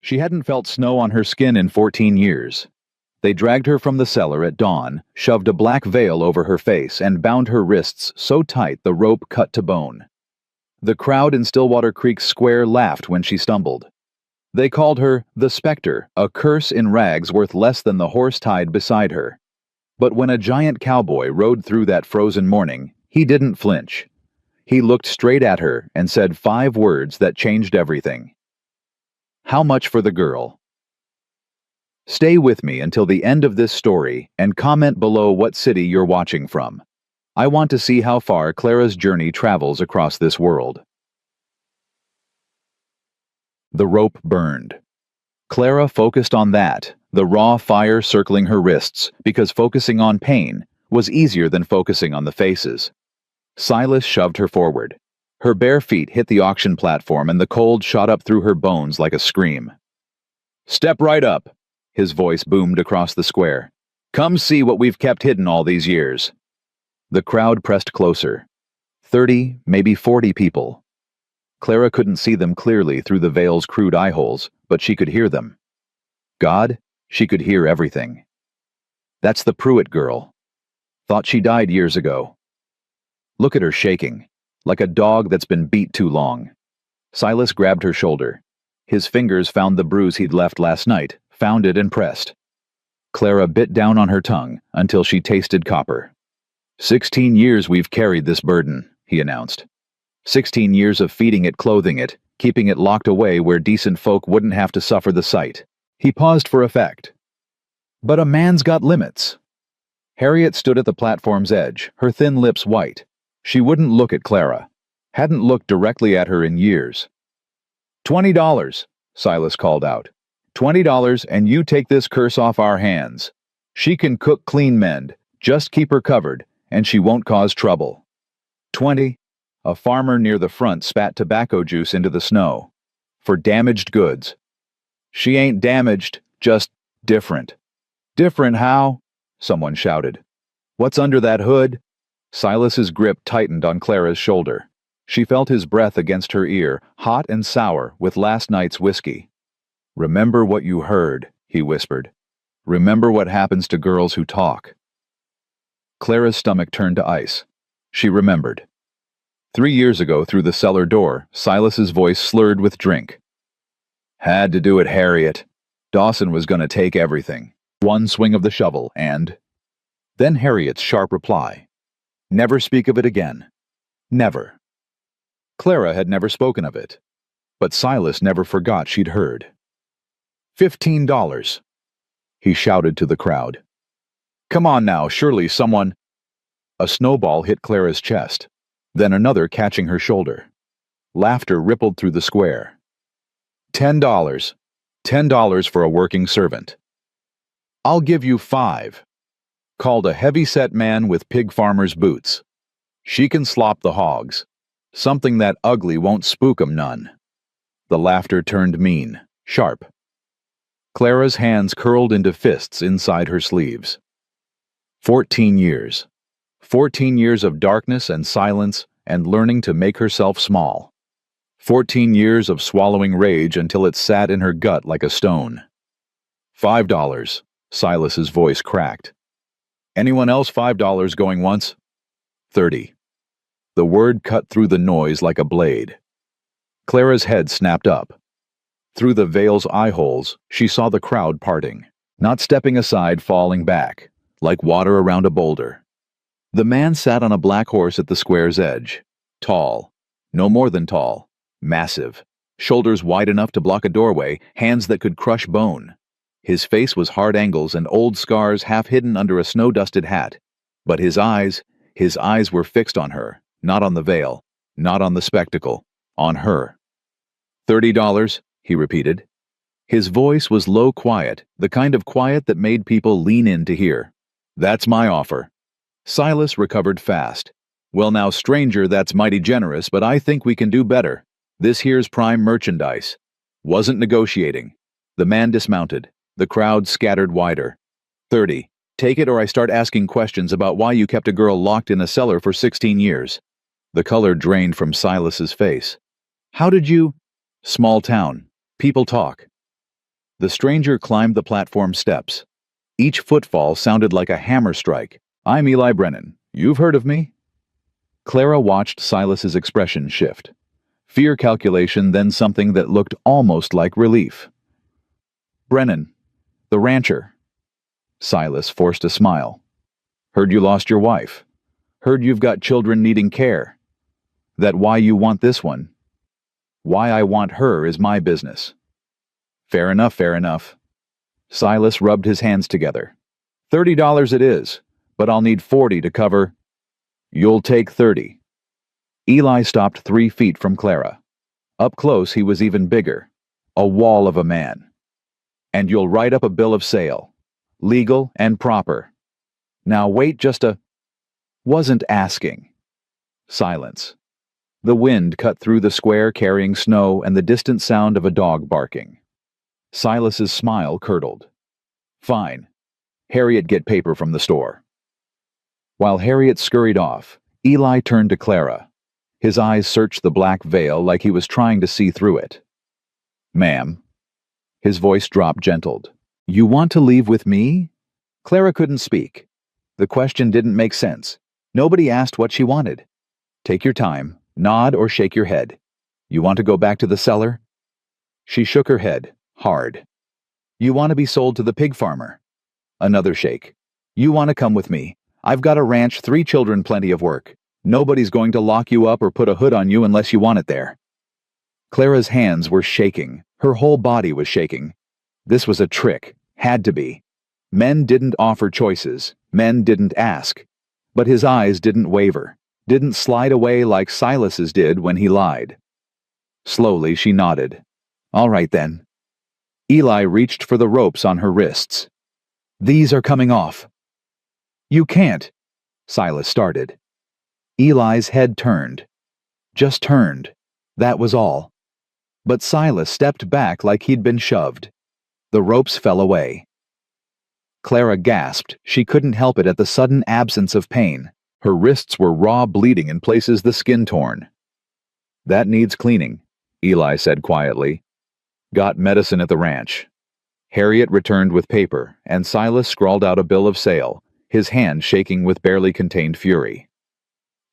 She hadn't felt snow on her skin in 14 years. They dragged her from the cellar at dawn, shoved a black veil over her face, and bound her wrists so tight the rope cut to bone. The crowd in Stillwater Creek Square laughed when she stumbled. They called her the Spectre, a curse in rags worth less than the horse tied beside her. But when a giant cowboy rode through that frozen morning, he didn't flinch. He looked straight at her and said 5 words that changed everything. How much for the girl? Stay with me until the end of this story and comment below what city you're watching from. I want to see how far Clara's journey travels across this world. The rope burned. Clara focused on that, the raw fire circling her wrists, because focusing on pain was easier than focusing on the faces. Silas shoved her forward. Her bare feet hit the auction platform and the cold shot up through her bones like a scream. "Step right up," his voice boomed across the square. "Come see what we've kept hidden all these years." The crowd pressed closer. 30, maybe 40 people. Clara couldn't see them clearly through the veil's crude eye holes, but she could hear them. God, she could hear everything. "That's the Pruitt girl. Thought she died years ago. Look at her shaking, like a dog that's been beat too long." Silas grabbed her shoulder. His fingers found the bruise he'd left last night, found it and pressed. Clara bit down on her tongue until she tasted copper. 16 years we've carried this burden, he announced. 16 years of feeding it, clothing it, keeping it locked away where decent folk wouldn't have to suffer the sight. He paused for effect. But a man's got limits. Harriet stood at the platform's edge, her thin lips white. She wouldn't look at Clara. Hadn't looked directly at her in years. $20, Silas called out. $20 and you take this curse off our hands. She can cook, clean, mend. Just keep her covered, and she won't cause trouble. 20. A farmer near the front spat tobacco juice into the snow. For damaged goods. She ain't damaged, just different. Different how? Someone shouted. What's under that hood? Silas's grip tightened on Clara's shoulder. She felt his breath against her ear, hot and sour with last night's whiskey. Remember what you heard, he whispered. Remember what happens to girls who talk. Clara's stomach turned to ice. She remembered. 3 years ago, through the cellar door, Silas's voice slurred with drink. Had to do it, Harriet. Dawson was going to take everything. One swing of the shovel, and... Then Harriet's sharp reply. Never speak of it again. Never. Clara had never spoken of it. But Silas never forgot she'd heard. $15. He shouted to the crowd. Come on now, surely someone... A snowball hit Clara's chest, then another catching her shoulder. Laughter rippled through the square. $10. $10 for a working servant. I'll give you 5. Called a heavy-set man with pig farmer's boots. She can slop the hogs. Something that ugly won't spook 'em none. The laughter turned mean, sharp. Clara's hands curled into fists inside her sleeves. 14 years. 14 years of darkness and silence and learning to make herself small. 14 years of swallowing rage until it sat in her gut like a stone. $5. Silas's voice cracked. Anyone else $5 going once? 30. The word cut through the noise like a blade. Clara's head snapped up. Through the veil's eye holes, she saw the crowd parting, not stepping aside, falling back, like water around a boulder. The man sat on a black horse at the square's edge. Tall. No more than tall. Massive. Shoulders wide enough to block a doorway, hands that could crush bone. His face was hard angles and old scars half hidden under a snow-dusted hat. But his eyes were fixed on her, not on the veil, not on the spectacle, on her. $30, he repeated. His voice was low quiet, the kind of quiet that made people lean in to hear. That's my offer. Silas recovered fast. Well now, stranger, that's mighty generous, but I think we can do better. This here's prime merchandise. Wasn't negotiating. The man dismounted. The crowd scattered wider. 30. Take it or I start asking questions about why you kept a girl locked in a cellar for 16 years. The color drained from Silas's face. How did you... Small town. People talk. The stranger climbed the platform steps. Each footfall sounded like a hammer strike. "I'm Eli Brennan. You've heard of me?" Clara watched Silas's expression shift. Fear calculation, then something that looked almost like relief. "Brennan, the rancher." Silas forced a smile. "Heard you lost your wife. Heard you've got children needing care. That why you want this one? Why I want her is my business." "Fair enough, fair enough." Silas rubbed his hands together. $30 it is, but I'll need 40 to cover." "You'll take 30. Eli stopped 3 feet from Clara. Up close he was even bigger. A wall of a man. "And you'll write up a bill of sale. Legal and proper. Now wait just a—" "Wasn't asking." Silence. The wind cut through the square carrying snow and the distant sound of a dog barking. Silas's smile curdled. "Fine. Harriet get paper from the store." While Harriet scurried off, Eli turned to Clara. His eyes searched the black veil like he was trying to see through it. "Ma'am." His voice dropped gentled. "You want to leave with me?" Clara couldn't speak. The question didn't make sense. Nobody asked what she wanted. "Take your time. Nod or shake your head. You want to go back to the cellar?" She shook her head, hard. "You want to be sold to the pig farmer?" Another shake. "You want to come with me? I've got a ranch, 3 children, plenty of work. Nobody's going to lock you up or put a hood on you unless you want it there." Clara's hands were shaking. Her whole body was shaking. This was a trick. Had to be. Men didn't offer choices. Men didn't ask. But his eyes didn't waver. Didn't slide away like Silas's did when he lied. Slowly she nodded. "All right then." Eli reached for the ropes on her wrists. "These are coming off." "You can't," Silas started. Eli's head turned. Just turned. That was all. But Silas stepped back like he'd been shoved. The ropes fell away. Clara gasped. She couldn't help it at the sudden absence of pain. Her wrists were raw, bleeding in places, the skin torn. "That needs cleaning," Eli said quietly. "Got medicine at the ranch." Harriet returned with paper, and Silas scrawled out a bill of sale, his hand shaking with barely contained fury.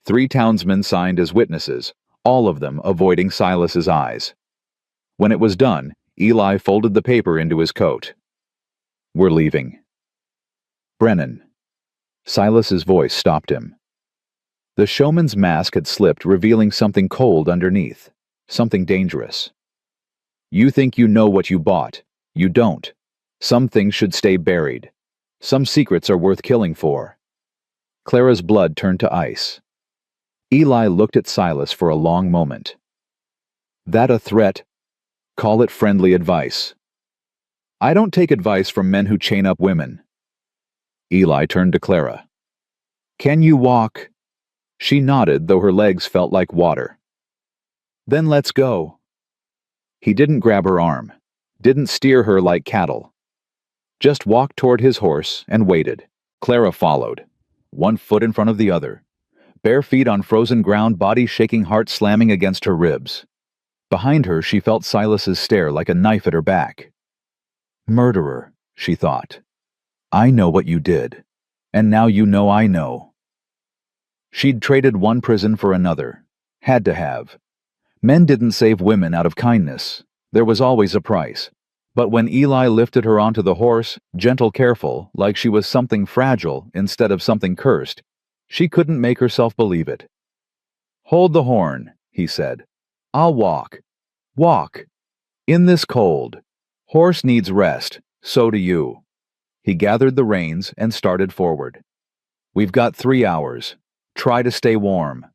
3 townsmen signed as witnesses, all of them avoiding Silas's eyes. When it was done, Eli folded the paper into his coat. "We're leaving." "Brennan." Silas's voice stopped him. The showman's mask had slipped, revealing something cold underneath, something dangerous. "You think you know what you bought. You don't. Some things should stay buried. Some secrets are worth killing for." Clara's blood turned to ice. Eli looked at Silas for a long moment. "That a threat? Call it friendly advice." "I don't take advice from men who chain up women." Eli turned to Clara. "Can you walk?" She nodded, though her legs felt like water. "Then let's go." He didn't grab her arm, didn't steer her like cattle. Just walked toward his horse and waited. Clara followed, 1 foot in front of the other. Bare feet on frozen ground, body shaking, heart slamming against her ribs. Behind her, she felt Silas's stare like a knife at her back. "Murderer," she thought. "I know what you did. And now you know I know." She'd traded one prison for another. Had to have. Men didn't save women out of kindness. There was always a price. But when Eli lifted her onto the horse, gentle, careful, like she was something fragile instead of something cursed, she couldn't make herself believe it. "Hold the horn," he said. "I'll walk. Walk. In this cold. Horse needs rest. So do you." He gathered the reins and started forward. "We've got 3 hours. Try to stay warm."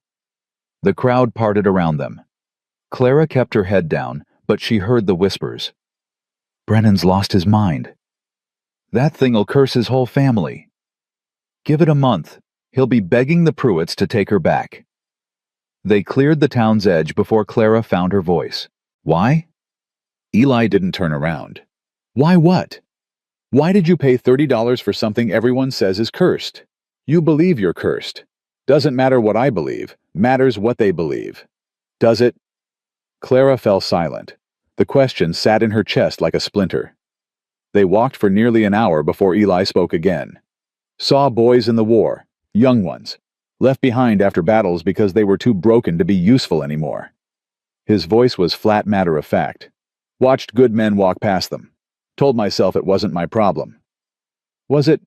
The crowd parted around them. Clara kept her head down, but she heard the whispers. "Brennan's lost his mind. That thing'll curse his whole family. Give it a month. He'll be begging the Pruitts to take her back." They cleared the town's edge before Clara found her voice. "Why?" Eli didn't turn around. "Why what? Why did you pay $30 for something everyone says is cursed? You believe you're cursed. Doesn't matter what I believe. Matters what they believe. Does it?" Clara fell silent. The question sat in her chest like a splinter. They walked for nearly an hour before Eli spoke again. Saw boys in the war, young ones, left behind after battles because they were too broken to be useful anymore. His voice was flat matter-of-fact. Watched good men walk past them. Told myself it wasn't my problem. Was it?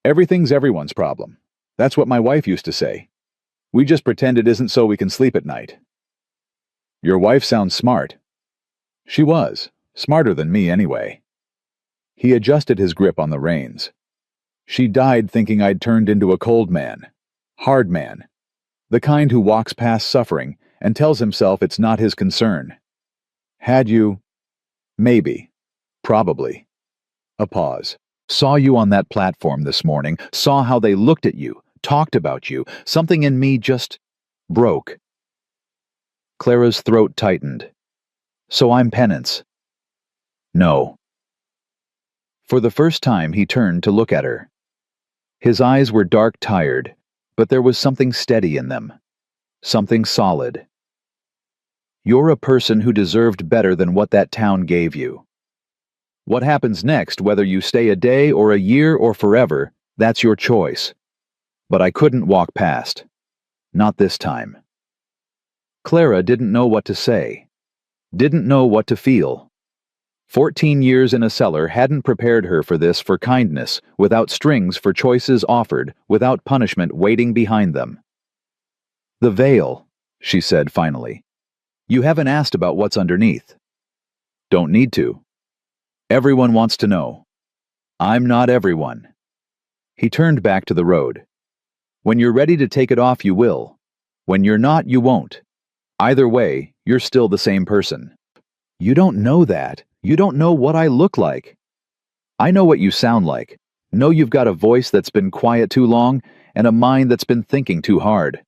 Everything's everyone's problem. That's what my wife used to say. We just pretend it isn't so we can sleep at night. Your wife sounds smart. She was. Smarter than me anyway. He adjusted his grip on the reins. She died thinking I'd turned into a cold man. Hard man. The kind who walks past suffering and tells himself it's not his concern. Had you? Maybe. Probably. A pause. Saw you on that platform this morning, saw how they looked at you, talked about you. Something in me just broke. Clara's throat tightened. So I'm penance. No. For the first time he turned to look at her. His eyes were dark tired, but there was something steady in them. Something solid. You're a person who deserved better than what that town gave you. What happens next, whether you stay a day or a year or forever, that's your choice. But I couldn't walk past. Not this time. Clara didn't know what to say. Didn't know what to feel. 14 years in a cellar hadn't prepared her for this, for kindness, without strings for choices offered, without punishment waiting behind them. The veil, she said finally. You haven't asked about what's underneath. Don't need to. Everyone wants to know. I'm not everyone. He turned back to the road. When you're ready to take it off, you will. When you're not, you won't. Either way, you're still the same person. You don't know that. You don't know what I look like. I know what you sound like. Know you've got a voice that's been quiet too long and a mind that's been thinking too hard.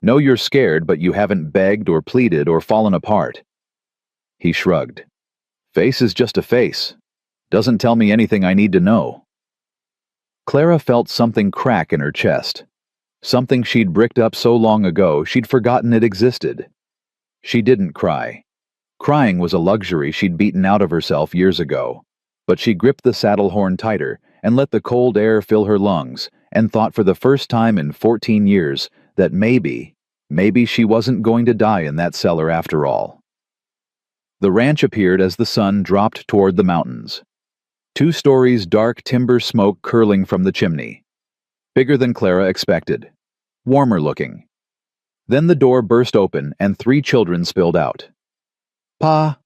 Know you're scared, but you haven't begged or pleaded or fallen apart. He shrugged. Face is just a face. Doesn't tell me anything I need to know. Clara felt something crack in her chest. Something she'd bricked up so long ago she'd forgotten it existed. She didn't cry. Crying was a luxury she'd beaten out of herself years ago, but she gripped the saddle horn tighter and let the cold air fill her lungs and thought for the first time in 14 years that maybe she wasn't going to die in that cellar after all. The ranch appeared as the sun dropped toward the mountains. 2 stories dark timber smoke curling from the chimney. Bigger than Clara expected. Warmer looking. Then the door burst open and 3 children spilled out. Pa!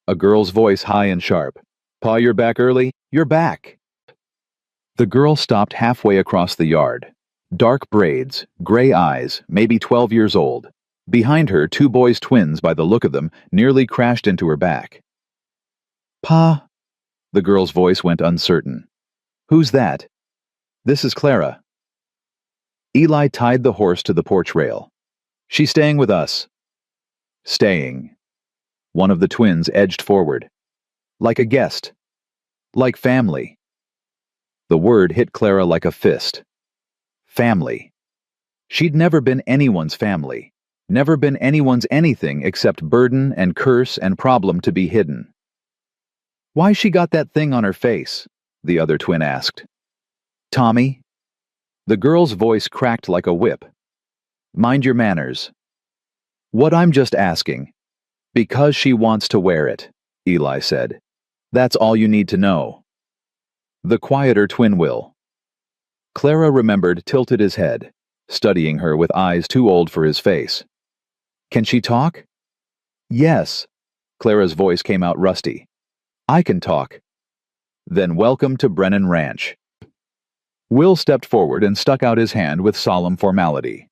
A girl's voice high and sharp. Pa, you're back early? You're back! The girl stopped halfway across the yard. Dark braids, gray eyes, maybe 12 years old. Behind her, 2 boys twins by the look of them, nearly crashed into her back. Pa! The girl's voice went uncertain. Who's that? This is Clara. Eli tied the horse to the porch rail. She's staying with us. Staying. One of the twins edged forward. Like a guest. Like family. The word hit Clara like a fist. Family. She'd never been anyone's family. Never been anyone's anything except burden and curse and problem to be hidden. Why she got that thing on her face? The other twin asked. Tommy? The girl's voice cracked like a whip. Mind your manners. What I'm just asking. Because she wants to wear it, Eli said. That's all you need to know. The quieter twin will. Clara remembered tilted his head, studying her with eyes too old for his face. Can she talk? Yes. Clara's voice came out rusty. I can talk. Then welcome to Brennan Ranch. Will stepped forward and stuck out his hand with solemn formality.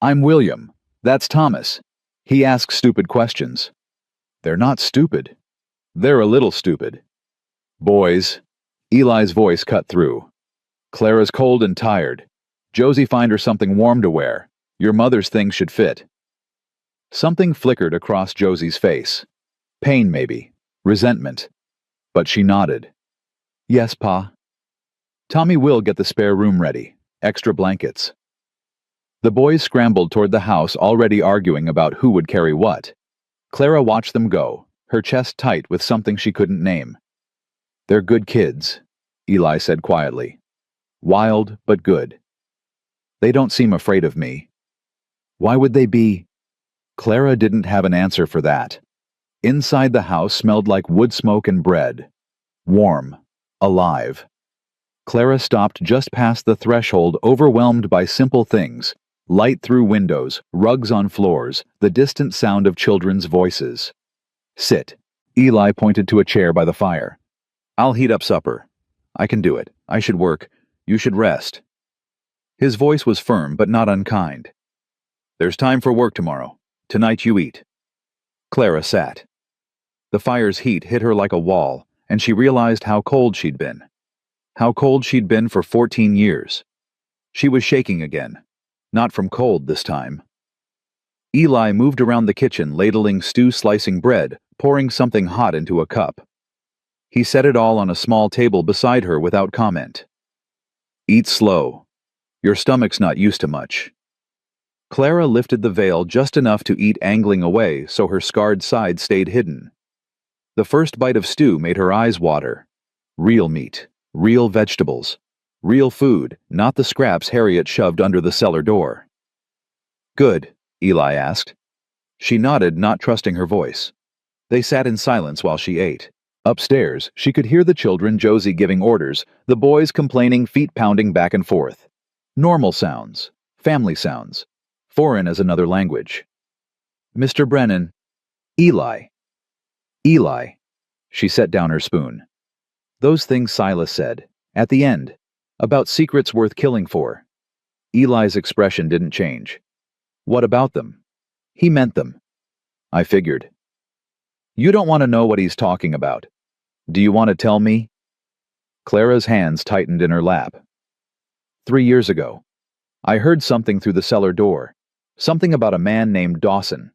I'm William. That's Thomas. He asks stupid questions. They're not stupid. They're a little stupid. Boys. Eli's voice cut through. Clara's cold and tired. Josie, find her something warm to wear. Your mother's things should fit. Something flickered across Josie's face. Pain, maybe. Resentment. But she nodded. Yes, Pa. Tommy will get the spare room ready. Extra blankets. The boys scrambled toward the house, already arguing about who would carry what. Clara watched them go, her chest tight with something she couldn't name. They're good kids, Eli said quietly. Wild, but good. They don't seem afraid of me. Why would they be? Clara didn't have an answer for that. Inside the house smelled like wood smoke and bread. Warm. Alive. Clara stopped just past the threshold, overwhelmed by simple things. Light through windows, rugs on floors, the distant sound of children's voices. Sit. Eli pointed to a chair by the fire. I'll heat up supper. I can do it. I should work. You should rest. His voice was firm but not unkind. There's time for work tomorrow. Tonight you eat. Clara sat. The fire's heat hit her like a wall, and she realized how cold she'd been. How cold she'd been for 14 years. She was shaking again. Not from cold this time. Eli moved around the kitchen, ladling stew, slicing bread, pouring something hot into a cup. He set it all on a small table beside her without comment. Eat slow. Your stomach's not used to much. Clara lifted the veil just enough to eat, angling away so her scarred side stayed hidden. The first bite of stew made her eyes water. Real meat, real vegetables, real food, not the scraps Harriet shoved under the cellar door. Good, Eli asked. She nodded, not trusting her voice. They sat in silence while she ate. Upstairs, she could hear the children, Josie giving orders, the boys complaining, feet pounding back and forth. Normal sounds, family sounds, foreign as another language. Mr. Brennan. Eli. Eli. She set down her spoon. Those things Silas said, at the end, about secrets worth killing for. Eli's expression didn't change. What about them? He meant them. I figured. You don't want to know what he's talking about. Do you want to tell me? Clara's hands tightened in her lap. 3 years ago, I heard something through the cellar door. Something about a man named Dawson.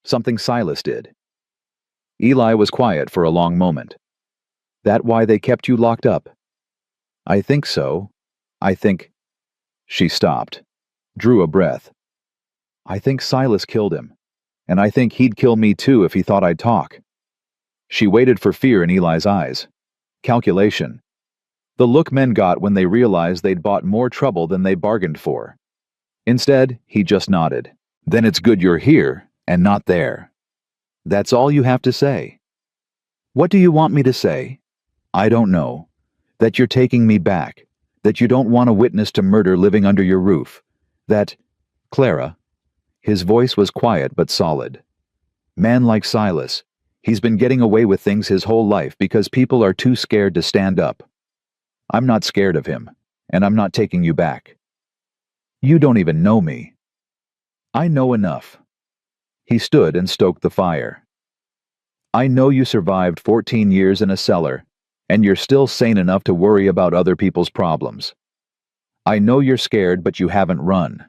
Something Silas did. Eli was quiet for a long moment. That why they kept you locked up? I think so. I think... She stopped, drew a breath. I think Silas killed him, and I think he'd kill me too if he thought I'd talk. She waited for fear in Eli's eyes. Calculation. The look men got when they realized they'd bought more trouble than they bargained for. Instead, he just nodded. Then it's good you're here and not there. That's all you have to say. What do you want me to say? I don't know. That you're taking me back. That you don't want a witness to murder living under your roof. That... Clara. His voice was quiet but solid. Man like Silas. He's been getting away with things his whole life because people are too scared to stand up. I'm not scared of him, and I'm not taking you back. You don't even know me. I know enough. He stood and stoked the fire. I know you survived 14 years in a cellar, and you're still sane enough to worry about other people's problems. I know you're scared, but you haven't run.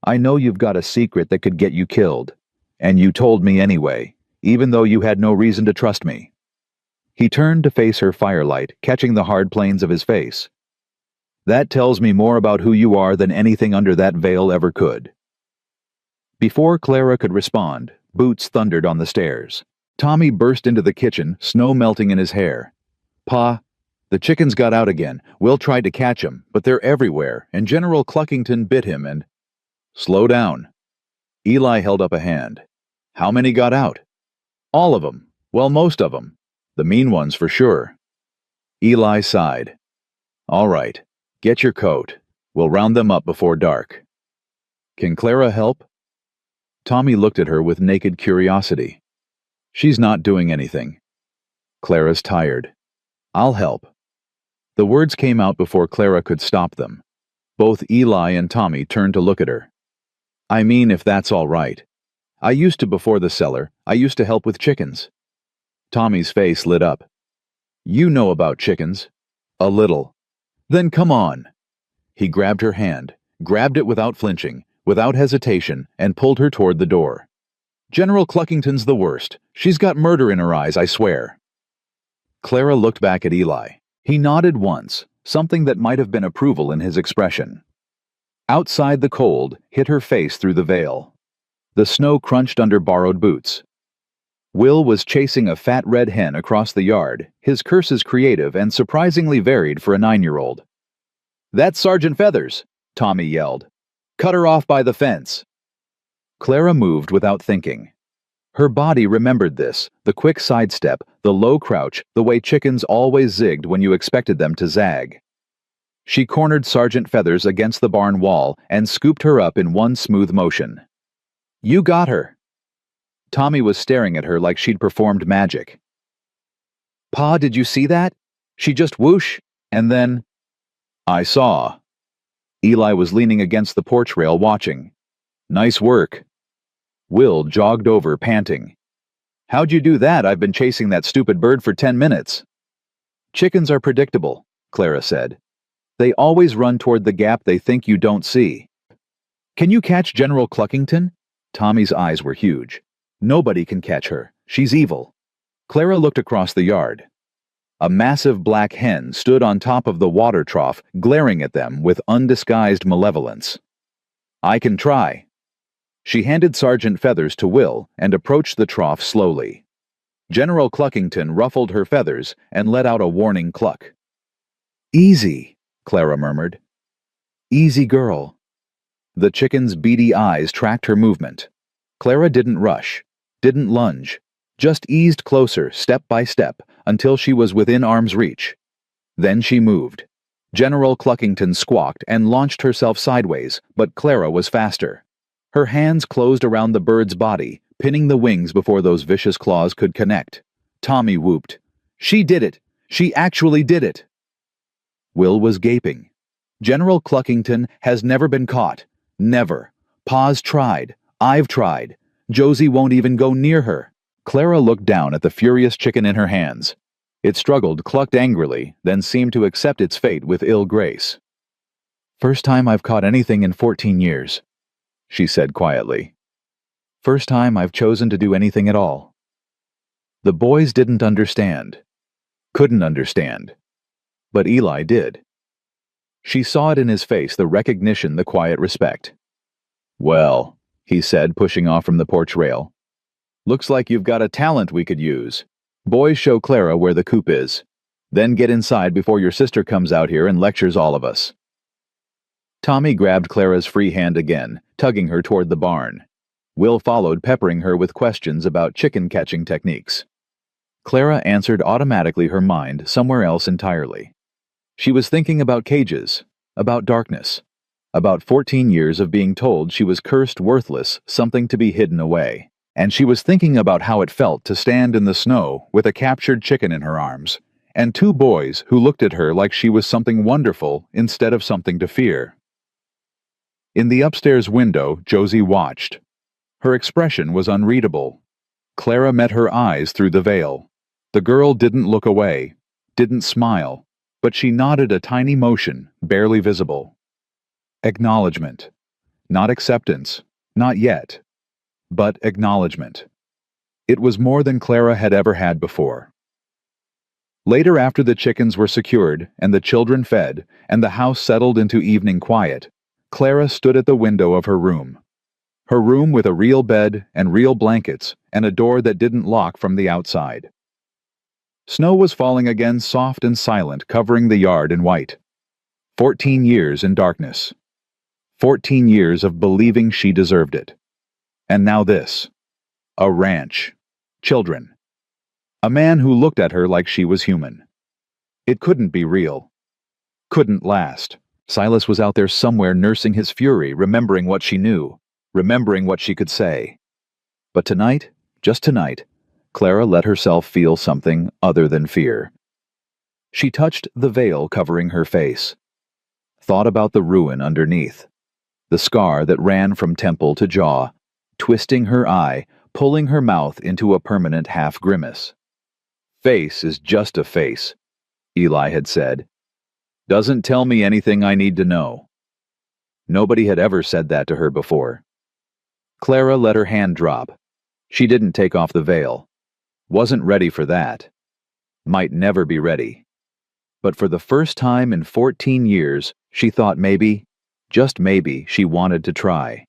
I know you've got a secret that could get you killed, and you told me anyway, even though you had no reason to trust me. He turned to face her firelight, catching the hard planes of his face. That tells me more about who you are than anything under that veil ever could. Before Clara could respond, boots thundered on the stairs. Tommy burst into the kitchen, snow melting in his hair. Pa, the chickens got out again. Will tried to catch 'em, but they're everywhere, and General Cluckington bit him and... Slow down. Eli held up a hand. How many got out? All of 'em. Well, most of 'em. The mean ones for sure. Eli sighed. All right, get your coat. We'll round them up before dark. Can Clara help? Tommy looked at her with naked curiosity. She's not doing anything. Clara's tired. I'll help. The words came out before Clara could stop them. Both Eli and Tommy turned to look at her. I mean, if that's all right. I used to before the cellar. I used to help with chickens. Tommy's face lit up. You know about chickens. A little. Then come on. He grabbed her hand, grabbed it without flinching, without hesitation, and pulled her toward the door. General Cluckington's the worst. She's got murder in her eyes, I swear. Clara looked back at Eli. He nodded once, something that might have been approval in his expression. Outside, the cold hit her face through the veil. The snow crunched under borrowed boots. Will was chasing a fat red hen across the yard, his curses creative and surprisingly varied for a 9-year-old. "That's Sergeant Feathers," Tommy yelled. "Cut her off by the fence." Clara moved without thinking. Her body remembered this, the quick sidestep, the low crouch, the way chickens always zigged when you expected them to zag. She cornered Sergeant Feathers against the barn wall and scooped her up in one smooth motion. "You got her." Tommy was staring at her like she'd performed magic. "Pa, did you see that? She just whoosh, and then—" "I saw." Eli was leaning against the porch rail watching. "Nice work." Will jogged over, panting. "How'd you do that? I've been chasing that stupid bird for 10 minutes. "Chickens are predictable," Clara said. "They always run toward the gap they think you don't see." "Can you catch General Cluckington?" Tommy's eyes were huge. "Nobody can catch her. She's evil." Clara looked across the yard. A massive black hen stood on top of the water trough, glaring at them with undisguised malevolence. "I can try." She handed Sergeant Feathers to Will and approached the trough slowly. General Cluckington ruffled her feathers and let out a warning cluck. "Easy," Clara murmured. "Easy, girl." The chicken's beady eyes tracked her movement. Clara didn't rush, didn't lunge, just eased closer, step by step, until she was within arm's reach. Then she moved. General Cluckington squawked and launched herself sideways, but Clara was faster. Her hands closed around the bird's body, pinning the wings before those vicious claws could connect. Tommy whooped. "She did it! She actually did it!" Will was gaping. "General Cluckington has never been caught. Never. Pa's tried. I've tried. Josie won't even go near her." Clara looked down at the furious chicken in her hands. It struggled, clucked angrily, then seemed to accept its fate with ill grace. "First time I've caught anything in 14 years. She said quietly. "First time I've chosen to do anything at all." The boys didn't understand. Couldn't understand. But Eli did. She saw it in his face, the recognition, the quiet respect. "Well," he said, pushing off from the porch rail. "Looks like you've got a talent we could use. Boys, show Clara where the coop is. Then get inside before your sister comes out here and lectures all of us." Tommy grabbed Clara's free hand again, tugging her toward the barn. Will followed, peppering her with questions about chicken-catching techniques. Clara answered automatically, her mind somewhere else entirely. She was thinking about cages, about darkness, about 14 years of being told she was cursed, worthless, something to be hidden away. And she was thinking about how it felt to stand in the snow with a captured chicken in her arms, and 2 boys who looked at her like she was something wonderful instead of something to fear. In the upstairs window, Josie watched. Her expression was unreadable. Clara met her eyes through the veil. The girl didn't look away, didn't smile, but she nodded a tiny motion, barely visible. Acknowledgement. Not acceptance, not yet, but acknowledgement. It was more than Clara had ever had before. Later, after the chickens were secured and the children fed and the house settled into evening quiet, Clara stood at the window of her room. Her room with a real bed and real blankets and a door that didn't lock from the outside. Snow was falling again, soft and silent, covering the yard in white. 14 years in darkness. 14 years of believing she deserved it. And now this. A ranch. Children. A man who looked at her like she was human. It couldn't be real. Couldn't last. Silas was out there somewhere nursing his fury, remembering what she knew, remembering what she could say. But tonight, just tonight, Clara let herself feel something other than fear. She touched the veil covering her face, thought about the ruin underneath, the scar that ran from temple to jaw, twisting her eye, pulling her mouth into a permanent half-grimace. "Face is just a face," Eli had said. "Doesn't tell me anything I need to know." Nobody had ever said that to her before. Clara let her hand drop. She didn't take off the veil. Wasn't ready for that. Might never be ready. But for the first time in 14 years, she thought maybe, just maybe, she wanted to try.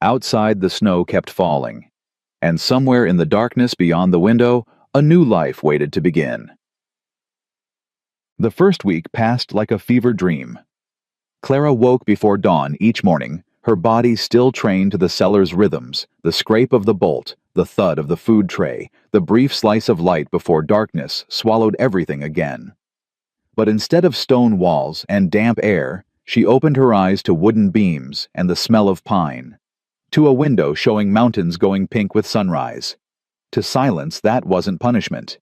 Outside, the snow kept falling, and somewhere in the darkness beyond the window, a new life waited to begin. The first week passed like a fever dream. Clara woke before dawn each morning, her body still trained to the cellar's rhythms, the scrape of the bolt, the thud of the food tray, the brief slice of light before darkness swallowed everything again. But instead of stone walls and damp air, she opened her eyes to wooden beams and the smell of pine, to a window showing mountains going pink with sunrise. To silence that wasn't punishment.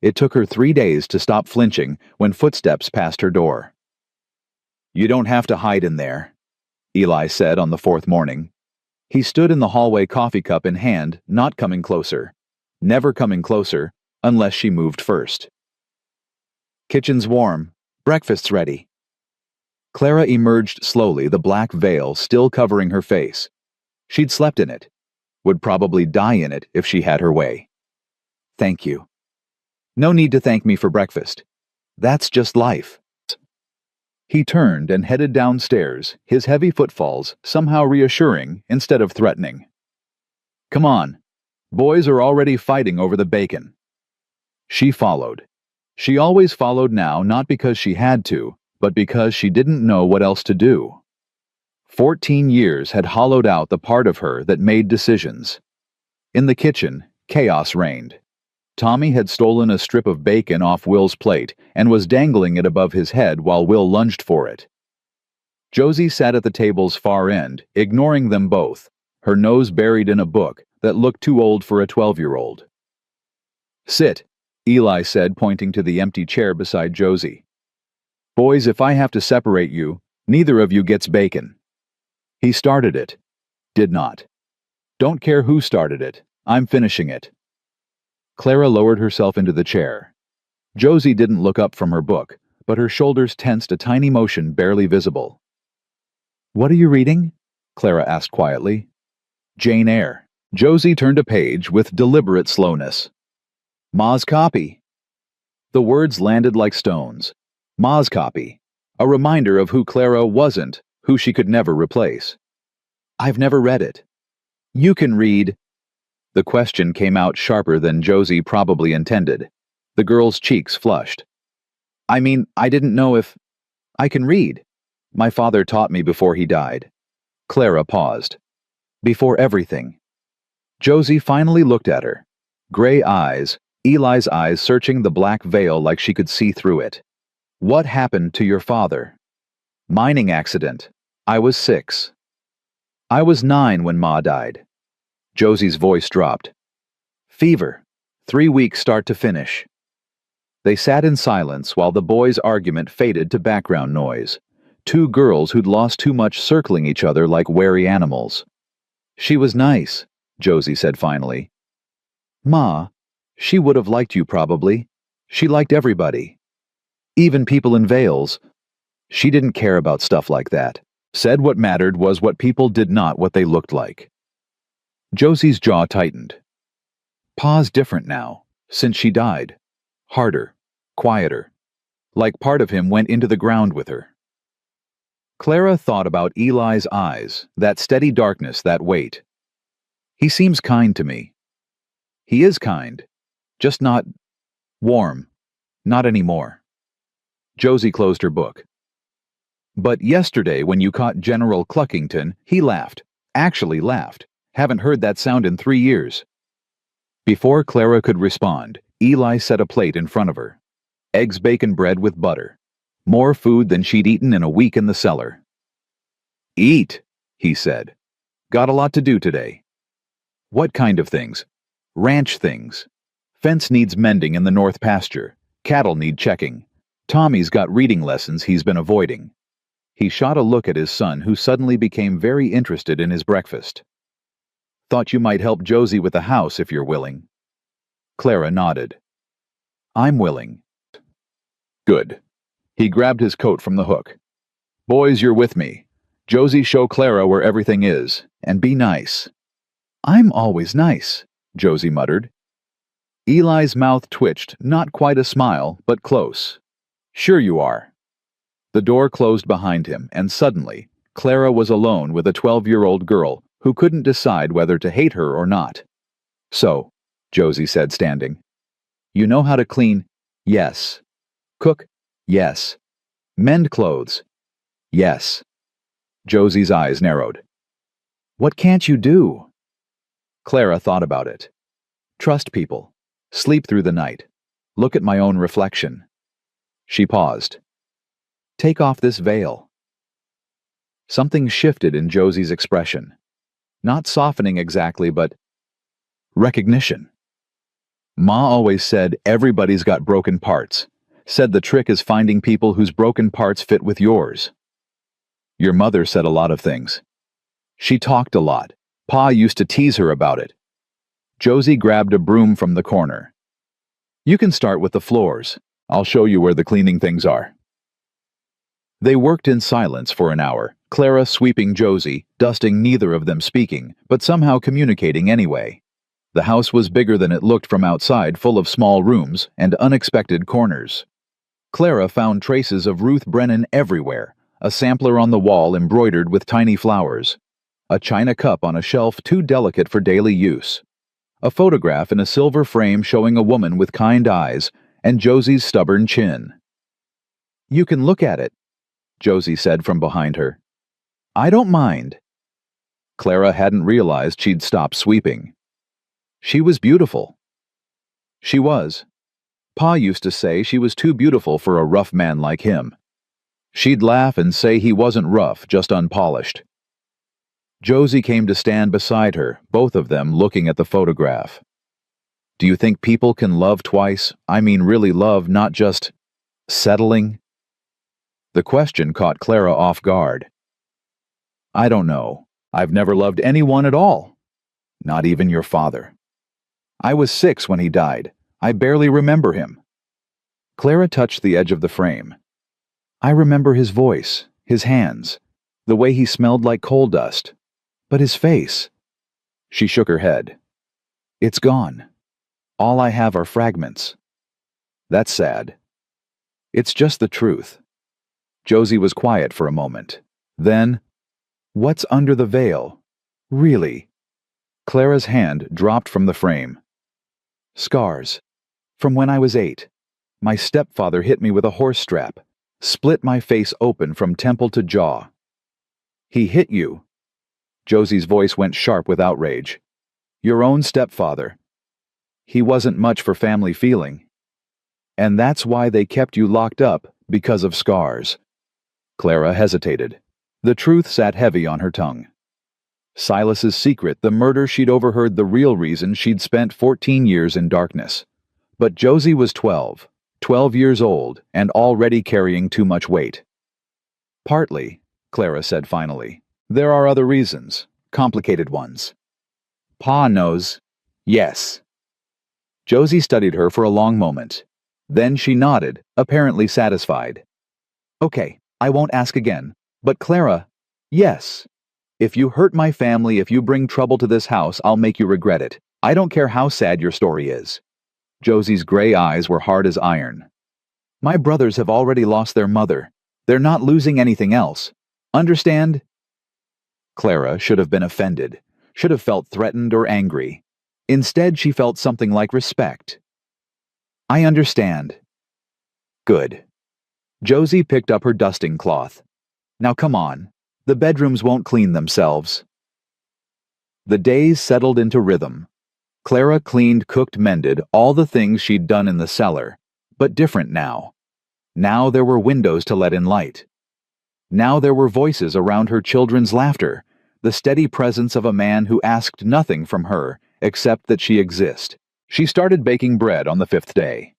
It took her 3 days to stop flinching when footsteps passed her door. "You don't have to hide in there," Eli said on the fourth morning. He stood in the hallway, coffee cup in hand, not coming closer. Never coming closer, unless she moved first. "Kitchen's warm. Breakfast's ready." Clara emerged slowly, the black veil still covering her face. She'd slept in it. Would probably die in it if she had her way. "Thank you." "No need to thank me for breakfast. That's just life." He turned and headed downstairs, his heavy footfalls somehow reassuring instead of threatening. "Come on. Boys are already fighting over the bacon." She followed. She always followed now, not because she had to, but because she didn't know what else to do. 14 years had hollowed out the part of her that made decisions. In the kitchen, chaos reigned. Tommy had stolen a strip of bacon off Will's plate and was dangling it above his head while Will lunged for it. Josie sat at the table's far end, ignoring them both, her nose buried in a book that looked too old for a 12-year-old. "Sit," Eli said, pointing to the empty chair beside Josie. "Boys, if I have to separate you, neither of you gets bacon." He started it. Did not. "Don't care who started it. I'm finishing it." Clara lowered herself into the chair. Josie didn't look up from her book, but her shoulders tensed a tiny motion barely visible. "What are you reading?" Clara asked quietly. "Jane Eyre." Josie turned a page with deliberate slowness. "Ma's copy." The words landed like stones. Ma's copy. A reminder of who Clara wasn't, who she could never replace. "I've never read it." "You can read." The question came out sharper than Josie probably intended. The girl's cheeks flushed. "I mean, I didn't know if... I can read. My father taught me before he died." Clara paused. "Before everything." Josie finally looked at her. Gray eyes, Eli's eyes searching the black veil like she could see through it. "What happened to your father?" "Mining accident. I was 6. I was 9 when Ma died." Josie's voice dropped. "Fever. 3 weeks start to finish." They sat in silence while the boys' argument faded to background noise. Two girls who'd lost too much circling each other like wary animals. "She was nice," Josie said finally. "Ma, she would have liked you probably. She liked everybody. Even people in veils. She didn't care about stuff like that. Said what mattered was what people did, not what they looked like." Josie's jaw tightened. "Pa's different now, since she died. Harder, quieter. Like part of him went into the ground with her." Clara thought about Eli's eyes, that steady darkness, that weight. "He seems kind to me." "He is kind. Just not warm. Not anymore." Josie closed her book. "But yesterday when you caught General Cluckington, he laughed. Actually laughed. Haven't heard that sound in 3 years." Before Clara could respond, Eli set a plate in front of her. Eggs, bacon, bread with butter. More food than she'd eaten in a week in the cellar. "Eat," he said. "Got a lot to do today." "What kind of things?" "Ranch things. Fence needs mending in the north pasture. Cattle need checking. Tommy's got reading lessons he's been avoiding." He shot a look at his son, who suddenly became very interested in his breakfast. "Thought you might help Josie with the house if you're willing." Clara nodded. "I'm willing." "Good." He grabbed his coat from the hook. "Boys, you're with me. Josie, show Clara where everything is, and be nice." "I'm always nice," Josie muttered. Eli's mouth twitched, not quite a smile, but close. "Sure you are." The door closed behind him, and suddenly, Clara was alone with a 12-year-old girl who couldn't decide whether to hate her or not. So, Josie said, standing. You know how to clean? Yes. Cook? Yes. Mend clothes? Yes. Josie's eyes narrowed. What can't you do? Clara thought about it. Trust people. Sleep through the night. Look at my own reflection. She paused. Take off this veil. Something shifted in Josie's expression. Not softening exactly, but recognition. Ma always said everybody's got broken parts. Said the trick is finding people whose broken parts fit with yours. Your mother said a lot of things. She talked a lot. Pa used to tease her about it. Josie grabbed a broom from the corner. You can start with the floors. I'll show you where the cleaning things are. They worked in silence for an hour, Clara sweeping Josie, dusting, neither of them speaking, but somehow communicating anyway. The house was bigger than it looked from outside, full of small rooms and unexpected corners. Clara found traces of Ruth Brennan everywhere, a sampler on the wall embroidered with tiny flowers, a china cup on a shelf too delicate for daily use, a photograph in a silver frame showing a woman with kind eyes and Josie's stubborn chin. You can look at it, Josie said from behind her. I don't mind. Clara hadn't realized she'd stopped sweeping. She was beautiful. She was. Pa used to say she was too beautiful for a rough man like him. She'd laugh and say he wasn't rough, just unpolished. Josie came to stand beside her, both of them looking at the photograph. Do you think people can love twice? I mean really love, not just settling? The question caught Clara off guard. I don't know. I've never loved anyone at all. Not even your father. I was 6 when he died. I barely remember him. Clara touched the edge of the frame. I remember his voice, his hands, the way he smelled like coal dust. But his face. She shook her head. It's gone. All I have are fragments. That's sad. It's just the truth. Josie was quiet for a moment. Then, what's under the veil? Really? Clara's hand dropped from the frame. Scars. From when I was 8. My stepfather hit me with a horse strap, split my face open from temple to jaw. He hit you? Josie's voice went sharp with outrage. Your own stepfather. He wasn't much for family feeling. And that's why they kept you locked up, because of scars. Clara hesitated. The truth sat heavy on her tongue. Silas's secret, the murder she'd overheard, the real reason she'd spent 14 years in darkness. But Josie was 12 years old, and already carrying too much weight. Partly, Clara said finally. There are other reasons, complicated ones. Pa knows. Yes. Josie studied her for a long moment. Then she nodded, apparently satisfied. Okay, I won't ask again. But Clara, yes. If you hurt my family, if you bring trouble to this house, I'll make you regret it. I don't care how sad your story is. Josie's gray eyes were hard as iron. My brothers have already lost their mother. They're not losing anything else. Understand? Clara should have been offended, should have felt threatened or angry. Instead, she felt something like respect. I understand. Good. Josie picked up her dusting cloth. Now come on. The bedrooms won't clean themselves. The days settled into rhythm. Clara cleaned, cooked, mended, all the things she'd done in the cellar, but different now. Now there were windows to let in light. Now there were voices around her, children's laughter, the steady presence of a man who asked nothing from her except that she exist. She started baking bread on the 5th day.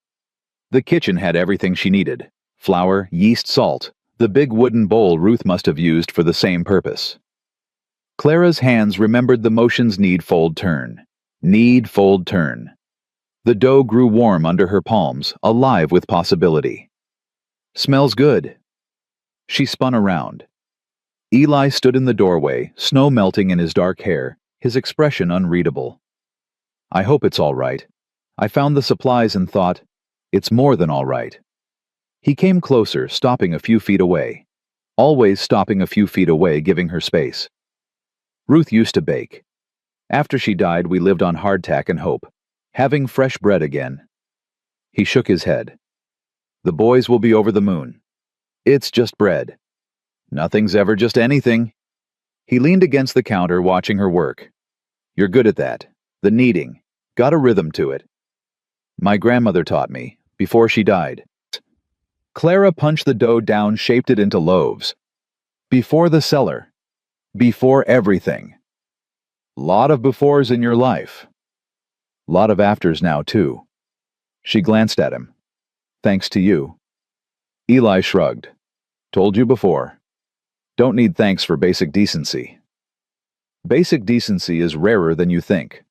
The kitchen had everything she needed: flour, yeast, salt, the big wooden bowl Ruth must have used for the same purpose. Clara's hands remembered the motions: knead, fold, turn. Knead, fold, turn. The dough grew warm under her palms, alive with possibility. Smells good. She spun around. Eli stood in the doorway, snow melting in his dark hair, his expression unreadable. I hope it's all right. I found the supplies and thought, it's more than all right. He came closer, stopping a few feet away. Always stopping a few feet away, giving her space. Ruth used to bake. After she died, we lived on hardtack and hope, having fresh bread again. He shook his head. The boys will be over the moon. It's just bread. Nothing's ever just anything. He leaned against the counter, watching her work. You're good at that. The kneading. Got a rhythm to it. My grandmother taught me, before she died. Clara punched the dough down, shaped it into loaves. Before the cellar. Before everything. Lot of befores in your life. Lot of afters now, too. She glanced at him. Thanks to you. Eli shrugged. Told you before. Don't need thanks for basic decency. Basic decency is rarer than you think.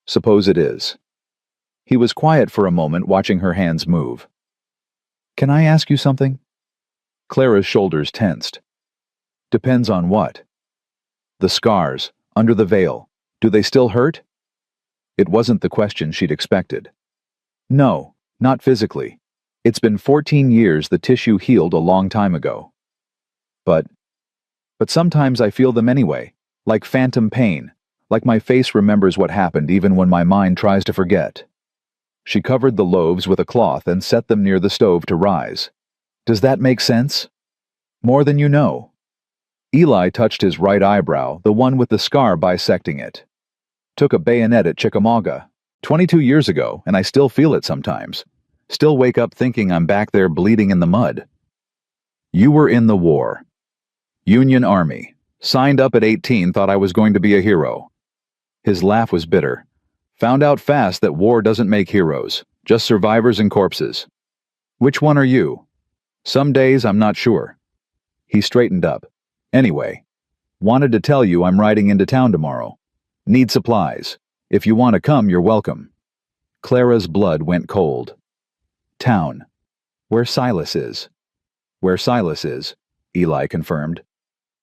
Suppose it is. He was quiet for a moment, watching her hands move. Can I ask you something? Clara's shoulders tensed. Depends on what? The scars, under the veil, do they still hurt? It wasn't the question she'd expected. No, not physically. It's been 14 years, the tissue healed a long time ago. But sometimes I feel them anyway, like phantom pain, like my face remembers what happened even when my mind tries to forget. She covered the loaves with a cloth and set them near the stove to rise. Does that make sense? More than you know. Eli touched his right eyebrow, the one with the scar bisecting it. Took a bayonet at Chickamauga, 22 years ago, and I still feel it sometimes. Still wake up thinking I'm back there bleeding in the mud. You were in the war. Union Army. Signed up at 18, thought I was going to be a hero. His laugh was bitter. Found out fast that war doesn't make heroes, just survivors and corpses. Which one are you? Some days I'm not sure. He straightened up. Anyway, wanted to tell you I'm riding into town tomorrow. Need supplies. If you want to come, you're welcome. Clara's blood went cold. Town. Where Silas is. Where Silas is, Eli confirmed.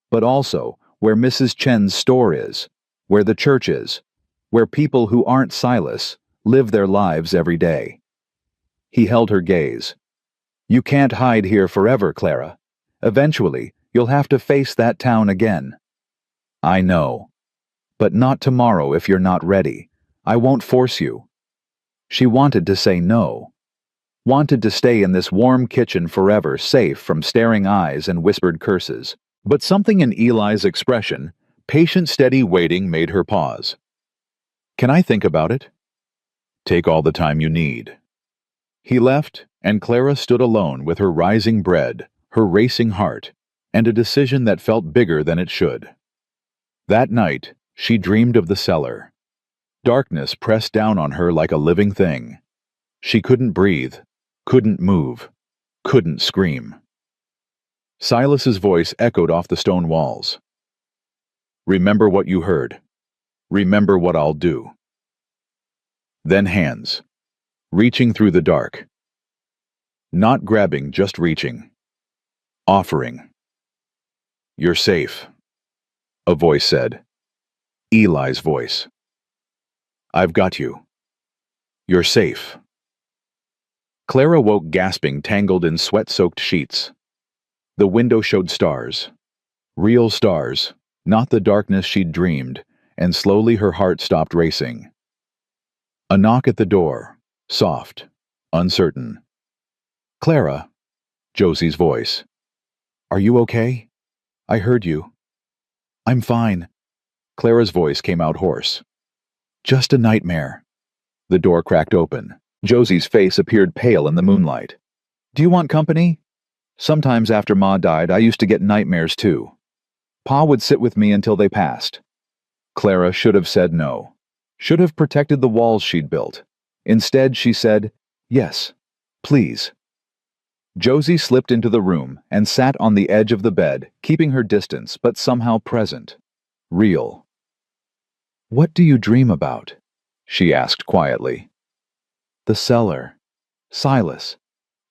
But also where Mrs. Chen's store is, where the church is, where people who aren't Silas live their lives every day. He held her gaze. You can't hide here forever, Clara. Eventually, you'll have to face that town again. I know. But not tomorrow if you're not ready. I won't force you. She wanted to say no. Wanted to stay in this warm kitchen forever, safe from staring eyes and whispered curses. But something in Eli's expression, patient, steady waiting, made her pause. Can I think about it? Take all the time you need. He left, and Clara stood alone with her rising bread, her racing heart, and a decision that felt bigger than it should. That night, she dreamed of the cellar. Darkness pressed down on her like a living thing. She couldn't breathe, couldn't move, couldn't scream. Silas's voice echoed off the stone walls. Remember what you heard. Remember what I'll do. Then hands, reaching through the dark. Not grabbing, just reaching. Offering. You're safe, a voice said. Eli's voice. I've got you. You're safe. Clara woke gasping, tangled in sweat-soaked sheets. The window showed stars. Real stars, not the darkness she'd dreamed, and slowly her heart stopped racing. A knock at the door, soft, uncertain. Clara, Josie's voice. Are you okay? I heard you. I'm fine. Clara's voice came out hoarse. Just a nightmare. The door cracked open. Josie's face appeared pale in the moonlight. Do you want company? Sometimes after Ma died, I used to get nightmares too. Pa would sit with me until they passed. Clara should have said no. Should have protected the walls she'd built. Instead, she said, yes, please. Josie slipped into the room and sat on the edge of the bed, keeping her distance but somehow present. Real. What do you dream about? She asked quietly. The cellar. Silas.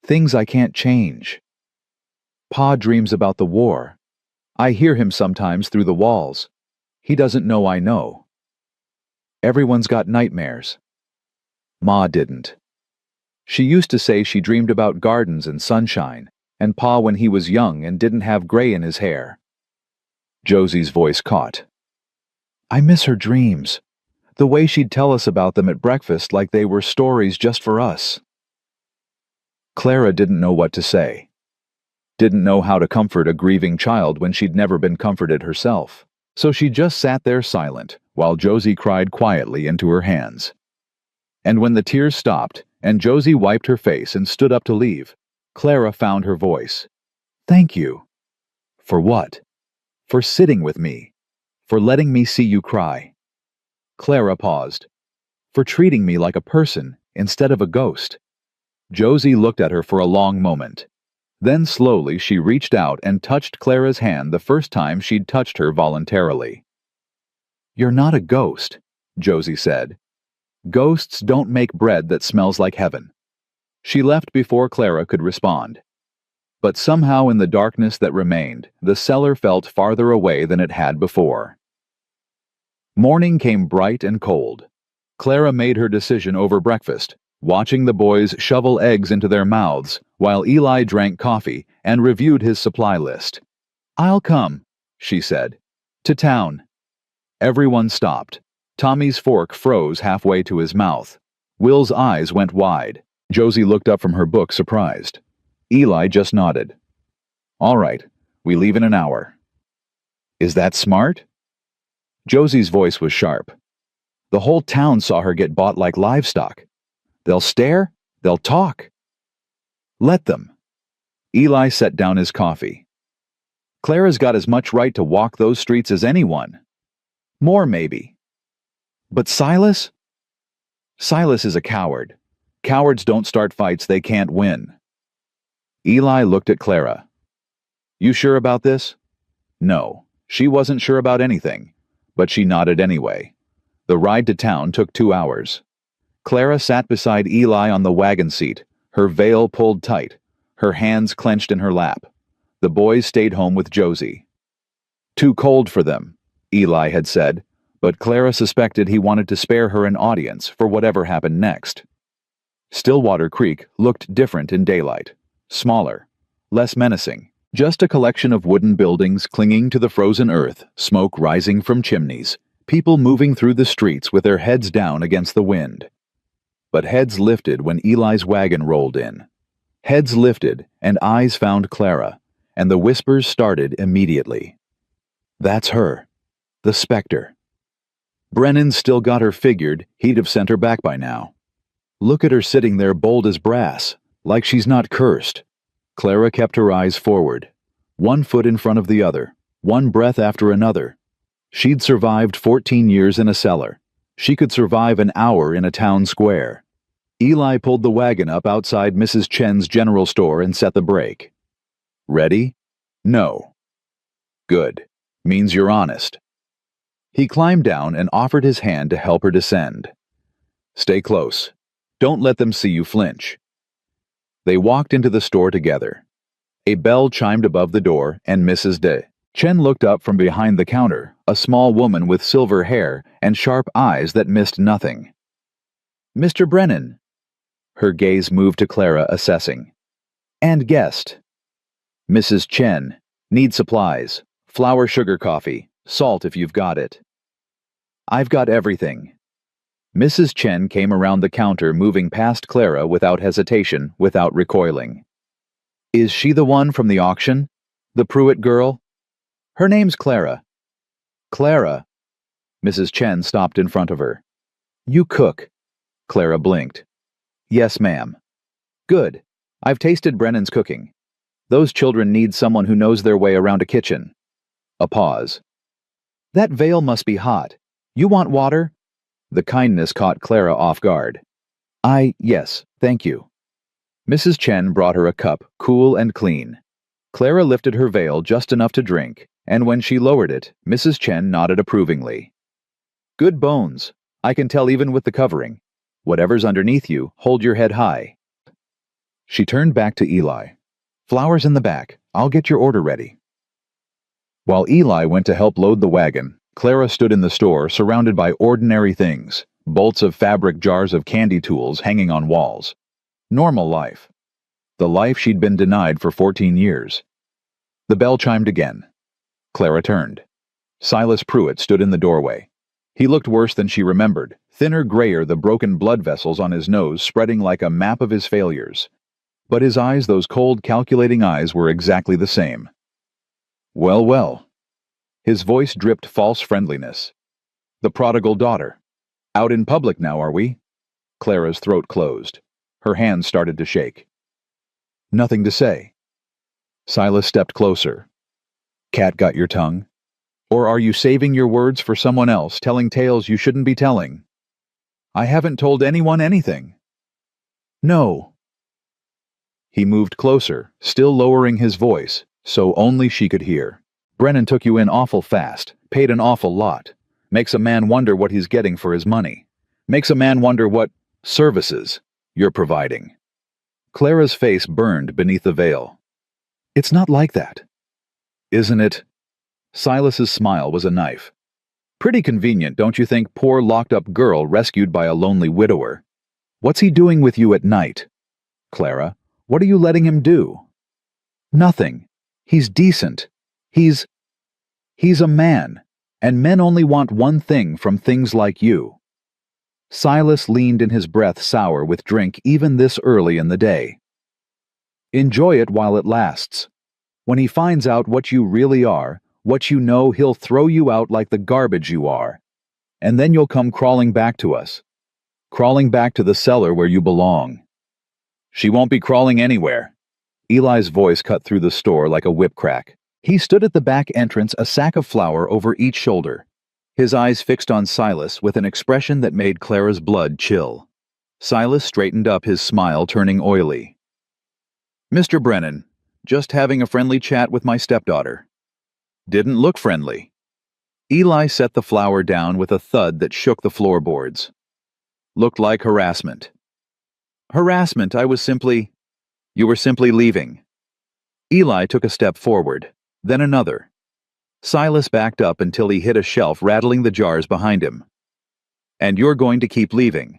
Things I can't change. Pa dreams about the war. I hear him sometimes through the walls. He doesn't know I know. Everyone's got nightmares. Ma didn't. She used to say she dreamed about gardens and sunshine, and Pa when he was young and didn't have gray in his hair. Josie's voice caught. I miss her dreams. The way she'd tell us about them at breakfast like they were stories just for us. Clara didn't know what to say. Didn't know how to comfort a grieving child when she'd never been comforted herself. So she just sat there silent while Josie cried quietly into her hands. And when the tears stopped and Josie wiped her face and stood up to leave, Clara found her voice. Thank you. For what? For sitting with me. For letting me see you cry. Clara paused. For treating me like a person instead of a ghost. Josie looked at her for a long moment. Then slowly she reached out and touched Clara's hand the first time she'd touched her voluntarily. You're not a ghost, Josie said. Ghosts don't make bread that smells like heaven. She left before Clara could respond. But somehow in the darkness that remained, the cellar felt farther away than it had before. Morning came bright and cold. Clara made her decision over breakfast, watching the boys shovel eggs into their mouths while Eli drank coffee and reviewed his supply list. I'll come, she said. To town. Everyone stopped. Tommy's fork froze halfway to his mouth. Will's eyes went wide. Josie looked up from her book surprised. Eli just nodded. All right, we leave in an hour. Is that smart? Josie's voice was sharp. The whole town saw her get bought like livestock. They'll stare, they'll talk. Let them. Eli set down his coffee. Clara's got as much right to walk those streets as anyone. More, maybe. But Silas? Silas is a coward. Cowards don't start fights they can't win. Eli looked at Clara. You sure about this? No, she wasn't sure about anything, but she nodded anyway. The ride to town took 2 hours. Clara sat beside Eli on the wagon seat, her veil pulled tight, her hands clenched in her lap. The boys stayed home with Josie. Too cold for them, Eli had said, but Clara suspected he wanted to spare her an audience for whatever happened next. Stillwater Creek looked different in daylight. Smaller, less menacing. Just a collection of wooden buildings clinging to the frozen earth, smoke rising from chimneys, people moving through the streets with their heads down against the wind. But heads lifted when Eli's wagon rolled in. Heads lifted and eyes found Clara, and the whispers started immediately. That's her. The specter. Brennan still got her figured, he'd have sent her back by now. Look at her sitting there bold as brass, like she's not cursed. Clara kept her eyes forward, one foot in front of the other, one breath after another. She'd survived 14 years in a cellar. She could survive an hour in a town square. Eli pulled the wagon up outside Mrs. Chen's general store and set the brake. Ready? No. Good. Means you're honest. He climbed down and offered his hand to help her descend. Stay close. Don't let them see you flinch. They walked into the store together. A bell chimed above the door, and Mrs. Chen looked up from behind the counter, a small woman with silver hair and sharp eyes that missed nothing. Mr. Brennan. Her gaze moved to Clara, assessing. And guest. Mrs. Chen. Need supplies. Flour, sugar, coffee. Salt if you've got it. I've got everything. Mrs. Chen came around the counter, moving past Clara without hesitation, without recoiling. Is she the one from the auction? The Pruitt girl? Her name's Clara. Clara. Mrs. Chen stopped in front of her. You cook. Clara blinked. Yes, ma'am. Good. I've tasted Brennan's cooking. Those children need someone who knows their way around a kitchen. A pause. That veil must be hot. You want water? The kindness caught Clara off guard. Yes, thank you. Mrs. Chen brought her a cup, cool and clean. Clara lifted her veil just enough to drink, and when she lowered it, Mrs. Chen nodded approvingly. Good bones. I can tell even with the covering. Whatever's underneath you, hold your head high. She turned back to Eli. Flowers in the back. I'll get your order ready. While Eli went to help load the wagon, Clara stood in the store surrounded by ordinary things, bolts of fabric, jars of candy tools hanging on walls. Normal life. The life she'd been denied for 14 years. The bell chimed again. Clara turned. Silas Pruitt stood in the doorway. He looked worse than she remembered, thinner, grayer, the broken blood vessels on his nose spreading like a map of his failures. But his eyes, those cold, calculating eyes, were exactly the same. Well, well. His voice dripped false friendliness. The prodigal daughter. Out in public now, are we? Clara's throat closed. Her hands started to shake. Nothing to say. Silas stepped closer. Cat got your tongue? Or are you saving your words for someone else, telling tales you shouldn't be telling? I haven't told anyone anything. No. He moved closer, still lowering his voice, so only she could hear. Brennan took you in awful fast, paid an awful lot. Makes a man wonder what he's getting for his money. Makes a man wonder what services you're providing. Clara's face burned beneath the veil. It's not like that. Isn't it? Silas's smile was a knife. Pretty convenient, don't you think, poor locked-up girl rescued by a lonely widower? What's he doing with you at night? Clara, what are you letting him do? Nothing. He's decent. He's a man, and men only want one thing from things like you. Silas leaned in, his breath sour with drink even this early in the day. Enjoy it while it lasts. When he finds out what you really are, what you know, he'll throw you out like the garbage you are. And then you'll come crawling back to us. Crawling back to the cellar where you belong. She won't be crawling anywhere. Eli's voice cut through the store like a whip crack. He stood at the back entrance, a sack of flour over each shoulder. His eyes fixed on Silas with an expression that made Clara's blood chill. Silas straightened up, his smile turning oily. Mr. Brennan, just having a friendly chat with my stepdaughter. Didn't look friendly. Eli set the flour down with a thud that shook the floorboards. Looked like harassment. Harassment, You were simply leaving. Eli took a step forward, then another. Silas backed up until he hit a shelf, rattling the jars behind him. And you're going to keep leaving.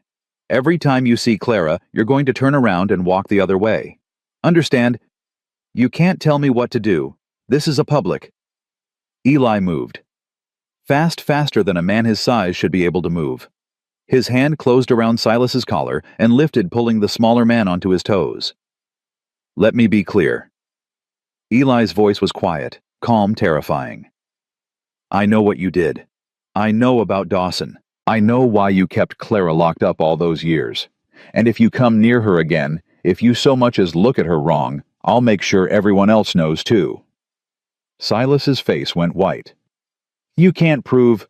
Every time you see Clara, you're going to turn around and walk the other way. Understand? You can't tell me what to do. This is a public. Eli moved. Faster than a man his size should be able to move. His hand closed around Silas's collar and lifted, pulling the smaller man onto his toes. Let me be clear. Eli's voice was quiet, calm, terrifying. I know what you did. I know about Dawson. I know why you kept Clara locked up all those years. And if you come near her again, if you so much as look at her wrong, I'll make sure everyone else knows too. Silas's face went white. You can't prove.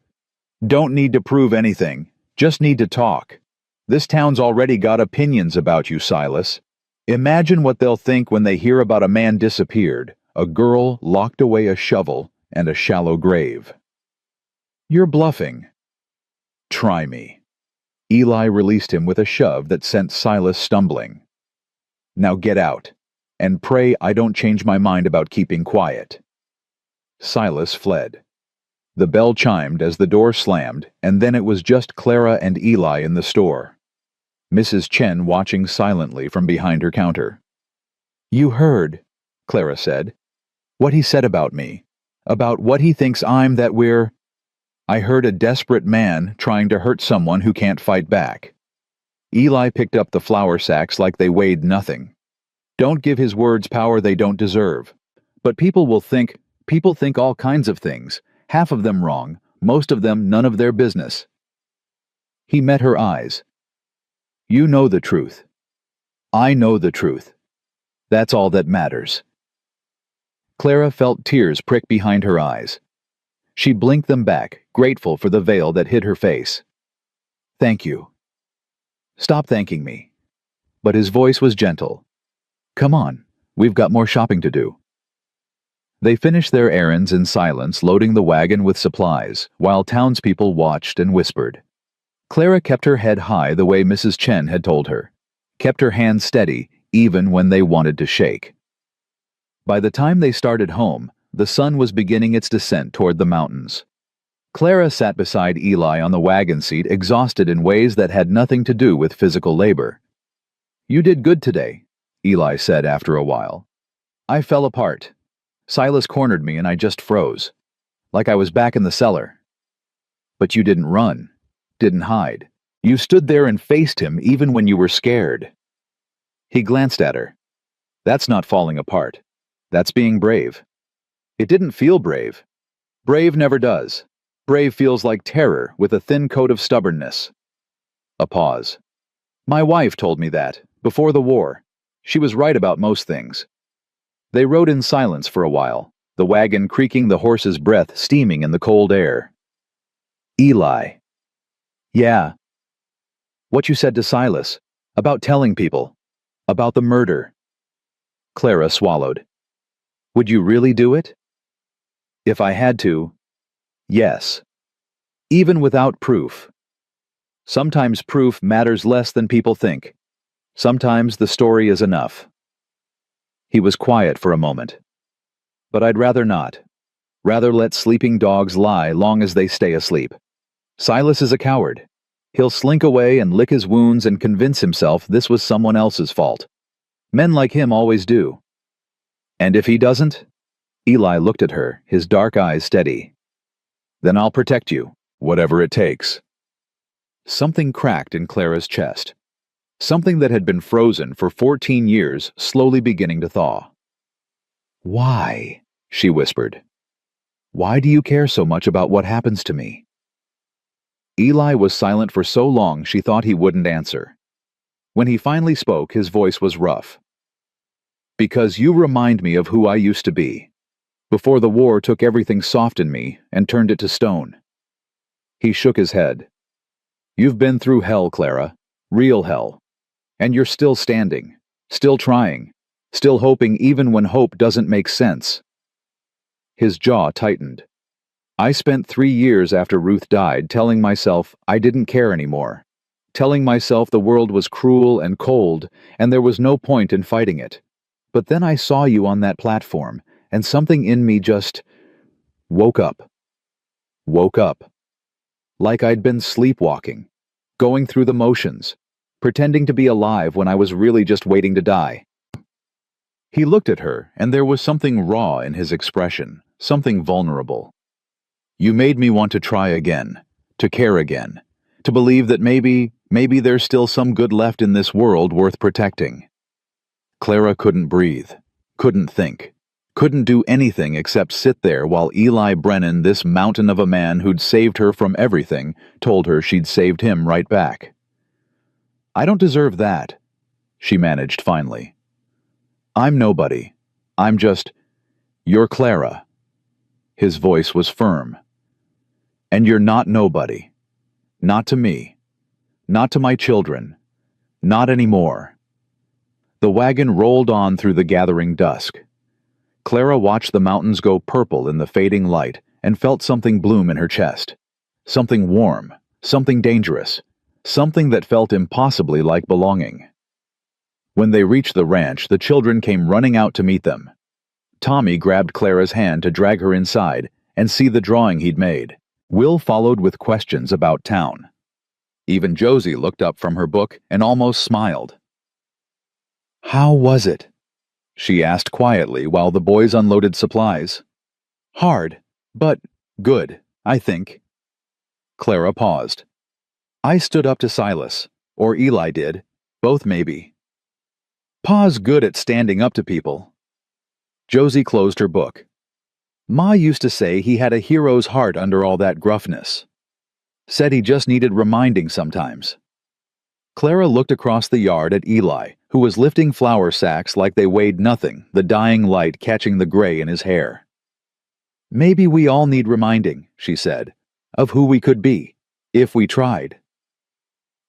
Don't need to prove anything. Just need to talk. This town's already got opinions about you, Silas. Imagine what they'll think when they hear about a man disappeared, a girl locked away a shovel, and a shallow grave. You're bluffing. Try me. Eli released him with a shove that sent Silas stumbling. Now get out, and pray I don't change my mind about keeping quiet. Silas fled. The bell chimed as the door slammed, and then it was just Clara and Eli in the store. Mrs. Chen watching silently from behind her counter. You heard, Clara said. What he said about me. About what he thinks I'm that we're... I heard a desperate man trying to hurt someone who can't fight back. Eli picked up the flour sacks like they weighed nothing. Don't give his words power they don't deserve. But people think all kinds of things, half of them wrong, most of them none of their business. He met her eyes. You know the truth. I know the truth. That's all that matters. Clara felt tears prick behind her eyes. She blinked them back, grateful for the veil that hid her face. Thank you. Stop thanking me. But his voice was gentle. Come on, we've got more shopping to do. They finished their errands in silence, loading the wagon with supplies, while townspeople watched and whispered. Clara kept her head high the way Mrs. Chen had told her, kept her hands steady even when they wanted to shake. By the time they started home, the sun was beginning its descent toward the mountains. Clara sat beside Eli on the wagon seat, exhausted in ways that had nothing to do with physical labor. You did good today, Eli said after a while. I fell apart. Silas cornered me and I just froze. Like I was back in the cellar. But you didn't run, didn't hide. You stood there and faced him even when you were scared. He glanced at her. That's not falling apart. That's being brave. It didn't feel brave. Brave never does. Brave feels like terror with a thin coat of stubbornness. A pause. My wife told me that, before the war. She was right about most things. They rode in silence for a while, the wagon creaking, the horse's breath steaming in the cold air. Eli. Yeah. What you said to Silas. About telling people. About the murder. Clara swallowed. Would you really do it? If I had to, yes. Even without proof. Sometimes proof matters less than people think. Sometimes the story is enough. He was quiet for a moment. But I'd rather not. Rather let sleeping dogs lie long as they stay asleep. Silas is a coward. He'll slink away and lick his wounds and convince himself this was someone else's fault. Men like him always do. And if he doesn't? Eli looked at her, his dark eyes steady. Then I'll protect you, whatever it takes. Something cracked in Clara's chest. Something that had been frozen for 14 years slowly beginning to thaw. Why? She whispered. Why do you care so much about what happens to me? Eli was silent for so long she thought he wouldn't answer. When he finally spoke, his voice was rough. Because you remind me of who I used to be. Before the war took everything soft in me and turned it to stone. He shook his head. You've been through hell, Clara. Real hell. And you're still standing. Still trying. Still hoping even when hope doesn't make sense. His jaw tightened. I spent 3 years after Ruth died telling myself I didn't care anymore. Telling myself the world was cruel and cold and there was no point in fighting it. But then I saw you on that platform and something in me just woke up. Woke up. Like I'd been sleepwalking, going through the motions, pretending to be alive when I was really just waiting to die. He looked at her, and there was something raw in his expression, something vulnerable. You made me want to try again, to care again, to believe that maybe there's still some good left in this world worth protecting. Clara couldn't breathe, couldn't think, couldn't do anything except sit there while Eli Brennan, this mountain of a man who'd saved her from everything, told her she'd saved him right back. I don't deserve that, she managed finally. I'm nobody. I'm just, you're Clara. His voice was firm. And you're not nobody. Not to me. Not to my children. Not anymore. The wagon rolled on through the gathering dusk. Clara watched the mountains go purple in the fading light and felt something bloom in her chest. Something warm, something dangerous, something that felt impossibly like belonging. When they reached the ranch, the children came running out to meet them. Tommy grabbed Clara's hand to drag her inside and see the drawing he'd made. Will followed with questions about town. Even Josie looked up from her book and almost smiled. How was it? She asked quietly while the boys unloaded supplies. Hard, but good, I think. Clara paused. I stood up to Silas, or Eli did, both maybe. Pa's good at standing up to people. Josie closed her book. Ma used to say he had a hero's heart under all that gruffness. Said he just needed reminding sometimes. Clara looked across the yard at Eli, who was lifting flour sacks like they weighed nothing, the dying light catching the gray in his hair. Maybe we all need reminding, she said, of who we could be, if we tried.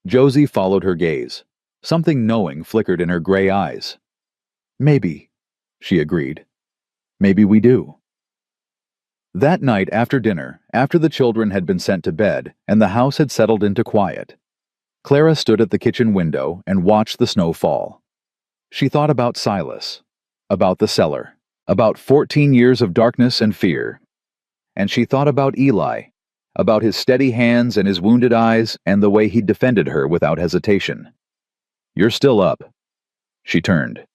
Josie followed her gaze. Something knowing flickered in her gray eyes. Maybe, she agreed. Maybe we do. That night after dinner, after the children had been sent to bed and the house had settled into quiet, Clara stood at the kitchen window and watched the snow fall. She thought about Silas, about the cellar, about 14 years of darkness and fear. And she thought about Eli, about his steady hands and his wounded eyes and the way he'd defended her without hesitation. You're still up. She turned.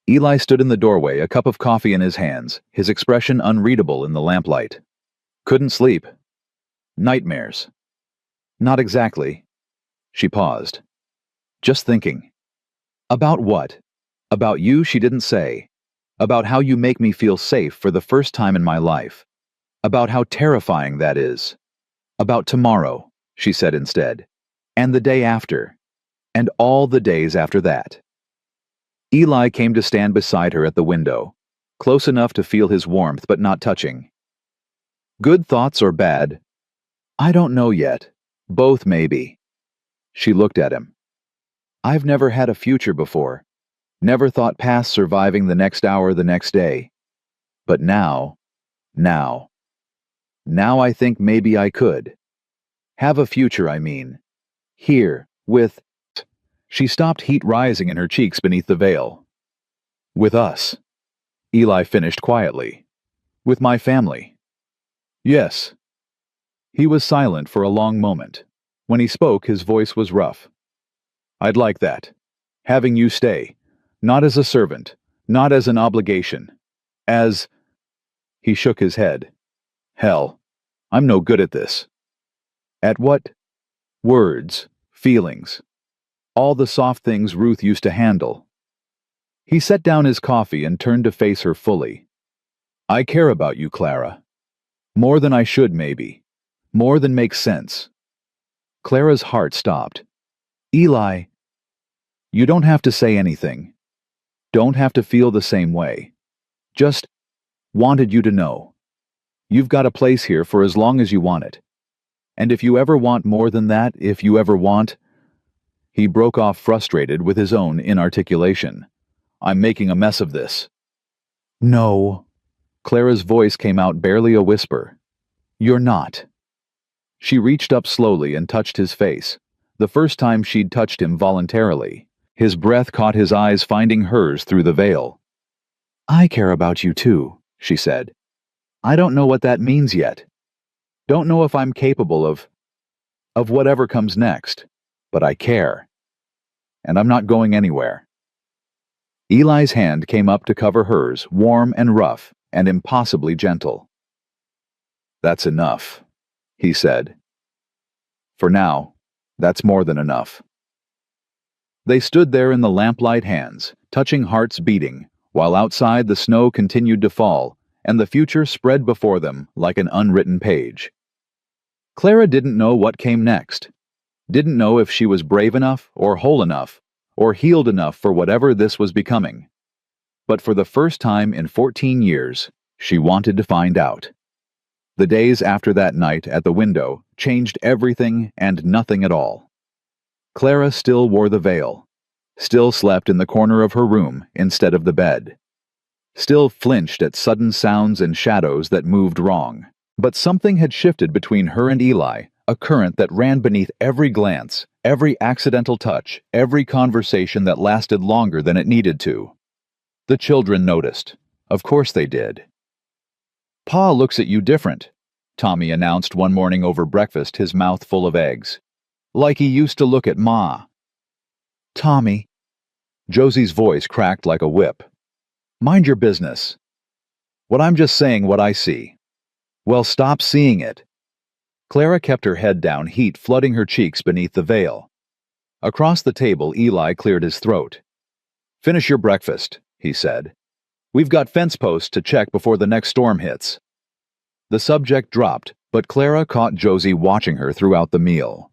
Eli stood in the doorway, a cup of coffee in his hands, his expression unreadable in the lamplight. Couldn't sleep. Nightmares. Not exactly. She paused. Just thinking. About what? About you, she didn't say. About how you make me feel safe for the first time in my life. About how terrifying that is. About tomorrow, she said instead. And the day after. And all the days after that. Eli came to stand beside her at the window, close enough to feel his warmth but not touching. Good thoughts or bad? I don't know yet. Both maybe. She looked at him. I've never had a future before. Never thought past surviving the next hour the next day. But now I think maybe I could. Have a future, I mean. Here, with... She stopped, heat rising in her cheeks beneath the veil. With us. Eli finished quietly. With my family. Yes. He was silent for a long moment. When he spoke, his voice was rough. I'd like that. Having you stay. Not as a servant. Not as an obligation. As... He shook his head. Hell, I'm no good at this. At what? Words. Feelings. All the soft things Ruth used to handle. He set down his coffee and turned to face her fully. I care about you, Clara. More than I should, maybe. More than makes sense. Clara's heart stopped. Eli, you don't have to say anything. Don't have to feel the same way. Just wanted you to know. You've got a place here for as long as you want it. And if you ever want more than that, if you ever want... He broke off, frustrated with his own inarticulation. I'm making a mess of this. No. Clara's voice came out barely a whisper. You're not. She reached up slowly and touched his face, the first time she'd touched him voluntarily. His breath caught his eyes, finding hers through the veil. I care about you too, she said. I don't know what that means yet. Don't know if I'm capable of whatever comes next, but I care. And I'm not going anywhere. Eli's hand came up to cover hers, warm and rough and impossibly gentle. That's enough, he said. For now, that's more than enough. They stood there in the lamplight, hands touching, hearts beating, while outside the snow continued to fall and the future spread before them like an unwritten page. Clara didn't know what came next. Didn't know if she was brave enough or whole enough or healed enough for whatever this was becoming. But for the first time in 14 years, she wanted to find out. The days after that night at the window changed everything and nothing at all. Clara still wore the veil, still slept in the corner of her room instead of the bed, still flinched at sudden sounds and shadows that moved wrong. But something had shifted between her and Eli, a current that ran beneath every glance, every accidental touch, every conversation that lasted longer than it needed to. The children noticed. Of course they did. Pa looks at you different, Tommy announced one morning over breakfast, his mouth full of eggs. Like he used to look at Ma. Tommy. Josie's voice cracked like a whip. Mind your business. What I'm just saying what I see. Well, stop seeing it. Clara kept her head down, heat flooding her cheeks beneath the veil. Across the table, Eli cleared his throat. Finish your breakfast, he said. We've got fence posts to check before the next storm hits. The subject dropped, but Clara caught Josie watching her throughout the meal.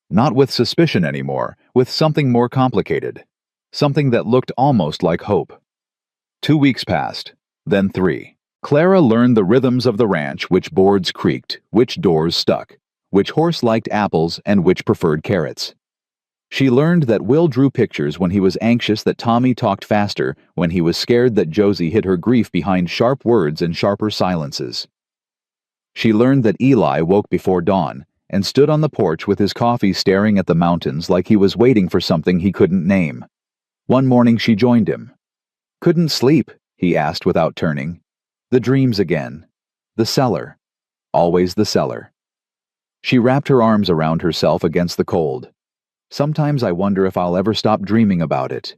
Not with suspicion anymore, with something more complicated. Something that looked almost like hope. 2 weeks passed, then 3. Clara learned the rhythms of the ranch, which boards creaked, which doors stuck, which horse liked apples and which preferred carrots. She learned that Will drew pictures when he was anxious, that Tommy talked faster when he was scared, that Josie hid her grief behind sharp words and sharper silences. She learned that Eli woke before dawn and stood on the porch with his coffee, staring at the mountains like he was waiting for something he couldn't name. One morning she joined him. Couldn't sleep, he asked without turning. The dreams again. The cellar. Always the cellar. She wrapped her arms around herself against the cold. Sometimes I wonder if I'll ever stop dreaming about it.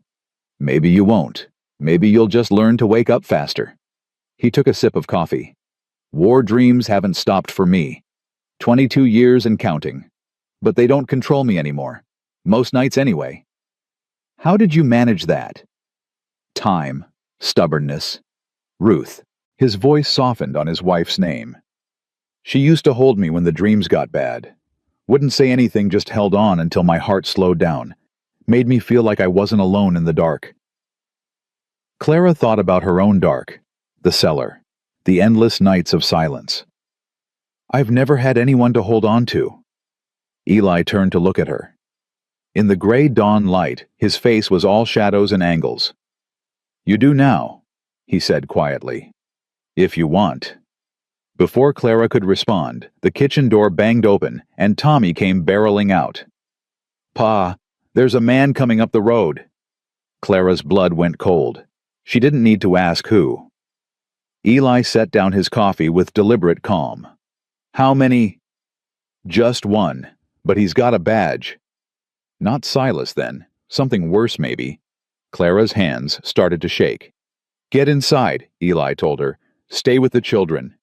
Maybe you won't. Maybe you'll just learn to wake up faster. He took a sip of coffee. War dreams haven't stopped for me. 22 years and counting. But they don't control me anymore. Most nights anyway. How did you manage that? Time, stubbornness. Ruth. His voice softened on his wife's name. She used to hold me when the dreams got bad. Wouldn't say anything, just held on until my heart slowed down. Made me feel like I wasn't alone in the dark. Clara thought about her own dark, the cellar, the endless nights of silence. I've never had anyone to hold on to. Eli turned to look at her. In the gray dawn light, his face was all shadows and angles. You do now, he said quietly. If you want. Before Clara could respond, the kitchen door banged open and Tommy came barreling out. Pa, there's a man coming up the road. Clara's blood went cold. She didn't need to ask who. Eli set down his coffee with deliberate calm. How many? Just one, but he's got a badge. Not Silas, then. Something worse, maybe. Clara's hands started to shake. Get inside, Eli told her. Stay with the children.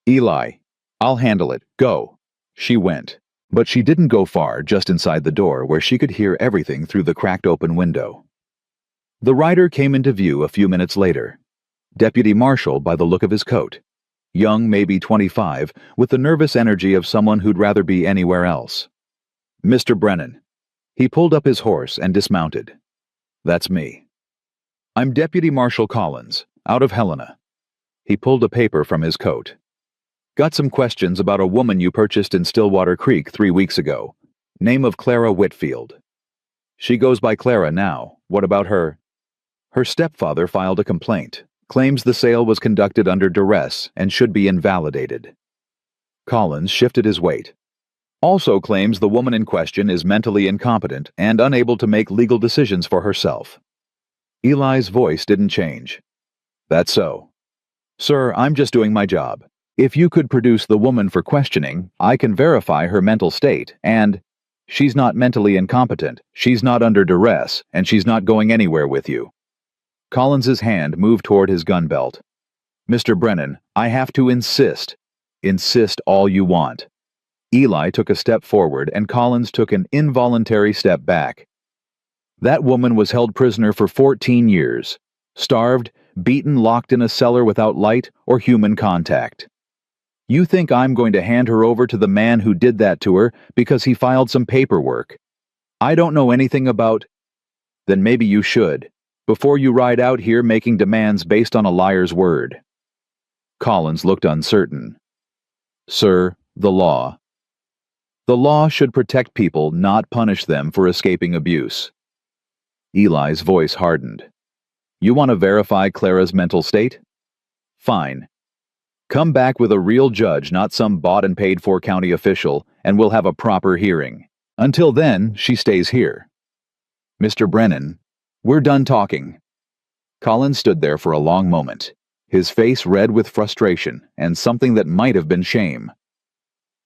Eli, I'll handle it. Go. She went. But she didn't go far, just inside the door where she could hear everything through the cracked open window. The rider came into view a few minutes later. Deputy Marshal by the look of his coat. Young, maybe 25, with the nervous energy of someone who'd rather be anywhere else. Mr. Brennan. He pulled up his horse and dismounted. That's me. I'm Deputy Marshal Collins, out of Helena. He pulled a paper from his coat. Got some questions about a woman you purchased in Stillwater Creek 3 weeks ago. Name of Clara Whitfield. She goes by Clara now. What about her? Her stepfather filed a complaint. Claims the sale was conducted under duress and should be invalidated. Collins shifted his weight. Also claims the woman in question is mentally incompetent and unable to make legal decisions for herself. Eli's voice didn't change. That's so. Sir, I'm just doing my job. If you could produce the woman for questioning, I can verify her mental state, and she's not mentally incompetent, she's not under duress, and she's not going anywhere with you. Collins's hand moved toward his gun belt. Mr. Brennan, I have to insist. Insist all you want. Eli took a step forward and Collins took an involuntary step back. That woman was held prisoner for 14 years. Starved, beaten, locked in a cellar without light or human contact. You think I'm going to hand her over to the man who did that to her because he filed some paperwork? I don't know anything about... Then maybe you should, before you ride out here making demands based on a liar's word. Collins looked uncertain. Sir, the law. The law should protect people, not punish them for escaping abuse. Eli's voice hardened. You want to verify Clara's mental state? Fine. Come back with a real judge, not some bought and paid for county official, and we'll have a proper hearing. Until then, she stays here. Mr. Brennan, we're done talking. Collins stood there for a long moment, his face red with frustration and something that might have been shame.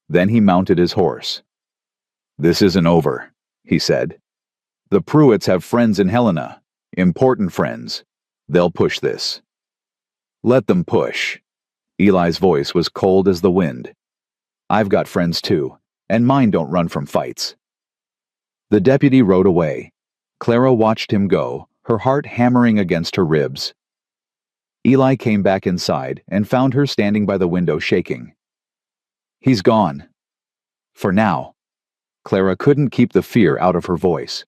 Then he mounted his horse. This isn't over, he said. The Pruitts have friends in Helena, important friends. They'll push this. Let them push. Eli's voice was cold as the wind. I've got friends too, and mine don't run from fights. The deputy rode away. Clara watched him go, her heart hammering against her ribs. Eli came back inside and found her standing by the window shaking. He's gone. For now. Clara couldn't keep the fear out of her voice.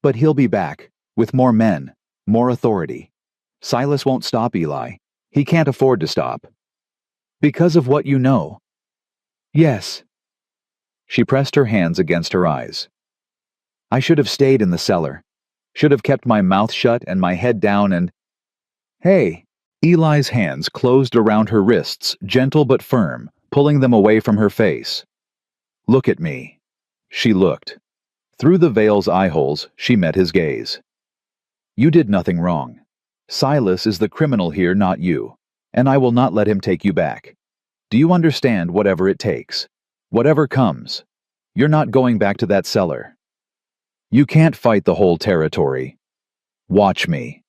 But he'll be back, with more men, more authority. Silas won't stop Eli. He can't afford to stop. Because of what you know. Yes. She pressed her hands against her eyes. I should have stayed in the cellar. Should have kept my mouth shut and my head down and... Hey! Eli's hands closed around her wrists, gentle but firm, pulling them away from her face. Look at me. She looked. Through the veil's eyeholes, she met his gaze. You did nothing wrong. Silas is the criminal here, not you, and I will not let him take you back. Do you understand? Whatever it takes? Whatever comes. You're not going back to that cellar. You can't fight the whole territory. Watch me.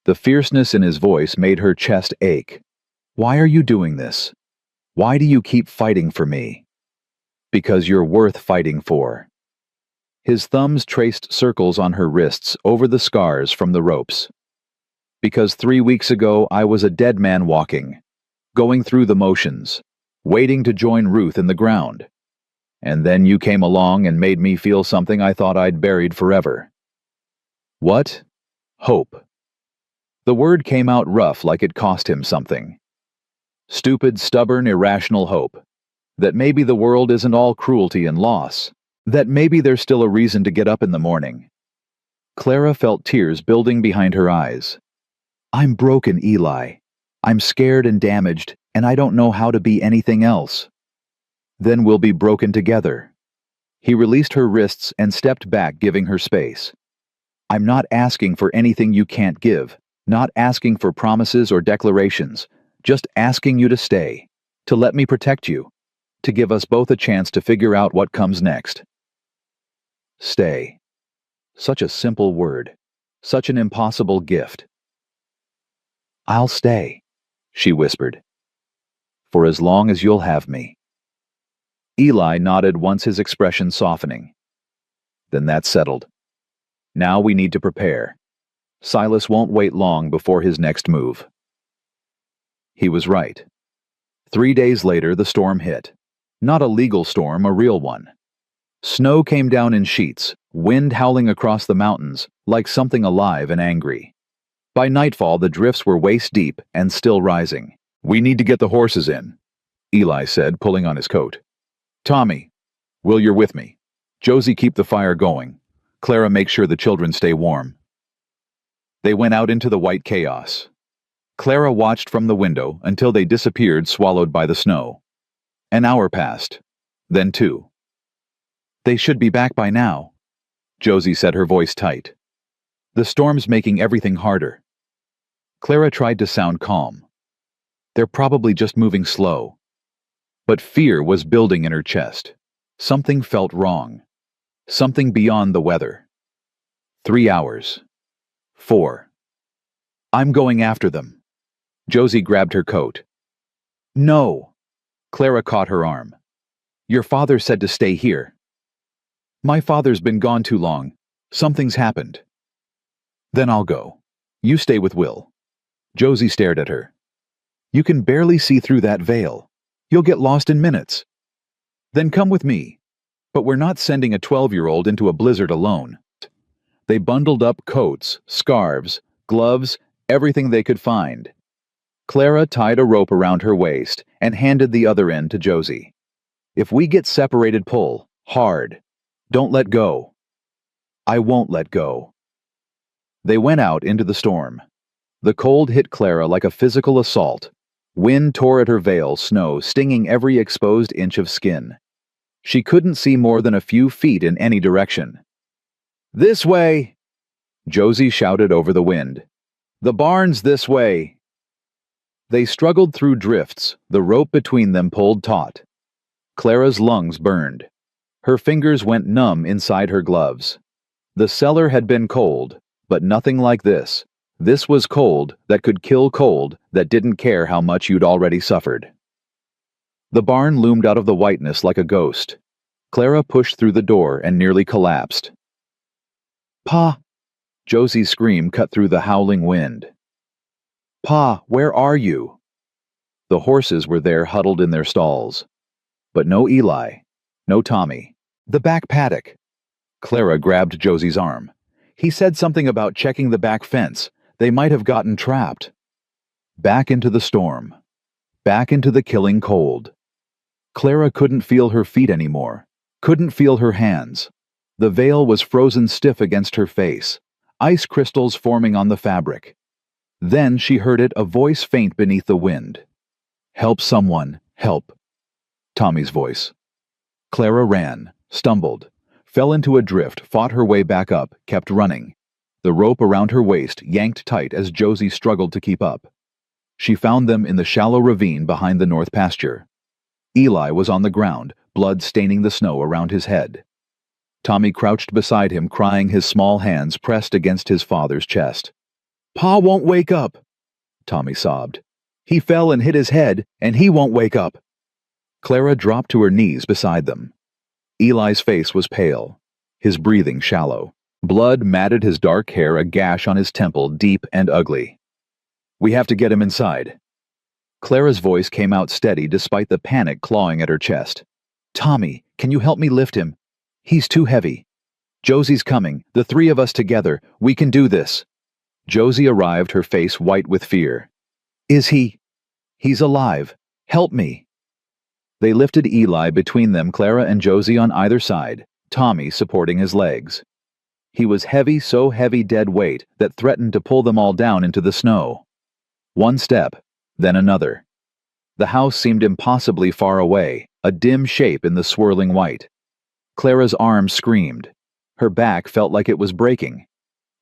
The fierceness in his voice made her chest ache. Why are you doing this? Why do you keep fighting for me? Because you're worth fighting for. His thumbs traced circles on her wrists over the scars from the ropes. Because 3 weeks ago I was a dead man walking, going through the motions, waiting to join Ruth in the ground. And then you came along and made me feel something I thought I'd buried forever. What? Hope. The word came out rough, like it cost him something. Stupid, stubborn, irrational hope. That maybe the world isn't all cruelty and loss. That maybe there's still a reason to get up in the morning. Clara felt tears building behind her eyes. I'm broken, Eli. I'm scared and damaged, and I don't know how to be anything else. Then we'll be broken together. He released her wrists and stepped back, giving her space. I'm not asking for anything you can't give, not asking for promises or declarations, just asking you to stay, to let me protect you, to give us both a chance to figure out what comes next. Stay. Such a simple word, such an impossible gift. I'll stay, she whispered. For as long as you'll have me. Eli nodded, once his expression softening. Then that's settled. Now we need to prepare. Silas won't wait long before his next move. He was right. 3 days later, the storm hit. Not a legal storm, a real one. Snow came down in sheets, wind howling across the mountains like something alive and angry. By nightfall, the drifts were waist-deep and still rising. We need to get the horses in, Eli said, pulling on his coat. Tommy, Will, you're with me. Josie, keep the fire going. Clara, make sure the children stay warm. They went out into the white chaos. Clara watched from the window until they disappeared, swallowed by the snow. An hour passed, then 2. They should be back by now, Josie said, her voice tight. The storm's making everything harder. Clara tried to sound calm. They're probably just moving slow. But fear was building in her chest. Something felt wrong. Something beyond the weather. 3 hours. 4. I'm going after them. Josie grabbed her coat. No. Clara caught her arm. Your father said to stay here. My father's been gone too long. Something's happened. Then I'll go. You stay with Will. Josie stared at her. You can barely see through that veil. You'll get lost in minutes. Then come with me. But we're not sending a 12-year-old into a blizzard alone. They bundled up coats, scarves, gloves, everything they could find. Clara tied a rope around her waist and handed the other end to Josie. If we get separated, pull hard. Don't let go. I won't let go. They went out into the storm. The cold hit Clara like a physical assault. Wind tore at her veil, snow stinging every exposed inch of skin. She couldn't see more than a few feet in any direction. This way! Josie shouted over the wind. The barn's this way! They struggled through drifts, the rope between them pulled taut. Clara's lungs burned. Her fingers went numb inside her gloves. The cellar had been cold, but nothing like this. This was cold that could kill, cold that didn't care how much you'd already suffered. The barn loomed out of the whiteness like a ghost. Clara pushed through the door and nearly collapsed. Pa! Josie's scream cut through the howling wind. Pa, where are you? The horses were there, huddled in their stalls. But no Eli, no Tommy. The back paddock. Clara grabbed Josie's arm. He said something about checking the back fence. They might have gotten trapped. Back into the storm. Back into the killing cold. Clara couldn't feel her feet anymore. Couldn't feel her hands. The veil was frozen stiff against her face. Ice crystals forming on the fabric. Then she heard it, a voice faint beneath the wind. Help someone, help. Tommy's voice. Clara ran, stumbled, fell into a drift, fought her way back up, kept running. The rope around her waist yanked tight as Josie struggled to keep up. She found them in the shallow ravine behind the north pasture. Eli was on the ground, blood staining the snow around his head. Tommy crouched beside him, crying, his small hands pressed against his father's chest. Pa won't wake up, Tommy sobbed. He fell and hit his head, and he won't wake up. Clara dropped to her knees beside them. Eli's face was pale, his breathing shallow. Blood matted his dark hair, a gash on his temple deep and ugly. "We have to get him inside." Clara's voice came out steady despite the panic clawing at her chest. "Tommy, can you help me lift him? He's too heavy. Josie's coming, the three of us together. We can do this." Josie arrived, her face white with fear. "Is he? He's alive. Help me." They lifted Eli between them, Clara and Josie on either side, Tommy supporting his legs. He was heavy, so heavy dead weight that threatened to pull them all down into the snow. One step, then another. The house seemed impossibly far away, a dim shape in the swirling white. Clara's arms screamed. Her back felt like it was breaking.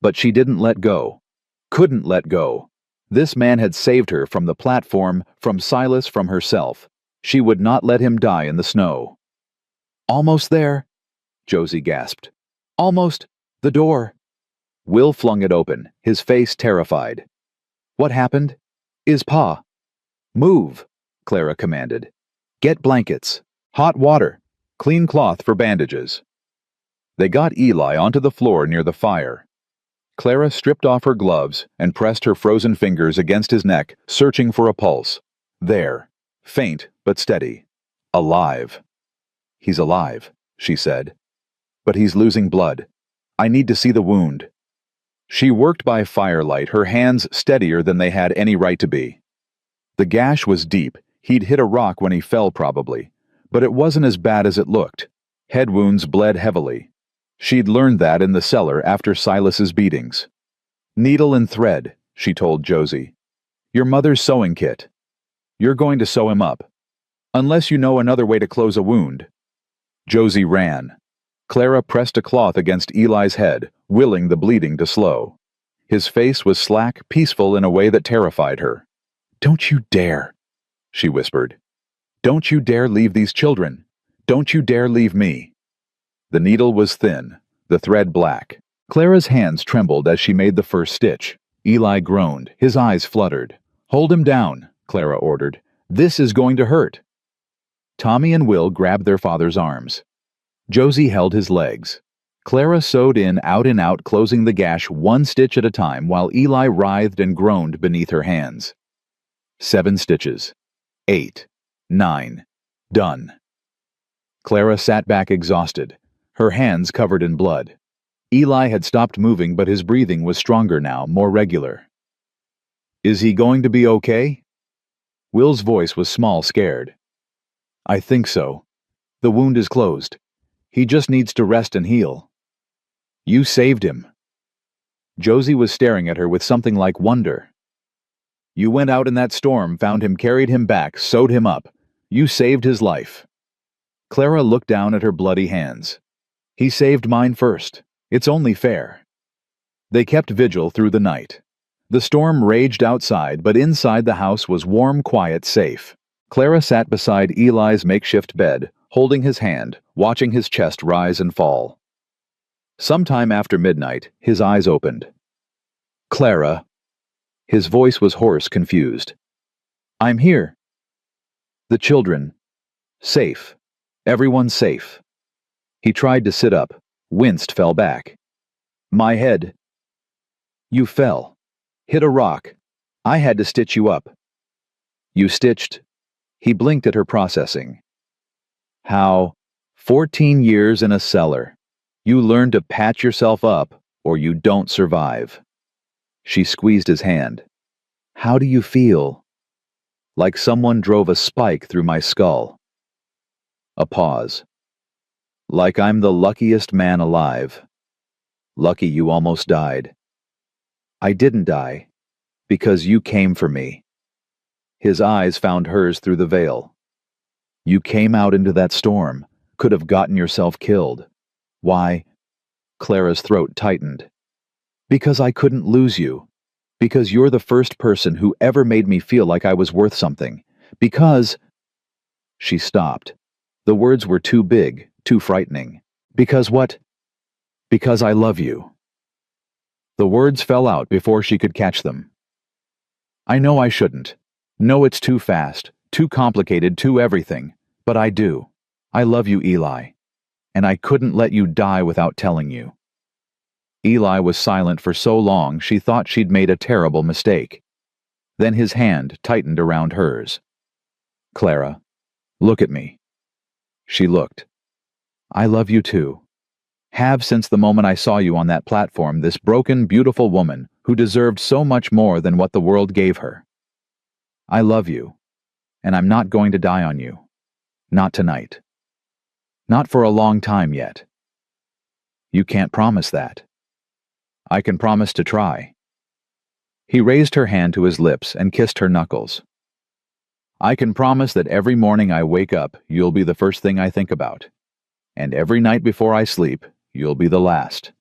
But she didn't let go. Couldn't let go. This man had saved her from the platform, from Silas, from herself. She would not let him die in the snow. "Almost there," Josie gasped. "Almost. The door." Will flung it open, his face terrified. "What happened? Is Pa?" "Move," Clara commanded. "Get blankets, hot water, clean cloth for bandages." They got Eli onto the floor near the fire. Clara stripped off her gloves and pressed her frozen fingers against his neck, searching for a pulse. There, faint but steady. Alive. "He's alive," she said. "But he's losing blood. I need to see the wound." She worked by firelight, her hands steadier than they had any right to be. The gash was deep. He'd hit a rock when he fell, probably. But it wasn't as bad as it looked. Head wounds bled heavily. She'd learned that in the cellar after Silas's beatings. "Needle and thread," she told Josie. "Your mother's sewing kit. You're going to sew him up. Unless you know another way to close a wound." Josie ran. Clara pressed a cloth against Eli's head, willing the bleeding to slow. His face was slack, peaceful in a way that terrified her. "Don't you dare," she whispered. "Don't you dare leave these children. Don't you dare leave me." The needle was thin, the thread black. Clara's hands trembled as she made the first stitch. Eli groaned, his eyes fluttered. "Hold him down," Clara ordered. "This is going to hurt." Tommy and Will grabbed their father's arms. Josie held his legs. Clara sewed in, out, closing the gash one stitch at a time while Eli writhed and groaned beneath her hands. 7 stitches. 8. 9. Done. Clara sat back exhausted, her hands covered in blood. Eli had stopped moving, but his breathing was stronger now, more regular. "Is he going to be okay?" Will's voice was small, scared. "I think so. The wound is closed. He just needs to rest and heal." "You saved him." Josie was staring at her with something like wonder. "You went out in that storm, found him, carried him back, sewed him up. You saved his life." Clara looked down at her bloody hands. "He saved mine first. It's only fair." They kept vigil through the night. The storm raged outside, but inside the house was warm, quiet, safe. Clara sat beside Eli's makeshift bed, holding his hand, watching his chest rise and fall. Sometime after midnight, his eyes opened. "Clara." His voice was hoarse, confused. "I'm here." "The children. Safe. Everyone's safe." He tried to sit up, winced, fell back. "My head." "You fell. Hit a rock. I had to stitch you up." "You stitched?" He blinked at her, processing. "How? 14 years in a cellar. You learn to patch yourself up, or you don't survive." She squeezed his hand. "How do you feel?" "Like someone drove a spike through my skull." A pause. "Like I'm the luckiest man alive. Lucky you almost died." "I didn't die, because you came for me." His eyes found hers through the veil. "You came out into that storm, could have gotten yourself killed. Why?" Clara's throat tightened. "Because I couldn't lose you. Because you're the first person who ever made me feel like I was worth something. Because—" She stopped. The words were too big, too frightening. "Because what?" "Because I love you." The words fell out before she could catch them. "I know I shouldn't. No, it's too fast, too complicated, too everything. But I do. I love you, Eli. and I couldn't let you die without telling you." Eli was silent for so long she thought she'd made a terrible mistake. Then his hand tightened around hers. "Clara, look at me." She looked. "I love you too. Have since the moment I saw you on that platform, this broken, beautiful woman who deserved so much more than what the world gave her. I love you, and I'm not going to die on you. Not tonight. Not for a long time yet." "You can't promise that." "I can promise to try." He raised her hand to his lips and kissed her knuckles. "I can promise that every morning I wake up, you'll be the first thing I think about. And every night before I sleep, you'll be the last."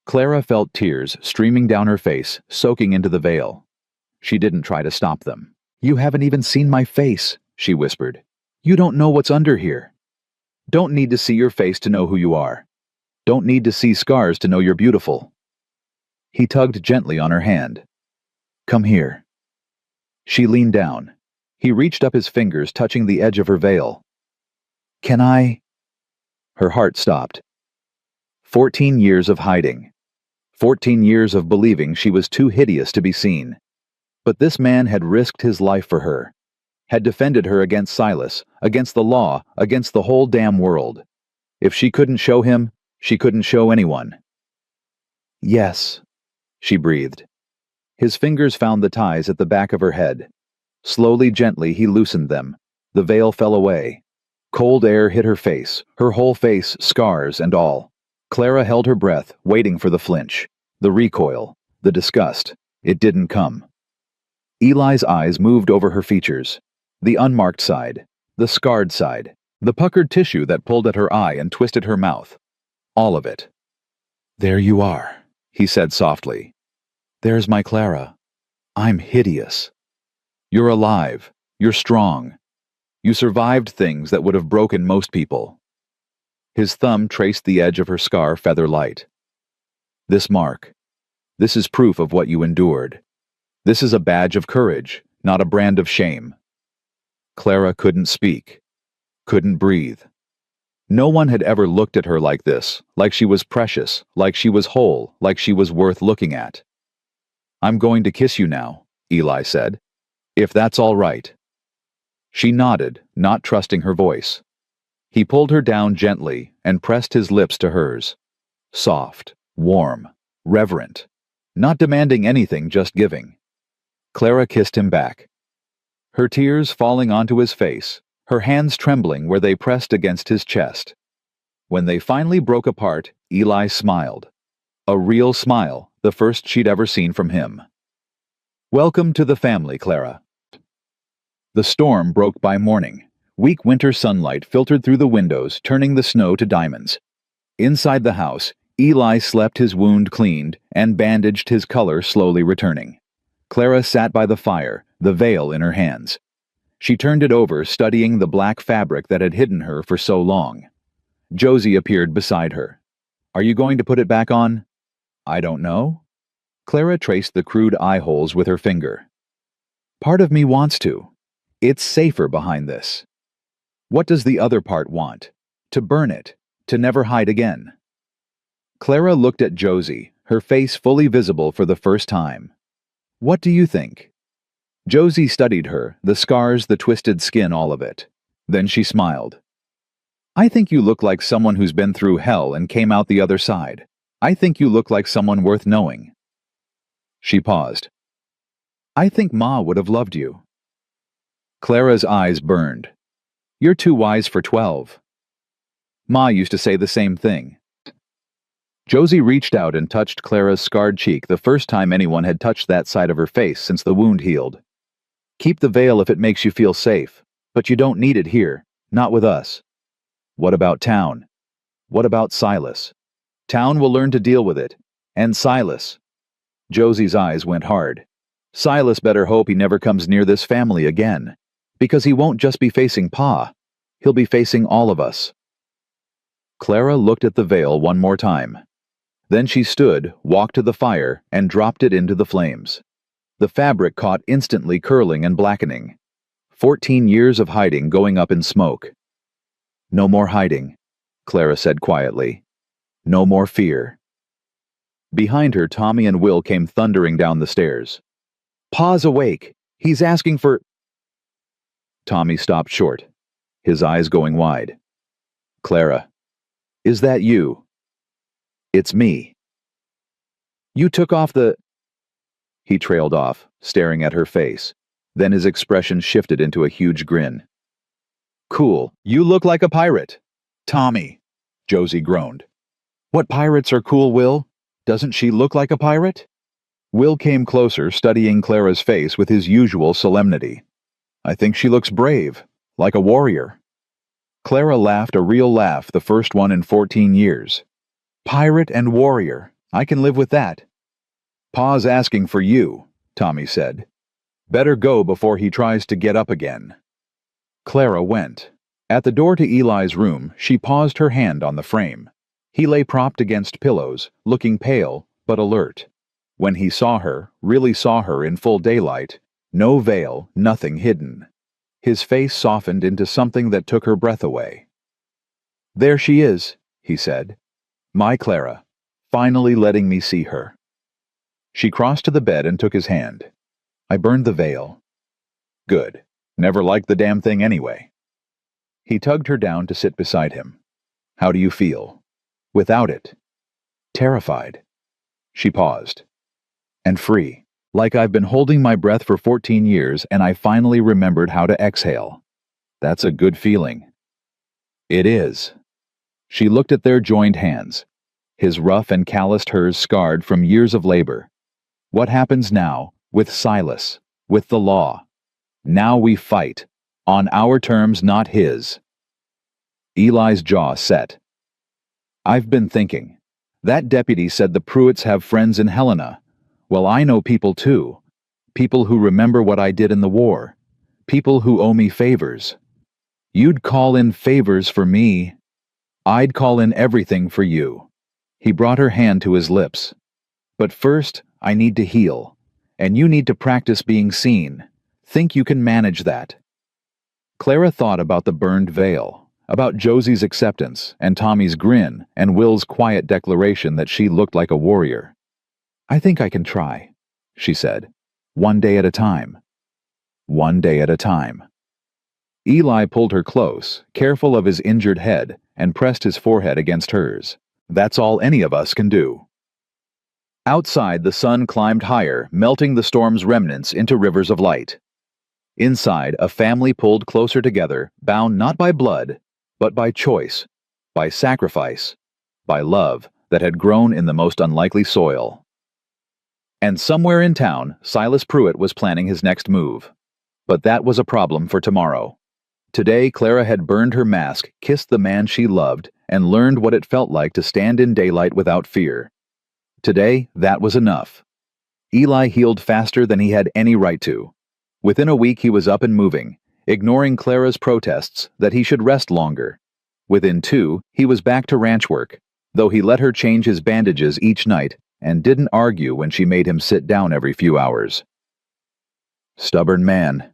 Clara felt tears streaming down her face, soaking into the veil. She didn't try to stop them. "You haven't even seen my face," she whispered. "You don't know what's under here. Don't need to see your face to know who you are. Don't need to see scars to know you're beautiful." He tugged gently on her hand. "Come here." She leaned down. He reached up his fingers, touching the edge of her veil. "Can I?" Her heart stopped. 14 years of hiding. 14 years of believing she was too hideous to be seen. But this man had risked his life for her, had defended her against Silas, against the law, against the whole damn world. If she couldn't show him, she couldn't show anyone. "Yes," she breathed. His fingers found the ties at the back of her head. Slowly, gently, he loosened them. The veil fell away. Cold air hit her face, her whole face, scars and all. Clara held her breath, waiting for the flinch, the recoil, the disgust. It didn't come. Eli's eyes moved over her features. The unmarked side, the scarred side, the puckered tissue that pulled at her eye and twisted her mouth. All of it. "There you are," he said softly. "There's my Clara. I'm hideous. You're alive. You're strong. You survived things that would have broken most people." His thumb traced the edge of her scar feather light. "This mark. This is proof of what you endured. This is a badge of courage, not a brand of shame." Clara couldn't speak, couldn't breathe. No one had ever looked at her like this, like she was precious, like she was whole, like she was worth looking at. "I'm going to kiss you now," Eli said. "If that's all right." She nodded, not trusting her voice. He pulled her down gently and pressed his lips to hers. Soft, warm, reverent. Not demanding anything, just giving. Clara kissed him back. Her tears falling onto his face, her hands trembling where they pressed against his chest. When they finally broke apart, Eli smiled. A real smile, the first she'd ever seen from him. "Welcome to the family, Clara." The storm broke by morning. Weak winter sunlight filtered through the windows, turning the snow to diamonds. Inside the house, Eli slept, his wound cleaned, and bandaged, his color slowly returning. Clara sat by the fire, the veil in her hands. She turned it over, studying the black fabric that had hidden her for so long. Josie appeared beside her. "Are you going to put it back on?" "I don't know." Clara traced the crude eye holes with her finger. "Part of me wants to. It's safer behind this." "What does the other part want? To burn it, to never hide again." Clara looked at Josie, her face fully visible for the first time. "What do you think?" Josie studied her, the scars, the twisted skin, all of it. Then she smiled. "I think you look like someone who's been through hell and came out the other side. I think you look like someone worth knowing." She paused. "I think Ma would have loved you." Clara's eyes burned. "You're too wise for 12. Ma used to say the same thing." Josie reached out and touched Clara's scarred cheek, the first time anyone had touched that side of her face since the wound healed. "Keep the veil if it makes you feel safe, but you don't need it here, not with us." "What about Town? What about Silas? Town will learn to deal with it. And Silas." Josie's eyes went hard. "Silas better hope he never comes near this family again, because he won't just be facing Pa. He'll be facing all of us." Clara looked at the veil one more time. Then she stood, walked to the fire, and dropped it into the flames. The fabric caught instantly, curling and blackening. 14 years of hiding going up in smoke. "No more hiding." Clara said quietly. No more fear. Behind her, Tommy and Will came thundering down the stairs. Pa's awake. He's asking for... Tommy stopped short, his eyes going wide. Clara, is that you? It's me. You took off the... He trailed off, staring at her face. Then his expression shifted into a huge grin. Cool, you look like a pirate. Tommy, Josie groaned. What pirates are cool, Will? Doesn't she look like a pirate? Will came closer, studying Clara's face with his usual solemnity. I think she looks brave, like a warrior. Clara laughed a real laugh, the first one in 14 years. Pirate and warrior, I can live with that. Pa's asking for you, Tommy said. Better go before he tries to get up again. Clara went. At the door to Eli's room, she paused her hand on the frame. He lay propped against pillows, looking pale but alert. When he saw her, really saw her in full daylight, no veil, nothing hidden. His face softened into something that took her breath away. There she is, he said. My Clara, finally letting me see her. She crossed to the bed and took his hand. I burned the veil. Good. Never liked the damn thing anyway. He tugged her down to sit beside him. How do you feel? Without it. Terrified. She paused. And free. Like I've been holding my breath for 14 years and I finally remembered how to exhale. That's a good feeling. It is. She looked at their joined hands. His rough and calloused, hers scarred from years of labor. What happens now, with Silas, with the law? Now we fight. On our terms, not his. Eli's jaw set. I've been thinking. That deputy said the Pruitts have friends in Helena. Well, I know people too. People who remember what I did in the war. People who owe me favors. You'd call in favors for me. I'd call in everything for you. He brought her hand to his lips. But first, I need to heal. And you need to practice being seen. Think you can manage that. Clara thought about the burned veil, about Josie's acceptance, and Tommy's grin, and Will's quiet declaration that she looked like a warrior. I think I can try, she said. One day at a time. One day at a time. Eli pulled her close, careful of his injured head, and pressed his forehead against hers. That's all any of us can do. Outside, the sun climbed higher, melting the storm's remnants into rivers of light. Inside, a family pulled closer together, bound not by blood, but by choice, by sacrifice, by love that had grown in the most unlikely soil. And somewhere in town, Silas Pruitt was planning his next move. But that was a problem for tomorrow. Today, Clara had burned her mask, kissed the man she loved, and learned what it felt like to stand in daylight without fear. Today, that was enough. Eli healed faster than he had any right to. Within a week, he was up and moving, ignoring Clara's protests that he should rest longer. Within 2, he was back to ranch work, though he let her change his bandages each night and didn't argue when she made him sit down every few hours. Stubborn man,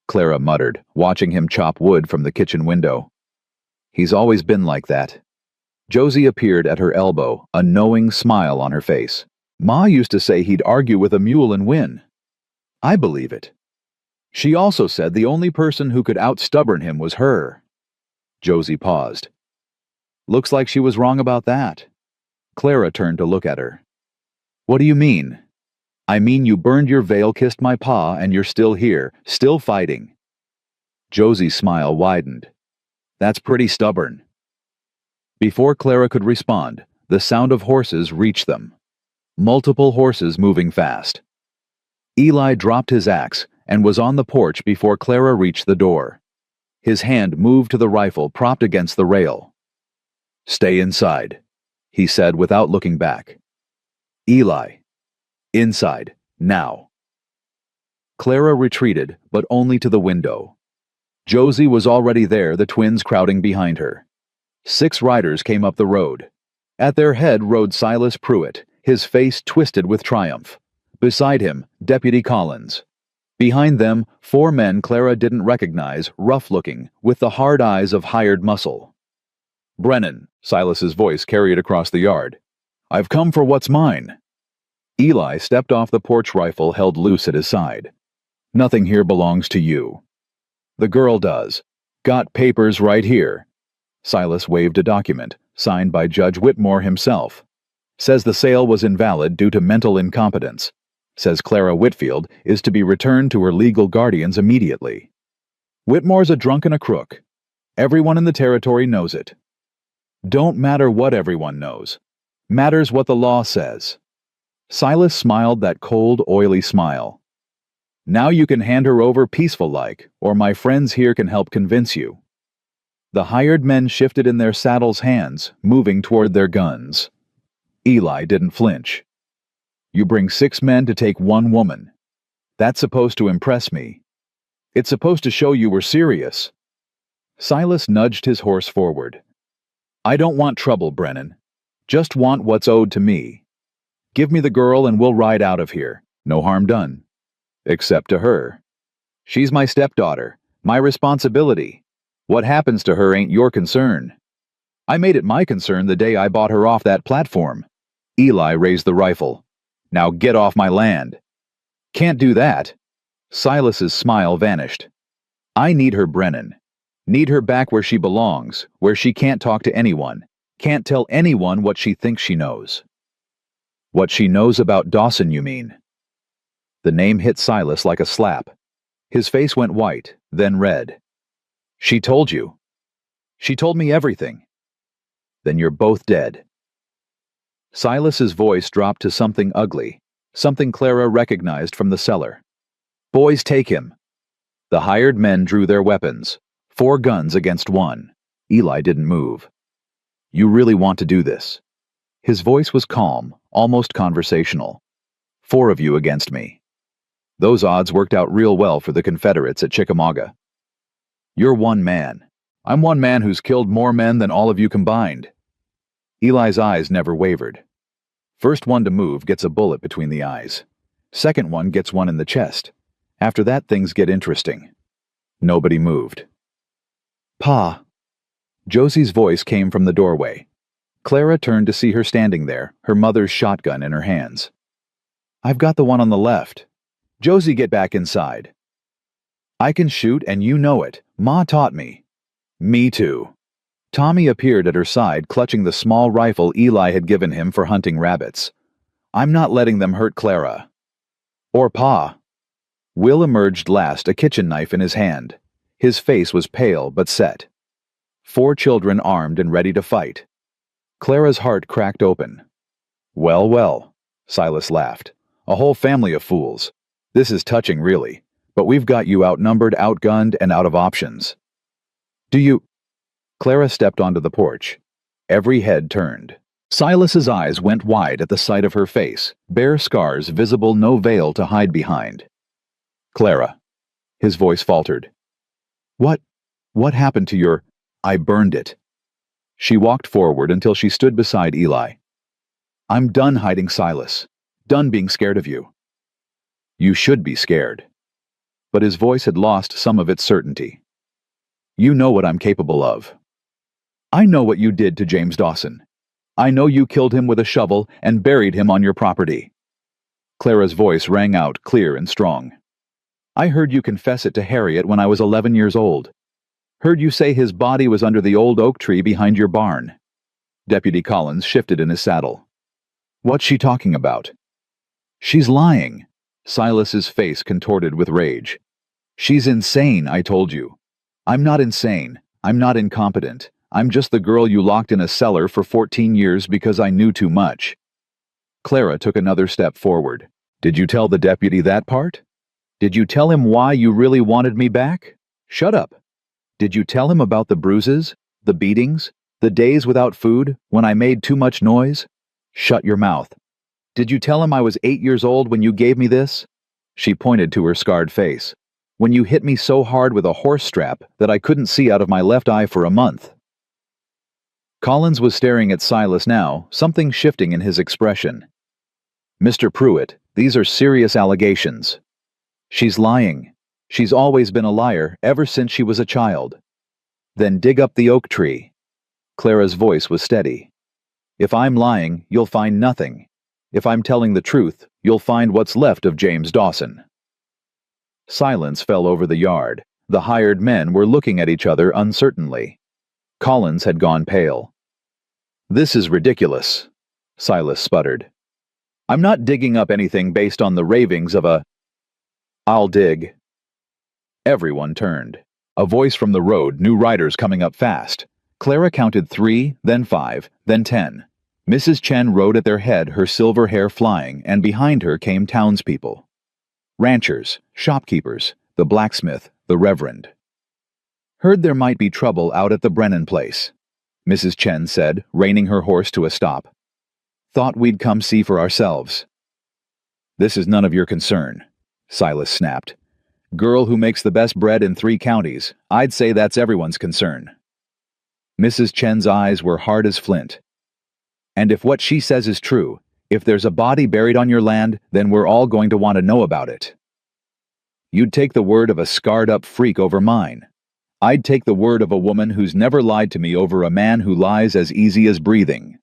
Clara muttered, watching him chop wood from the kitchen window. He's always been like that. Josie appeared at her elbow, a knowing smile on her face. Ma used to say he'd argue with a mule and win. I believe it. She also said the only person who could out-stubborn him was her. Josie paused. Looks like she was wrong about that. Clara turned to look at her. What do you mean? I mean you burned your veil, kissed my pa, and you're still here, still fighting. Josie's smile widened. That's pretty stubborn. Before Clara could respond, the sound of horses reached them. Multiple horses moving fast. Eli dropped his axe and was on the porch before Clara reached the door. His hand moved to the rifle propped against the rail. Stay inside, he said without looking back. Eli. Inside, now. Clara retreated, but only to the window. Josie was already there, the twins crowding behind her. 6 riders came up the road. At their head rode Silas Pruitt, his face twisted with triumph. Beside him, Deputy Collins. Behind them, 4 men Clara didn't recognize, rough-looking, with the hard eyes of hired muscle. Brennan, Silas's voice carried across the yard. "I've come for what's mine." Eli stepped off the porch, rifle held loose at his side. "Nothing here belongs to you." "The girl does. Got papers right here." Silas waved a document, signed by Judge Whitmore himself. "Says the sale was invalid due to mental incompetence. Says Clara Whitfield is to be returned to her legal guardians immediately. Whitmore's a drunk and a crook. Everyone in the territory knows it. Don't matter what everyone knows. Matters what the law says." Silas smiled that cold, oily smile. "Now you can hand her over peaceful-like, or my friends here can help convince you." The hired men shifted in their saddles' hands, moving toward their guns. Eli didn't flinch. "You bring 6 men to take 1 woman. That's supposed to impress me. It's supposed to show you were serious." Silas nudged his horse forward. "I don't want trouble, Brennan. Just want what's owed to me. Give me the girl and we'll ride out of here. No harm done. Except to her. She's my stepdaughter, my responsibility. What happens to her ain't your concern. I made it my concern the day I bought her off that platform." Eli raised the rifle. "Now get off my land." "Can't do that." Silas's smile vanished. "I need her, Brennan. Need her back where she belongs, where she can't talk to anyone, can't tell anyone what she thinks she knows." "What she knows about Dawson, you mean?" The name hit Silas like a slap. His face went white, then red. "She told you." "She told me everything." "Then you're both dead." Silas's voice dropped to something ugly, something Clara recognized from the cellar. "Boys, take him." The hired men drew their weapons, 4 guns against 1. Eli didn't move. "You really want to do this?" His voice was calm, almost conversational. 4 of you against me. Those odds worked out real well for the Confederates at Chickamauga. "You're 1 man. I'm 1 man who's killed more men than all of you combined." Eli's eyes never wavered. "First one to move gets a bullet between the eyes. Second one gets one in the chest. After that, things get interesting." Nobody moved. "Pa." Josie's voice came from the doorway. Clara turned to see her standing there, her mother's shotgun in her hands. "I've got the one on the left. Josie, get back inside." "I can shoot, and you know it. Ma taught me." "Me too." Tommy appeared at her side, clutching the small rifle Eli had given him for hunting rabbits. "I'm not letting them hurt Clara." "Or Pa." Will emerged last, a kitchen knife in his hand. His face was pale but set. 4 children armed and ready to fight. Clara's heart cracked open. "Well, well," Silas laughed. "A whole family of fools. This is touching, really. But we've got you outnumbered, outgunned, and out of options." "Do you—" Clara stepped onto the porch. Every head turned. Silas's eyes went wide at the sight of her face, bare scars visible, no veil to hide behind. "Clara." His voice faltered. What happened to your—" "I burned it." She walked forward until she stood beside Eli. "I'm done hiding, Silas. Done being scared of you." "You should be scared." But his voice had lost some of its certainty. "You know what I'm capable of." "I know what you did to James Dawson. I know you killed him with a shovel and buried him on your property." Clara's voice rang out clear and strong. "I heard you confess it to Harriet when I was 11 years old. Heard you say his body was under the old oak tree behind your barn." Deputy Collins shifted in his saddle. "What's she talking about?" "She's lying." Silas's face contorted with rage. "She's insane, I told you. I'm not insane. I'm not incompetent. I'm just the girl you locked in a cellar for 14 years because I knew too much." Clara took another step forward. "Did you tell the deputy that part? Did you tell him why you really wanted me back? Shut up. Did you tell him about the bruises, the beatings, the days without food, when I made too much noise? Shut your mouth. Did you tell him I was 8 years old when you gave me this?" She pointed to her scarred face. "When you hit me so hard with a horse strap that I couldn't see out of my left eye for a month." Collins was staring at Silas now, something shifting in his expression. "Mr. Pruitt, these are serious allegations. She's lying. She's always been a liar, ever since she was a child." "Then dig up the oak tree." Clara's voice was steady. "If I'm lying, you'll find nothing. If I'm telling the truth, you'll find what's left of James Dawson." Silence fell over the yard. The hired men were looking at each other uncertainly. Collins had gone pale. "This is ridiculous," Silas sputtered. "I'm not digging up anything based on the ravings of a—" "I'll dig." Everyone turned. A voice from the road knew riders coming up fast. Clara counted 3, then 5, then 10. Mrs. Chen rode at their head, her silver hair flying, and behind her came townspeople. Ranchers, shopkeepers, the blacksmith, the reverend. "Heard there might be trouble out at the Brennan place," Mrs. Chen said, reining her horse to a stop. "Thought we'd come see for ourselves." "This is none of your concern," Silas snapped. "Girl who makes the best bread in 3 counties, I'd say that's everyone's concern." Mrs. Chen's eyes were hard as flint. "And if what she says is true, if there's a body buried on your land, then we're all going to want to know about it." "You'd take the word of a scarred-up freak over mine. I'd take the word of a woman who's never lied to me over a man who lies as easy as breathing."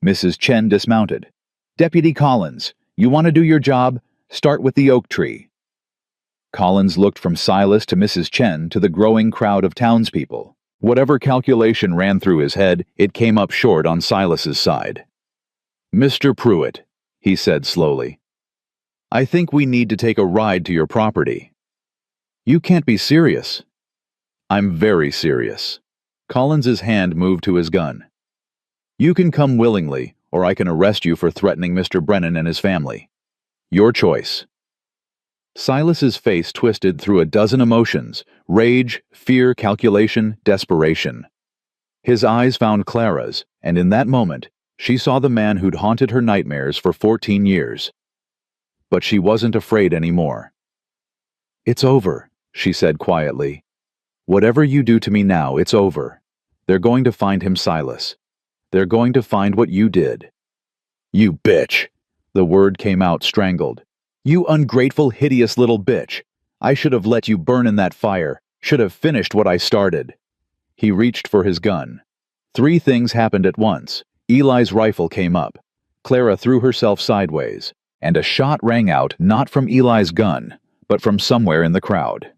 Mrs. Chen dismounted. "Deputy Collins, you want to do your job? Start with the oak tree." Collins looked from Silas to Mrs. Chen to the growing crowd of townspeople. Whatever calculation ran through his head, it came up short on Silas's side. "Mr. Pruitt," he said slowly, "I think we need to take a ride to your property." "You can't be serious." "I'm very serious." Collins's hand moved to his gun. "You can come willingly, or I can arrest you for threatening Mr. Brennan and his family. Your choice." Silas's face twisted through a dozen emotions: rage, fear, calculation, desperation. His eyes found Clara's, and in that moment, she saw the man who'd haunted her nightmares for 14 years. But she wasn't afraid anymore. "It's over," she said quietly. "Whatever you do to me now, it's over. They're going to find him, Silas. They're going to find what you did." "You bitch!" The word came out strangled. "You ungrateful, hideous little bitch. I should have let you burn in that fire, should have finished what I started." He reached for his gun. 3 things happened at once. Eli's rifle came up. Clara threw herself sideways, and a shot rang out not from Eli's gun, but from somewhere in the crowd.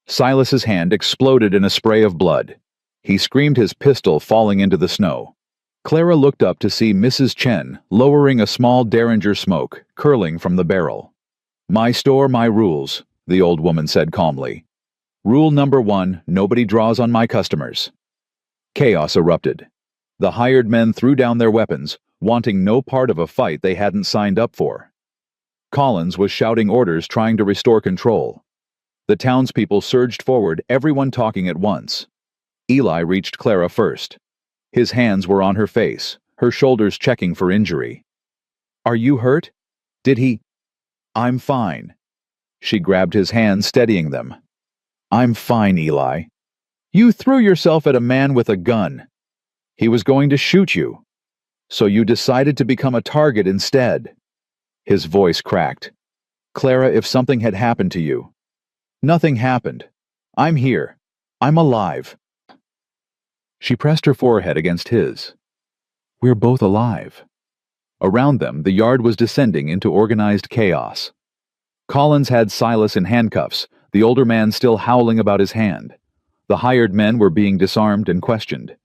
Silas's hand exploded in a spray of blood. He screamed, his pistol falling into the snow. Clara looked up to see Mrs. Chen lowering a small Derringer smoke, curling from the barrel. "My store, my rules," the old woman said calmly. "Rule number 1, nobody draws on my customers." Chaos erupted. The hired men threw down their weapons, wanting no part of a fight they hadn't signed up for. Collins was shouting orders, trying to restore control. The townspeople surged forward, everyone talking at once. Eli reached Clara first. His hands were on her face, her shoulders checking for injury. "Are you hurt? Did he—" "I'm fine." She grabbed his hands, steadying them. "I'm fine, Eli. You threw yourself at a man with a gun. He was going to shoot you. So you decided to become a target instead." His voice cracked. "Clara, if something had happened to you—" "Nothing happened. I'm here. I'm alive." She pressed her forehead against his. "We're both alive." Around them, the yard was descending into organized chaos. Collins had Silas in handcuffs, the older man still howling about his hand. The hired men were being disarmed and questioned.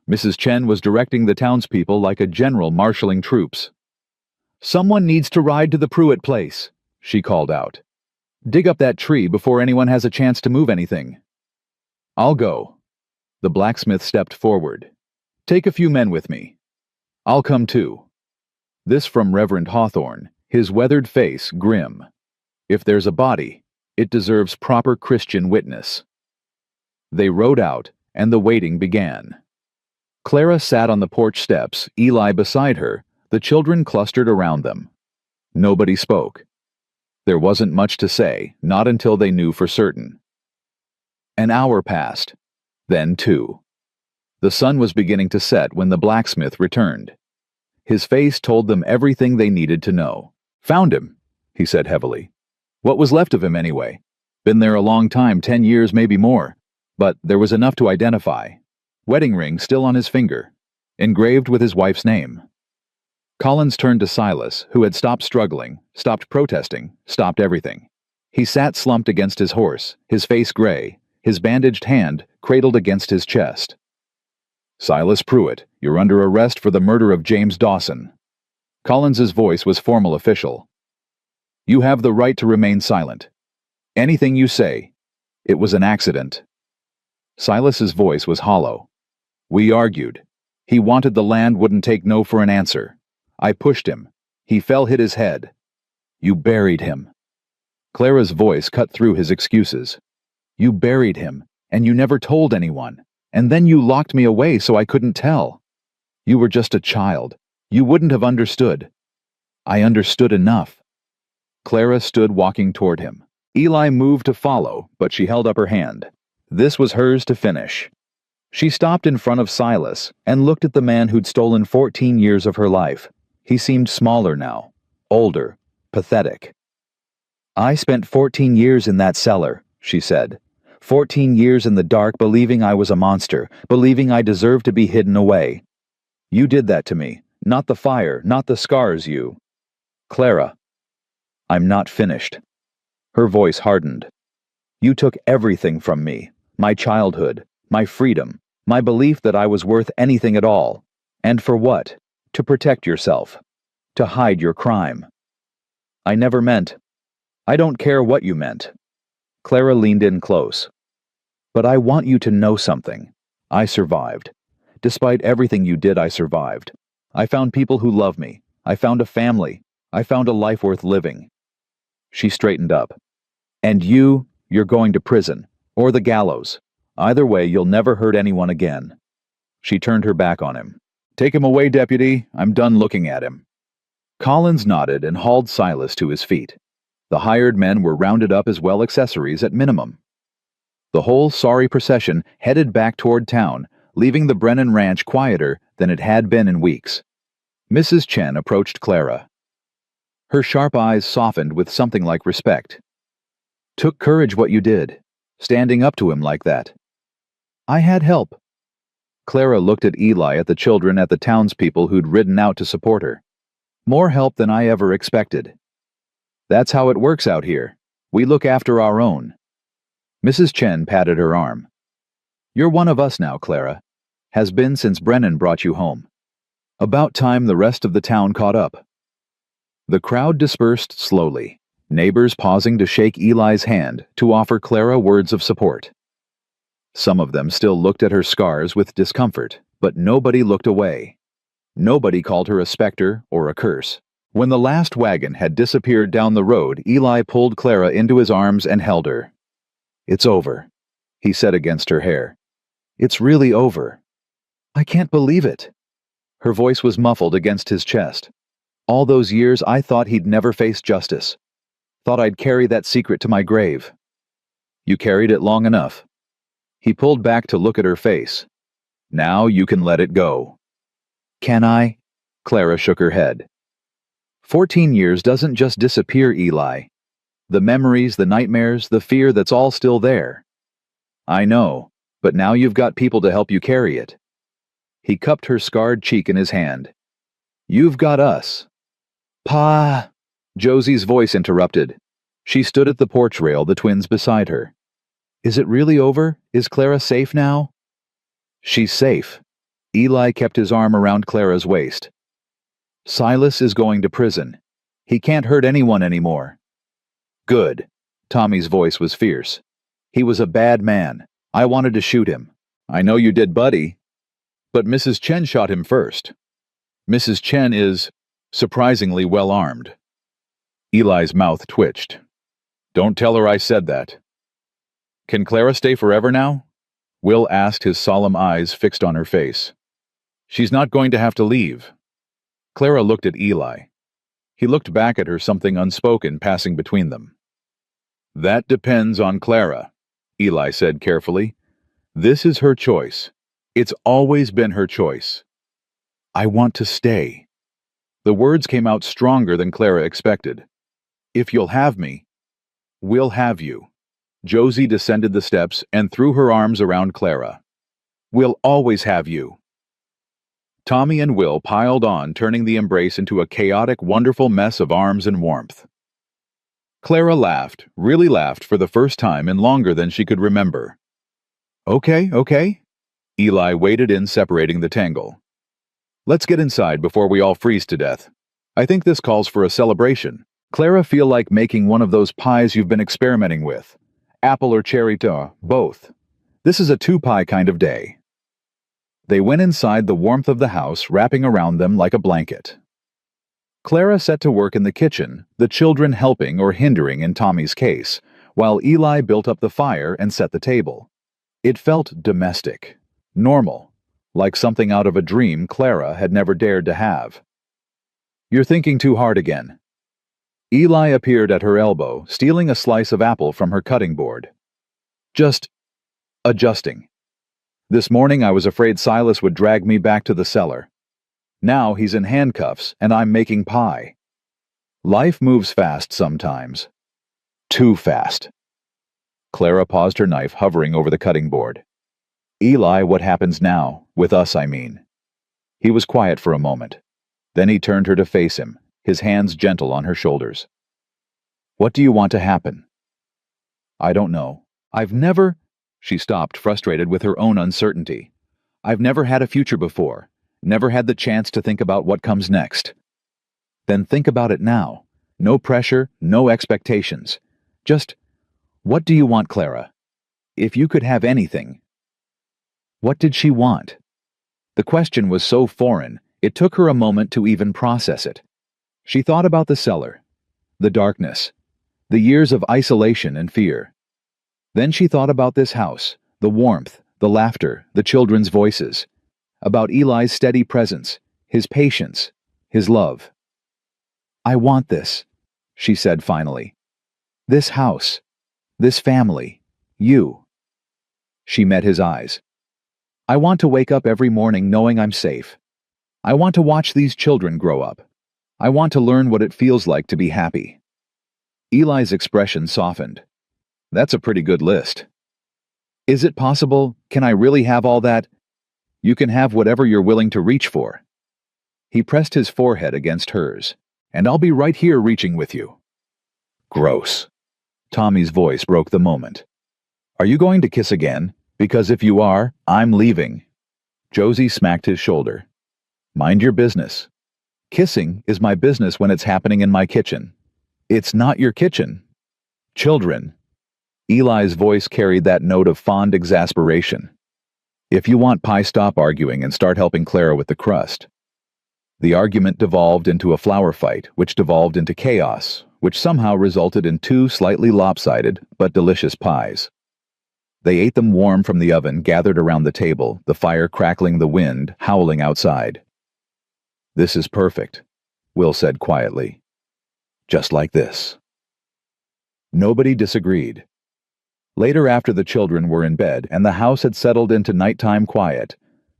Mrs. Chen was directing the townspeople like a general marshaling troops. "Someone needs to ride to the Pruitt place," she called out. "Dig up that tree before anyone has a chance to move anything." "I'll go." The blacksmith stepped forward. "Take a few men with me." "I'll come too." This from Reverend Hawthorne, his weathered face grim. If there's a body, it deserves proper Christian witness. They rode out, and the waiting began. Clara sat on the porch steps, Eli beside her, the children clustered around them. Nobody spoke. There wasn't much to say, not until they knew for certain. An hour passed, then 2. The sun was beginning to set when the blacksmith returned. His face told them everything they needed to know. "Found him," he said heavily. "What was left of him anyway? Been there a long time, 10 years, maybe more. But there was enough to identify." wedding ring still on his finger, engraved with his wife's name. Collins turned to Silas, who had stopped struggling, stopped protesting, stopped everything. He sat slumped against his horse, his face gray, his bandaged hand cradled against his chest. "Silas Pruitt, you're under arrest for the murder of James Dawson." Collins's voice was formal official. "You have the right to remain silent. Anything you say. It was an accident." Silas's voice was hollow. "We argued. He wanted the land, wouldn't take no for an answer. I pushed him. He fell, hit his head. You buried him." Clara's voice cut through his excuses. "You buried him, and you never told anyone. And then you locked me away so I couldn't tell. You were just a child. You wouldn't have understood." "I understood enough." Clara stood walking toward him. Eli moved to follow, but she held up her hand. This was hers to finish. She stopped in front of Silas and looked at the man who'd stolen 14 years of her life. He seemed smaller now, older, pathetic. "I spent 14 years in that cellar," she said. 14 years in the dark, believing I was a monster, believing I deserved to be hidden away. You did that to me, not the fire, not the scars, you. Clara, I'm not finished." Her voice hardened. "You took everything from me, my childhood, my freedom, my belief that I was worth anything at all. And for what? To protect yourself. To hide your crime. I never meant. I don't care what you meant." Clara leaned in close. "But I want you to know something. I survived. Despite everything you did, I survived. I found people who love me. I found a family. I found a life worth living." She straightened up. "And you're going to prison, or the gallows. Either way, you'll never hurt anyone again." She turned her back on him. "Take him away, deputy. I'm done looking at him." Collins nodded and hauled Silas to his feet. The hired men were rounded up as well, accessories at minimum. The whole sorry procession headed back toward town, leaving the Brennan Ranch quieter than it had been in weeks. Mrs. Chen approached Clara. Her sharp eyes softened with something like respect. "Took courage what you did, standing up to him like that." "I had help." Clara looked at Eli, at the children, at the townspeople who'd ridden out to support her. "More help than I ever expected. That's how it works out here. We look after our own." Mrs. Chen patted her arm. "You're one of us now, Clara. Has been since Brennan brought you home." About time the rest of the town caught up. The crowd dispersed slowly, neighbors pausing to shake Eli's hand to offer Clara words of support. Some of them still looked at her scars with discomfort, but nobody looked away. Nobody called her a specter or a curse. When the last wagon had disappeared down the road, Eli pulled Clara into his arms and held her. "It's over," he said against her hair. "It's really over. I can't believe it." Her voice was muffled against his chest. "All those years I thought he'd never face justice. Thought I'd carry that secret to my grave." "You carried it long enough." He pulled back to look at her face. "Now you can let it go." "Can I?" Clara shook her head. 14 years doesn't just disappear, Eli. The memories, the nightmares, the fear, that's all still there. "I know, but now you've got people to help you carry it." He cupped her scarred cheek in his hand. "You've got us." "Pa!" Josie's voice interrupted. She stood at the porch rail, the twins beside her. "Is it really over? Is Clara safe now?" "She's safe." Eli kept his arm around Clara's waist. "Silas is going to prison. He can't hurt anyone anymore." "Good." Tommy's voice was fierce. "He was a bad man. I wanted to shoot him." "I know you did, buddy. But Mrs. Chen shot him first. Mrs. Chen is surprisingly well armed." Eli's mouth twitched. "Don't tell her I said that." "Can Clara stay forever now?" Will asked, his solemn eyes fixed on her face. "She's not going to have to leave." Clara looked at Eli. He looked back at her, something unspoken passing between them. "That depends on Clara," Eli said carefully. "This is her choice. It's always been her choice." "I want to stay." The words came out stronger than Clara expected. "If you'll have me, we'll have you." Josie descended the steps and threw her arms around Clara. We'll always have you." Tommy and Will piled on, turning the embrace into a chaotic, wonderful mess of arms and warmth. Clara laughed, really laughed for the first time in longer than she could remember. "Okay, okay." Eli waded in, separating the tangle. "Let's get inside before we all freeze to death. I think this calls for a celebration. Clara, feel like making one of those pies you've been experimenting with. Apple or cherry both. This is a two-pie kind of day." They went inside, the warmth of the house wrapping around them like a blanket. Clara set to work in the kitchen, the children helping or hindering in Tommy's case, while Eli built up the fire and set the table. It felt domestic, normal, like something out of a dream Clara had never dared to have. "You're thinking too hard again." Eli appeared at her elbow, stealing a slice of apple from her cutting board. "Just adjusting. This morning I was afraid Silas would drag me back to the cellar. Now he's in handcuffs and I'm making pie. Life moves fast sometimes. Too fast." Clara paused, her knife hovering over the cutting board. "Eli, what happens now? With us, I mean." He was quiet for a moment. Then he turned her to face him, his hands gentle on her shoulders. "What do you want to happen?" "I don't know. I've never—" She stopped, frustrated with her own uncertainty. "I've never had a future before. Never had the chance to think about what comes next." "Then think about it now. No pressure, no expectations. Just, what do you want, Clara? If you could have anything." What did she want? The question was so foreign, it took her a moment to even process it. She thought about the cellar, the darkness, the years of isolation and fear. Then she thought about this house, the warmth, the laughter, the children's voices, about Eli's steady presence, his patience, his love. "I want this," she said finally. "This house, this family, you." She met his eyes. "I want to wake up every morning knowing I'm safe. I want to watch these children grow up. I want to learn what it feels like to be happy." Eli's expression softened. "That's a pretty good list." "Is it possible? Can I really have all that?" "You can have whatever you're willing to reach for." He pressed his forehead against hers. "And I'll be right here reaching with you." "Gross." Tommy's voice broke the moment. "Are you going to kiss again? Because if you are, I'm leaving." Josie smacked his shoulder. "Mind your business. Kissing is my business when it's happening in my kitchen. It's not your kitchen. Children." Eli's voice carried that note of fond exasperation. "If you want pie, stop arguing and start helping Clara with the crust." The argument devolved into a flower fight, which devolved into chaos, which somehow resulted in two slightly lopsided but delicious pies. They ate them warm from the oven, gathered around the table, the fire crackling, the wind howling outside. "This is perfect," Will said quietly. "Just like this." Nobody disagreed. Later, after the children were in bed and the house had settled into nighttime quiet,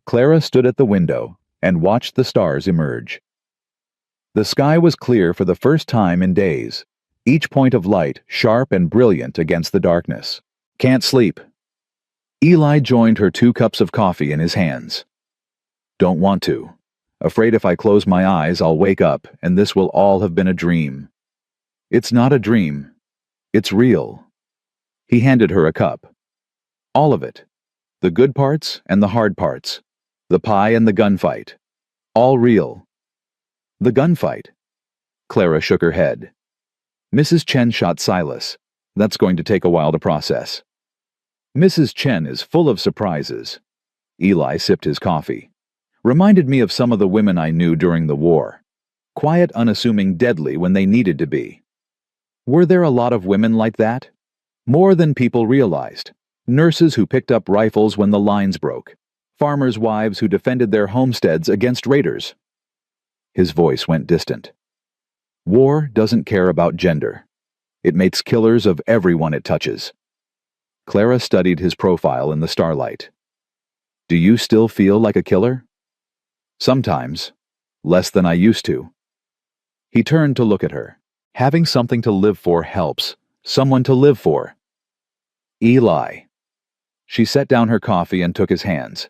Clara stood at the window and watched the stars emerge. The sky was clear for the first time in days, each point of light sharp and brilliant against the darkness. "Can't sleep." Eli joined her, 2 cups of coffee in his hands. "Don't want to. Afraid if I close my eyes I'll wake up and this will all have been a dream." "It's not a dream. It's real." He handed her a cup. "All of it. The good parts and the hard parts. The pie and the gunfight. All real." "The gunfight?" Clara shook her head. "Mrs. Chen shot Silas. That's going to take a while to process." "Mrs. Chen is full of surprises." Eli sipped his coffee. "Reminded me of some of the women I knew during the war. Quiet, unassuming, deadly when they needed to be." Were there a lot of women like that? More than people realized. Nurses who picked up rifles when the lines broke. Farmers' wives who defended their homesteads against raiders. His voice went distant. "War doesn't care about gender. It makes killers of everyone it touches." Clara studied his profile in the starlight. "Do you still feel like a killer?" "Sometimes. Less than I used to." He turned to look at her. Having something to live for helps. Someone to live for. "Eli." She set down her coffee and took his hands.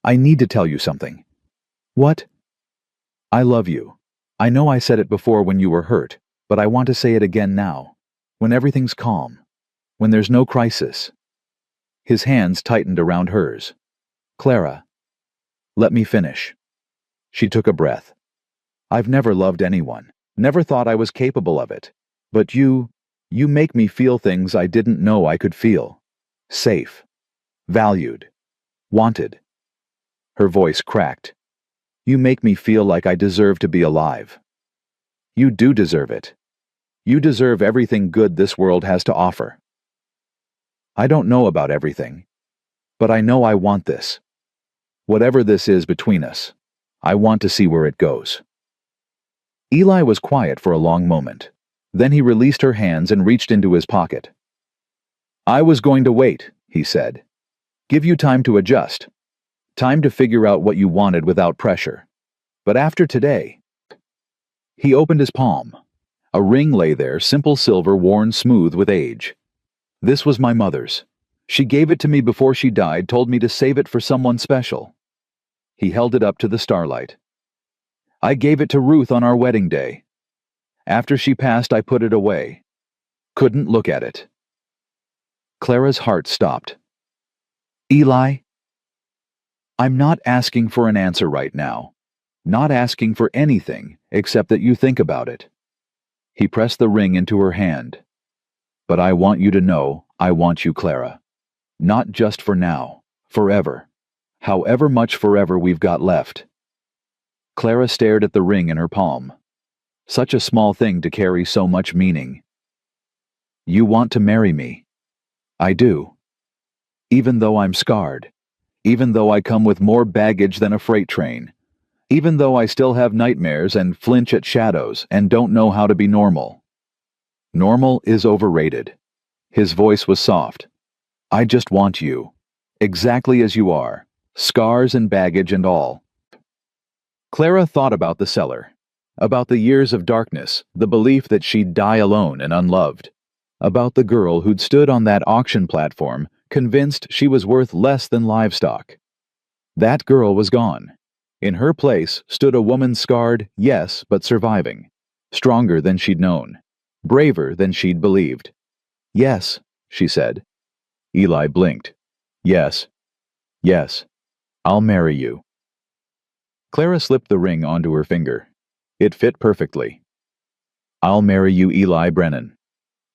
I need to tell you something. What? I love you. I know I said it before when you were hurt, but I want to say it again now. When everything's calm. When there's no crisis. His hands tightened around hers. Clara. Let me finish. She took a breath. I've never loved anyone. Never thought I was capable of it. But you make me feel things I didn't know I could feel. Safe. Valued. Wanted. Her voice cracked. You make me feel like I deserve to be alive. You do deserve it. You deserve everything good this world has to offer. I don't know about everything, but I know I want this. Whatever this is between us, I want to see where it goes. Eli was quiet for a long moment. Then he released her hands and reached into his pocket. I was going to wait, he said. Give you time to adjust. Time to figure out what you wanted without pressure. But after today... He opened his palm. A ring lay there, simple silver, worn smooth with age. This was my mother's. She gave it to me before she died, told me to save it for someone special. He held it up to the starlight. I gave it to Ruth on our wedding day. After she passed, I put it away. Couldn't look at it. Clara's heart stopped. Eli, I'm not asking for an answer right now. Not asking for anything except that you think about it. He pressed the ring into her hand. But I want you to know I want you, Clara. Not just for now, forever. However much forever we've got left. Clara stared at the ring in her palm. Such a small thing to carry so much meaning. You want to marry me. I do. Even though I'm scarred. Even though I come with more baggage than a freight train. Even though I still have nightmares and flinch at shadows and don't know how to be normal. Normal is overrated. His voice was soft. I just want you. Exactly as you are. Scars and baggage and all. Clara thought about the cellar. About the years of darkness, the belief that she'd die alone and unloved. About the girl who'd stood on that auction platform, convinced she was worth less than livestock. That girl was gone. In her place stood a woman scarred, yes, but surviving. Stronger than she'd known. Braver than she'd believed. Yes, she said. Eli blinked. Yes. Yes. I'll marry you. Clara slipped the ring onto her finger. It fit perfectly. I'll marry you, Eli Brennan.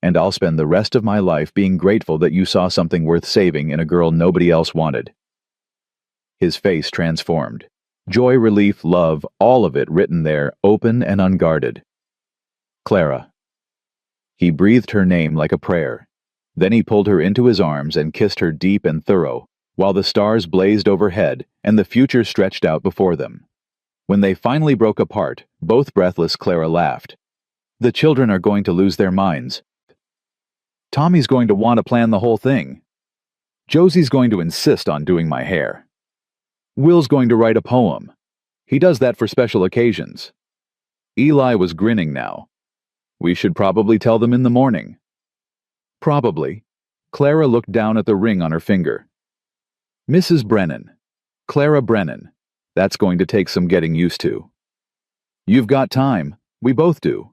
And I'll spend the rest of my life being grateful that you saw something worth saving in a girl nobody else wanted. His face transformed. Joy, relief, love, all of it written there, open and unguarded. Clara. He breathed her name like a prayer. Then he pulled her into his arms and kissed her deep and thorough, while the stars blazed overhead and the future stretched out before them. When they finally broke apart, both breathless, Clara laughed. The children are going to lose their minds. Tommy's going to want to plan the whole thing. Josie's going to insist on doing my hair. Will's going to write a poem. He does that for special occasions. Eli was grinning now. We should probably tell them in the morning. Probably. Clara looked down at the ring on her finger. Mrs. Brennan. Clara Brennan. That's going to take some getting used to. You've got time. We both do.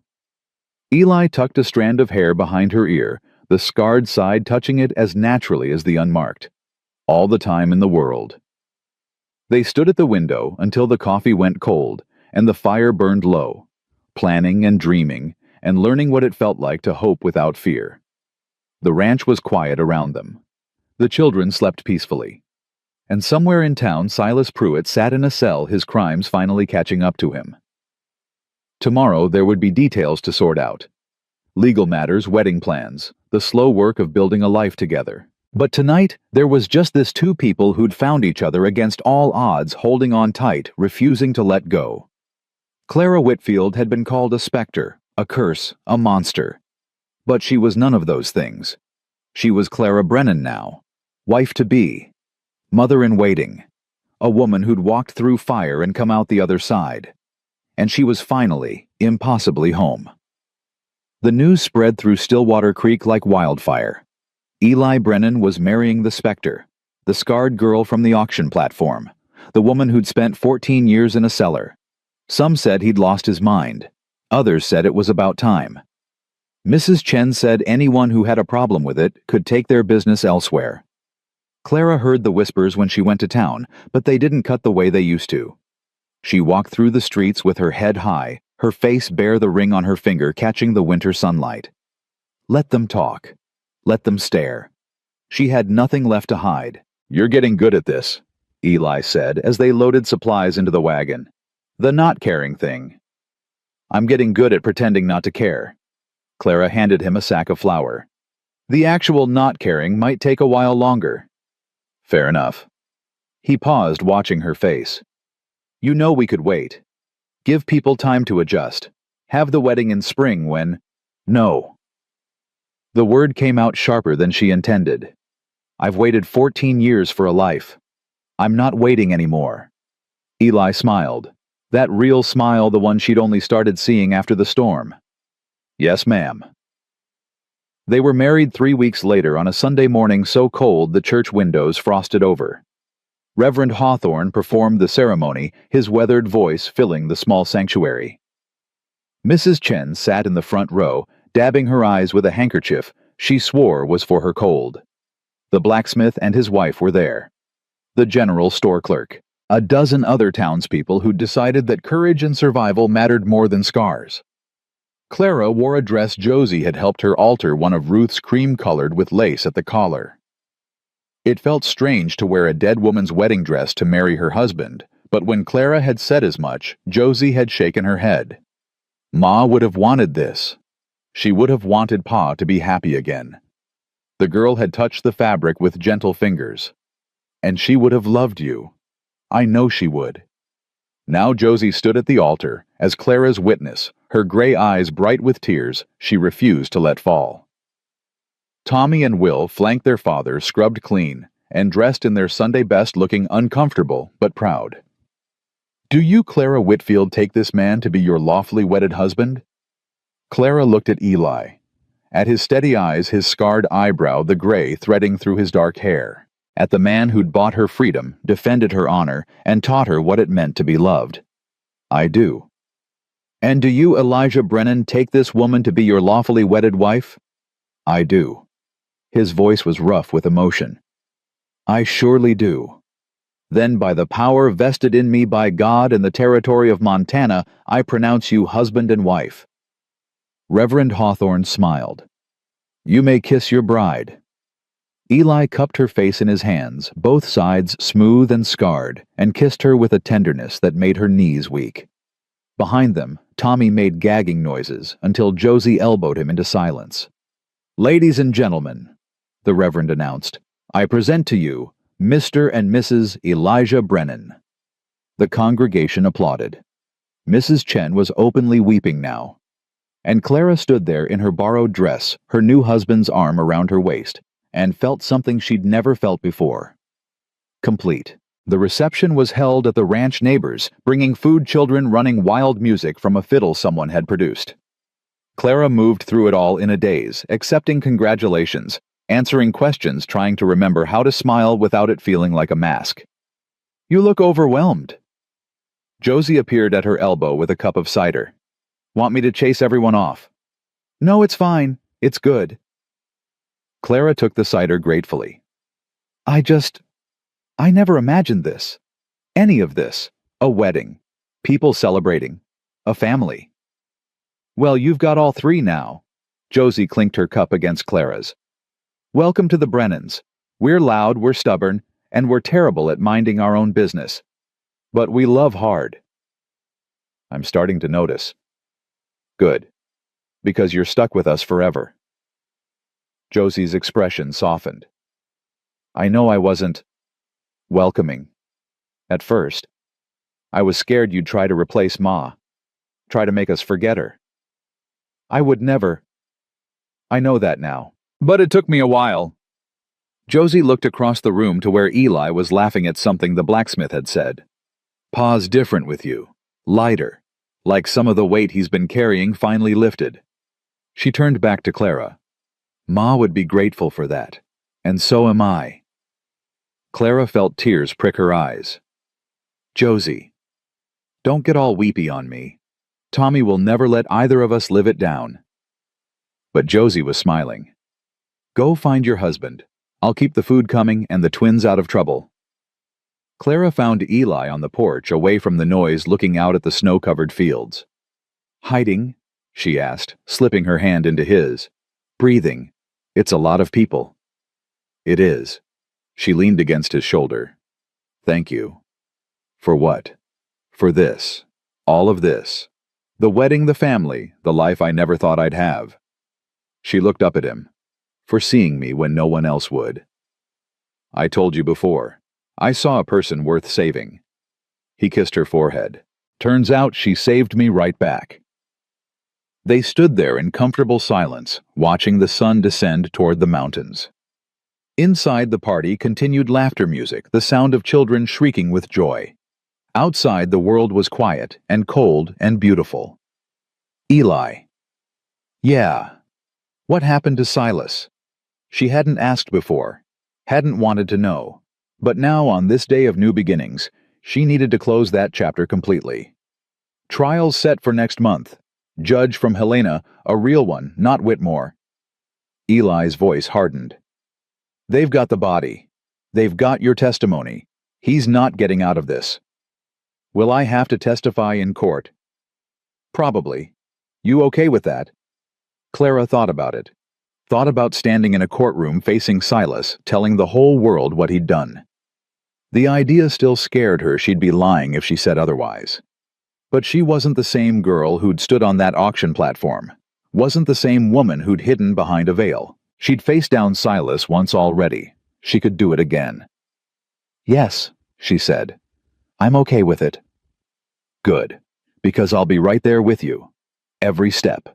Eli tucked a strand of hair behind her ear, the scarred side touching it as naturally as the unmarked. All the time in the world. They stood at the window until the coffee went cold and the fire burned low, planning and dreaming and learning what it felt like to hope without fear. The ranch was quiet around them. The children slept peacefully. And somewhere in town, Silas Pruitt sat in a cell, his crimes finally catching up to him. Tomorrow there would be details to sort out. Legal matters, wedding plans, the slow work of building a life together. But tonight, there was just this two people who'd found each other against all odds, holding on tight, refusing to let go. Clara Whitfield had been called a specter, a curse, a monster. But she was none of those things. She was Clara Brennan now, wife-to-be, mother-in-waiting, a woman who'd walked through fire and come out the other side. And she was finally, impossibly home. The news spread through Stillwater Creek like wildfire. Eli Brennan was marrying the specter, the scarred girl from the auction platform, the woman who'd spent 14 years in a cellar. Some said he'd lost his mind. Others said it was about time. Mrs. Chen said anyone who had a problem with it could take their business elsewhere. Clara heard the whispers when she went to town, but they didn't cut the way they used to. She walked through the streets with her head high, her face bare, the ring on her finger catching the winter sunlight. Let them talk. Let them stare. She had nothing left to hide. "You're getting good at this," Eli said as they loaded supplies into the wagon. "The not caring thing." "I'm getting good at pretending not to care." Clara handed him a sack of flour. "The actual not caring might take a while longer." "Fair enough." He paused, watching her face. "You know we could wait. Give people time to adjust. Have the wedding in spring when—" "No." The word came out sharper than she intended. "I've waited 14 years for a life. I'm not waiting anymore." Eli smiled. That real smile, the one she'd only started seeing after the storm. "Yes, ma'am." They were married 3 weeks later on a Sunday morning so cold the church windows frosted over. Reverend Hawthorne performed the ceremony, his weathered voice filling the small sanctuary. Mrs. Chen sat in the front row, dabbing her eyes with a handkerchief she swore was for her cold. The blacksmith and his wife were there. The general store clerk. A dozen other townspeople who'd decided that courage and survival mattered more than scars. Clara wore a dress Josie had helped her alter, one of Ruth's cream-colored with lace at the collar. It felt strange to wear a dead woman's wedding dress to marry her husband, but when Clara had said as much, Josie had shaken her head. Ma would have wanted this. She would have wanted Pa to be happy again. The girl had touched the fabric with gentle fingers. "And she would have loved you. I know she would." Now Josie stood at the altar, as Clara's witness, her gray eyes bright with tears she refused to let fall. Tommy and Will flanked their father, scrubbed clean, and dressed in their Sunday best, looking uncomfortable but proud. "Do you, Clara Whitfield, take this man to be your lawfully wedded husband?" Clara looked at Eli. At his steady eyes, his scarred eyebrow, the gray threading through his dark hair. At the man who'd bought her freedom, defended her honor, and taught her what it meant to be loved. "I do." "And do you, Elijah Brennan, take this woman to be your lawfully wedded wife?" "I do." His voice was rough with emotion. "I surely do. Then by the power vested in me by God in the territory of Montana, I pronounce you husband and wife." Reverend Hawthorne smiled. "You may kiss your bride." Eli cupped her face in his hands, both sides smooth and scarred, and kissed her with a tenderness that made her knees weak. Behind them, Tommy made gagging noises until Josie elbowed him into silence. "Ladies and gentlemen," the Reverend announced, "I present to you Mr. and Mrs. Elijah Brennan." The congregation applauded. Mrs. Chen was openly weeping now. And Clara stood there in her borrowed dress, her new husband's arm around her waist, and felt something she'd never felt before. Complete. The reception was held at the ranch neighbors, bringing food, children running wild music from a fiddle someone had produced. Clara moved through it all in a daze, accepting congratulations, answering questions, trying to remember how to smile without it feeling like a mask. "You look overwhelmed." Josie appeared at her elbow with a cup of cider. "Want me to chase everyone off?" "No, it's fine. It's good." Clara took the cider gratefully. I never imagined this. Any of this. A wedding. People celebrating. A family." "Well, you've got all three now." Josie clinked her cup against Clara's. "Welcome to the Brennans. We're loud, we're stubborn, and we're terrible at minding our own business. But we love hard." "I'm starting to notice." "Good. Because you're stuck with us forever." Josie's expression softened. "I know I wasn't welcoming. At first. I was scared you'd try to replace Ma. Try to make us forget her. I would never. I know that now. But it took me a while." Josie looked across the room to where Eli was laughing at something the blacksmith had said. "Pa's different with you. Lighter. Like some of the weight he's been carrying finally lifted." She turned back to Clara. "Ma would be grateful for that. And so am I." Clara felt tears prick her eyes. Josie, don't get all weepy on me. Tommy will never let either of us live it down. But Josie was smiling. Go find your husband. I'll keep the food coming and the twins out of trouble. Clara found Eli on the porch, away from the noise, looking out at the snow-covered fields. Hiding? She asked, slipping her hand into his. Breathing. It's a lot of people. It is. She leaned against his shoulder. Thank you. For what? For this. All of this. The wedding, the family, the life I never thought I'd have. She looked up at him. For seeing me when no one else would. I told you before. I saw a person worth saving. He kissed her forehead. Turns out she saved me right back. They stood there in comfortable silence, watching the sun descend toward the mountains. Inside, the party continued laughter music, the sound of children shrieking with joy. Outside, the world was quiet and cold and beautiful. Eli. Yeah. What happened to Silas? She hadn't asked before, hadn't wanted to know. But now, on this day of new beginnings, she needed to close that chapter completely. Trials set for next month. Judge from Helena, a real one, not Whitmore. Eli's voice hardened. They've got the body. They've got your testimony. He's not getting out of this. Will I have to testify in court? Probably. You okay with that? Clara thought about it. Thought about standing in a courtroom facing Silas, telling the whole world what he'd done. The idea still scared her. She'd be lying if she said otherwise. But she wasn't the same girl who'd stood on that auction platform. Wasn't the same woman who'd hidden behind a veil. She'd faced down Silas once already. She could do it again. Yes, she said. I'm okay with it. Good. Because I'll be right there with you. Every step.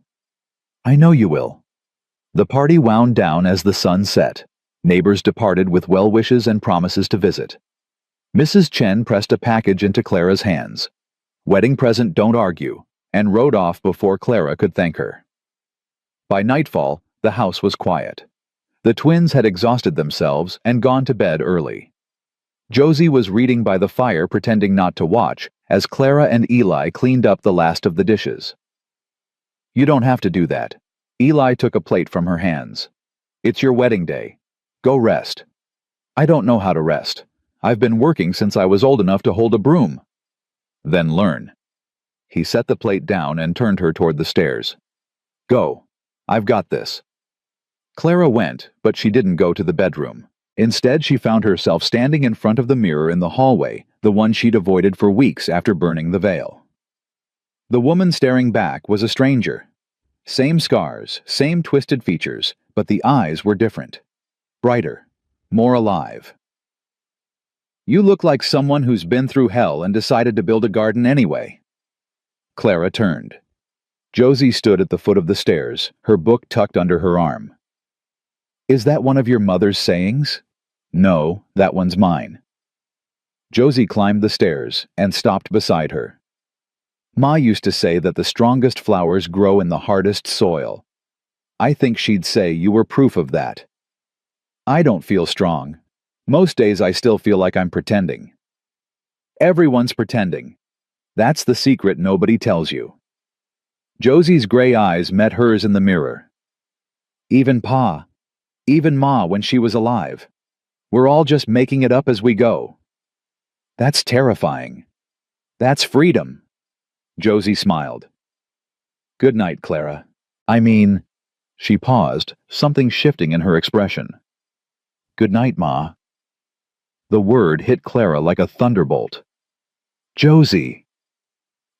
I know you will. The party wound down as the sun set. Neighbors departed with well wishes and promises to visit. Mrs. Chen pressed a package into Clara's hands. Wedding present, don't argue, and rode off before Clara could thank her. By nightfall, the house was quiet. The twins had exhausted themselves and gone to bed early. Josie was reading by the fire, pretending not to watch, as Clara and Eli cleaned up the last of the dishes. You don't have to do that. Eli took a plate from her hands. It's your wedding day. Go rest. I don't know how to rest. I've been working since I was old enough to hold a broom. Then learn. He set the plate down and turned her toward the stairs. Go. I've got this. Clara went, but she didn't go to the bedroom. Instead, she found herself standing in front of the mirror in the hallway, the one she'd avoided for weeks after burning the veil. The woman staring back was a stranger. Same scars, same twisted features, but the eyes were different. Brighter, more alive. You look like someone who's been through hell and decided to build a garden anyway. Clara turned. Josie stood at the foot of the stairs, her book tucked under her arm. Is that one of your mother's sayings? No, that one's mine. Josie climbed the stairs and stopped beside her. Ma used to say that the strongest flowers grow in the hardest soil. I think she'd say you were proof of that. I don't feel strong. Most days I still feel like I'm pretending. Everyone's pretending. That's the secret nobody tells you. Josie's gray eyes met hers in the mirror. Even Pa, even Ma when she was alive. We're all just making it up as we go. That's terrifying. That's freedom. Josie smiled. Good night, Clara. I mean... She paused, something shifting in her expression. Good night, Ma. The word hit Clara like a thunderbolt. Josie!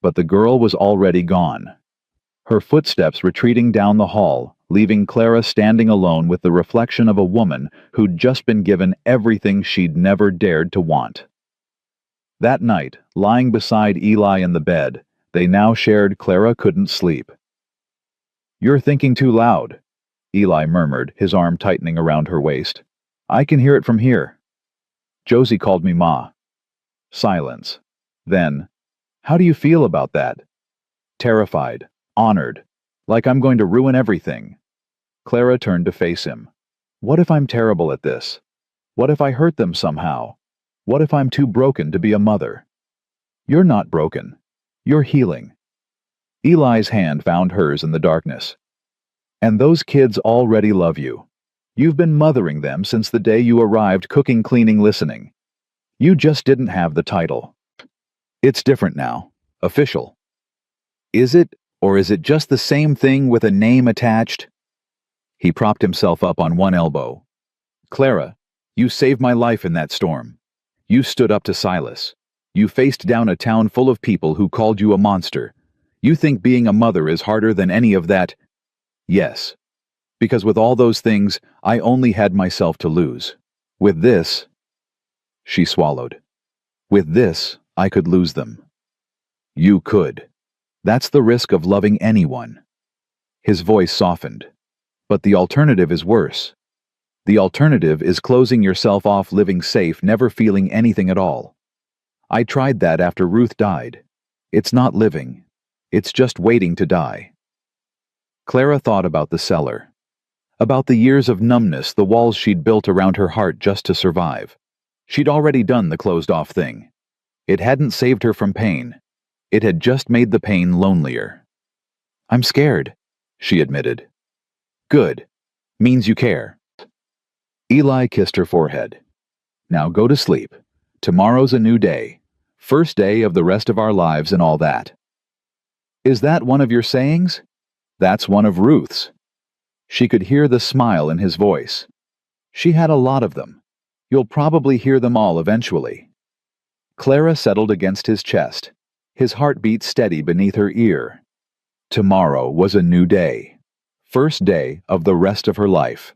But the girl was already gone. Her footsteps retreating down the hall, leaving Clara standing alone with the reflection of a woman who'd just been given everything she'd never dared to want. That night, lying beside Eli in the bed, they now shared, Clara couldn't sleep. You're thinking too loud, Eli murmured, his arm tightening around her waist. I can hear it from here. Josie called me Ma. Silence. Then, how do you feel about that? Terrified, honored, like I'm going to ruin everything. Clara turned to face him. What if I'm terrible at this? What if I hurt them somehow? What if I'm too broken to be a mother? You're not broken. You're healing. Eli's hand found hers in the darkness. And those kids already love you. You've been mothering them since the day you arrived, cooking, cleaning, listening. You just didn't have the title. It's different now. Official. Is it, or is it just the same thing with a name attached? He propped himself up on one elbow. Clara, you saved my life in that storm. You stood up to Silas. You faced down a town full of people who called you a monster. You think being a mother is harder than any of that? Yes. Because with all those things, I only had myself to lose. With this, she swallowed. With this, I could lose them. You could. That's the risk of loving anyone. His voice softened. But the alternative is worse. The alternative is closing yourself off, living safe, never feeling anything at all. I tried that after Ruth died. It's not living. It's just waiting to die. Clara thought about the cellar. About the years of numbness, the walls she'd built around her heart just to survive. She'd already done the closed-off thing. It hadn't saved her from pain. It had just made the pain lonelier. I'm scared, she admitted. Good. Means you care. Eli kissed her forehead. Now go to sleep. Tomorrow's a new day. First day of the rest of our lives and all that. Is that one of your sayings? That's one of Ruth's. She could hear the smile in his voice. She had a lot of them. You'll probably hear them all eventually. Clara settled against his chest, his heartbeat steady beneath her ear. Tomorrow was a new day. First day of the rest of her life.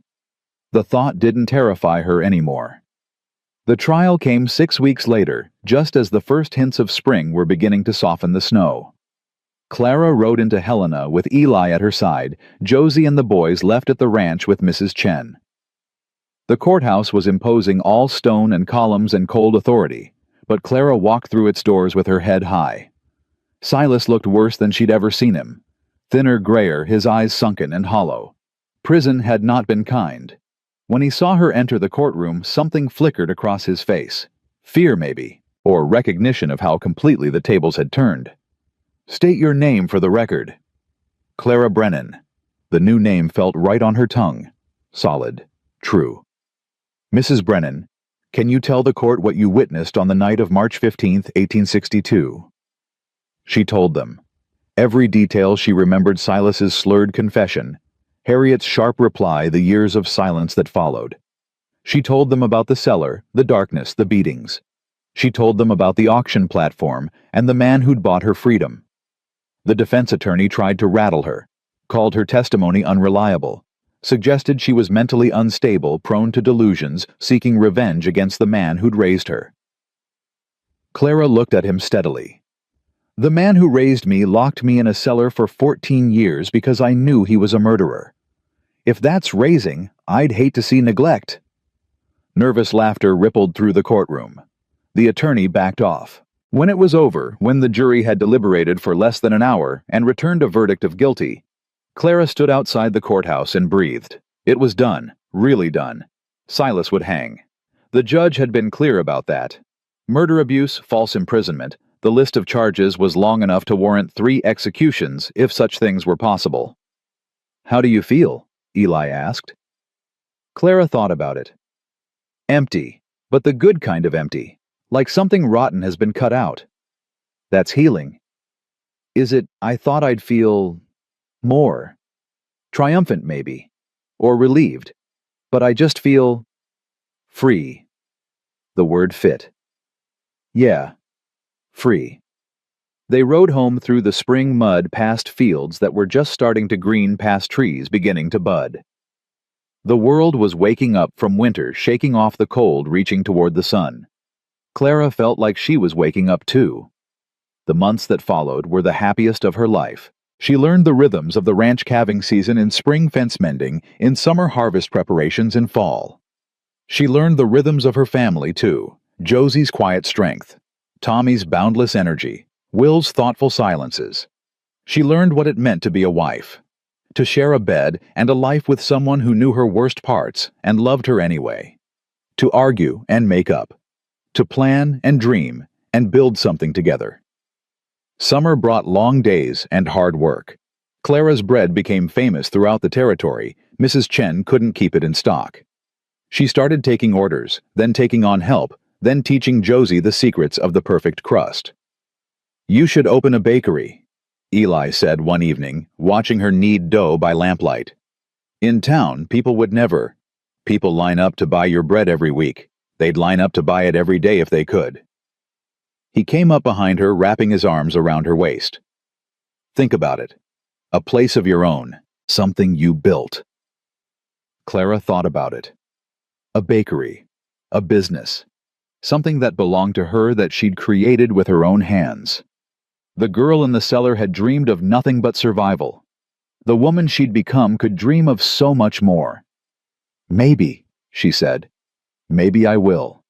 The thought didn't terrify her anymore. The trial came 6 weeks later, just as the first hints of spring were beginning to soften the snow. Clara rode into Helena with Eli at her side, Josie and the boys left at the ranch with Mrs. Chen. The courthouse was imposing all stone and columns and cold authority, but Clara walked through its doors with her head high. Silas looked worse than she'd ever seen him. Thinner, grayer, his eyes sunken and hollow. Prison had not been kind. When he saw her enter the courtroom, something flickered across his face. Fear, maybe, or recognition of how completely the tables had turned. State your name for the record. Clara Brennan. The new name felt right on her tongue. Solid. True. Mrs. Brennan, can you tell the court what you witnessed on the night of March 15, 1862? She told them. Every detail she remembered: Silas's slurred confession, Harriet's sharp reply, the years of silence that followed. She told them about the cellar, the darkness, the beatings. She told them about the auction platform and the man who'd bought her freedom. The defense attorney tried to rattle her, called her testimony unreliable, suggested she was mentally unstable, prone to delusions, seeking revenge against the man who'd raised her. Clara looked at him steadily. The man who raised me locked me in a cellar for 14 years because I knew he was a murderer. If that's raising, I'd hate to see neglect. Nervous laughter rippled through the courtroom. The attorney backed off. When it was over, when the jury had deliberated for less than an hour and returned a verdict of guilty, Clara stood outside the courthouse and breathed. It was done, really done. Silas would hang. The judge had been clear about that. Murder, abuse, false imprisonment. The list of charges was long enough to warrant 3 executions if such things were possible. How do you feel? Eli asked. Clara thought about it. Empty, but the good kind of empty, like something rotten has been cut out. That's healing. Is it? I thought I'd feel more. Triumphant, maybe, or relieved, but I just feel free. The word fit. Yeah. Free. They rode home through the spring mud, past fields that were just starting to green, past trees beginning to bud. The world was waking up from winter, shaking off the cold, reaching toward the sun. Clara felt like she was waking up too. The months that followed were the happiest of her life. She learned the rhythms of the ranch calving season, in spring fence mending, in summer harvest preparations, in fall. She learned the rhythms of her family too, Josie's quiet strength, Tommy's boundless energy, Will's thoughtful silences. She learned what it meant to be a wife, to share a bed and a life with someone who knew her worst parts and loved her anyway, to argue and make up, to plan and dream and build something together. Summer brought long days and hard work. Clara's bread became famous throughout the territory. Mrs. Chen couldn't keep it in stock. She started taking orders, then taking on help, then teaching Josie the secrets of the perfect crust. "You should open a bakery," Eli said one evening, watching her knead dough by lamplight. "In town, people would never. People line up to buy your bread every week. They'd line up to buy it every day if they could." He came up behind her, wrapping his arms around her waist. "Think about it. A place of your own, something you built." Clara thought about it. A bakery, a business, something that belonged to her that she'd created with her own hands. The girl in the cellar had dreamed of nothing but survival. The woman she'd become could dream of so much more. "Maybe," she said, "maybe I will."